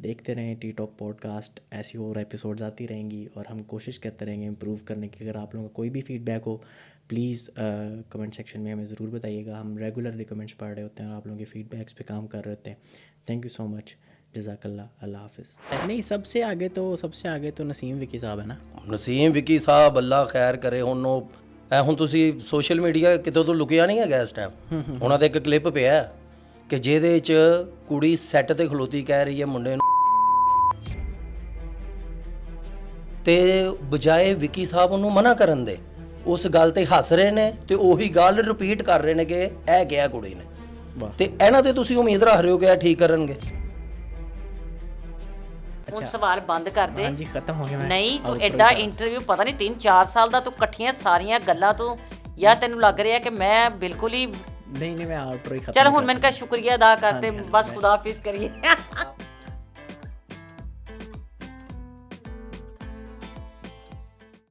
دیکھتے رہیں ٹی ٹاک پوڈ کاسٹ. ایسی اور ایپیسوڈز آتی رہیں گی اور ہم کوشش کرتے رہیں گے امپروو کرنے کی. اگر آپ لوگوں کا کوئی بھی فیڈ بیک ہو پلیز کمنٹ سیکشن میں ہمیں ضرور بتائیے گا. ہم ریگولرلی کمنٹس پڑھ رہے ہوتے ہیں اور آپ لوگوں کے فیڈ بیکس پہ کام کر رہے ہوتے ہیں. تھینک یو سو مچ. جزاک اللہ. اللہ حافظ. نہیں, سب سے آگے تو نسیم وکی صاحب ہے نا. نسیم وکی صاحب اللہ خیر کرے. ਹੁਣ ਤੁਸੀਂ ਸੋਸ਼ਲ ਮੀਡੀਆ ਕਿਤੋਂ ਤੋਂ ਲੁਕਿਆ ਨਹੀਂ ਹੈਗਾ ਇਸ ਟਾਈਮ. ਉਹਨਾਂ ਦਾ ਇੱਕ ਕਲਿੱਪ ਪਿਆ ਕਿ ਜਿਹਦੇ 'ਚ ਕੁੜੀ ਸੈੱਟ ਤੇ ਖਲੋਤੀ ਕਹਿ ਰਹੀ ਹੈ ਮੁੰਡੇ ਨੂੰ, ਤੇ ਬਜਾਏ ਵਿੱਕੀ ਸਾਹਿਬ ਉਹਨੂੰ ਮਨਾ ਕਰਨ ਦੇ ਉਸ ਗੱਲ ਤੇ ਹੱਸ ਰਹੇ ਨੇ ਤੇ ਉਹੀ ਗੱਲ ਰਿਪੀਟ ਕਰ ਰਹੇ ਨੇ ਕਿ ਇਹ ਕਿਹਾ ਕੁੜੀ ਨੇ. ਤੇ ਇਹਨਾਂ ਤੇ ਤੁਸੀਂ ਉਮੀਦ ਰੱਖ ਰਹੇ ਹੋ ਕਿ ਇਹ ਠੀਕ ਕਰਨਗੇ. ਹੁਣ ਸਵਾਲ ਬੰਦ ਕਰ ਦੇ. ਹਾਂਜੀ, ਖਤਮ ਹੋ ਗਿਆ. ਨਹੀਂ, ਤੂੰ ਐਡਾ ਇੰਟਰਵਿਊ ਪਤਾ ਨਹੀਂ 3-4 ਸਾਲ ਦਾ ਤੂੰ ਇਕੱਠੀਆਂ ਸਾਰੀਆਂ ਗੱਲਾਂ ਤੋਂ, ਜਾਂ ਤੈਨੂੰ ਲੱਗ ਰਿਹਾ ਕਿ ਮੈਂ ਬਿਲਕੁਲ ਹੀ ਨਹੀਂ ਮੈਂ ਆਊਟਰੋ ਹੀ ਖਤਮ. ਚਲ ਹੁਣ ਮੈਨੂੰ ਕਹ ਸ਼ੁਕਰੀਆ ਅਦਾ ਕਰਤੇ, ਬਸ ਖੁਦਾ ਹਾਫਿਜ਼ ਕਰੀਏ.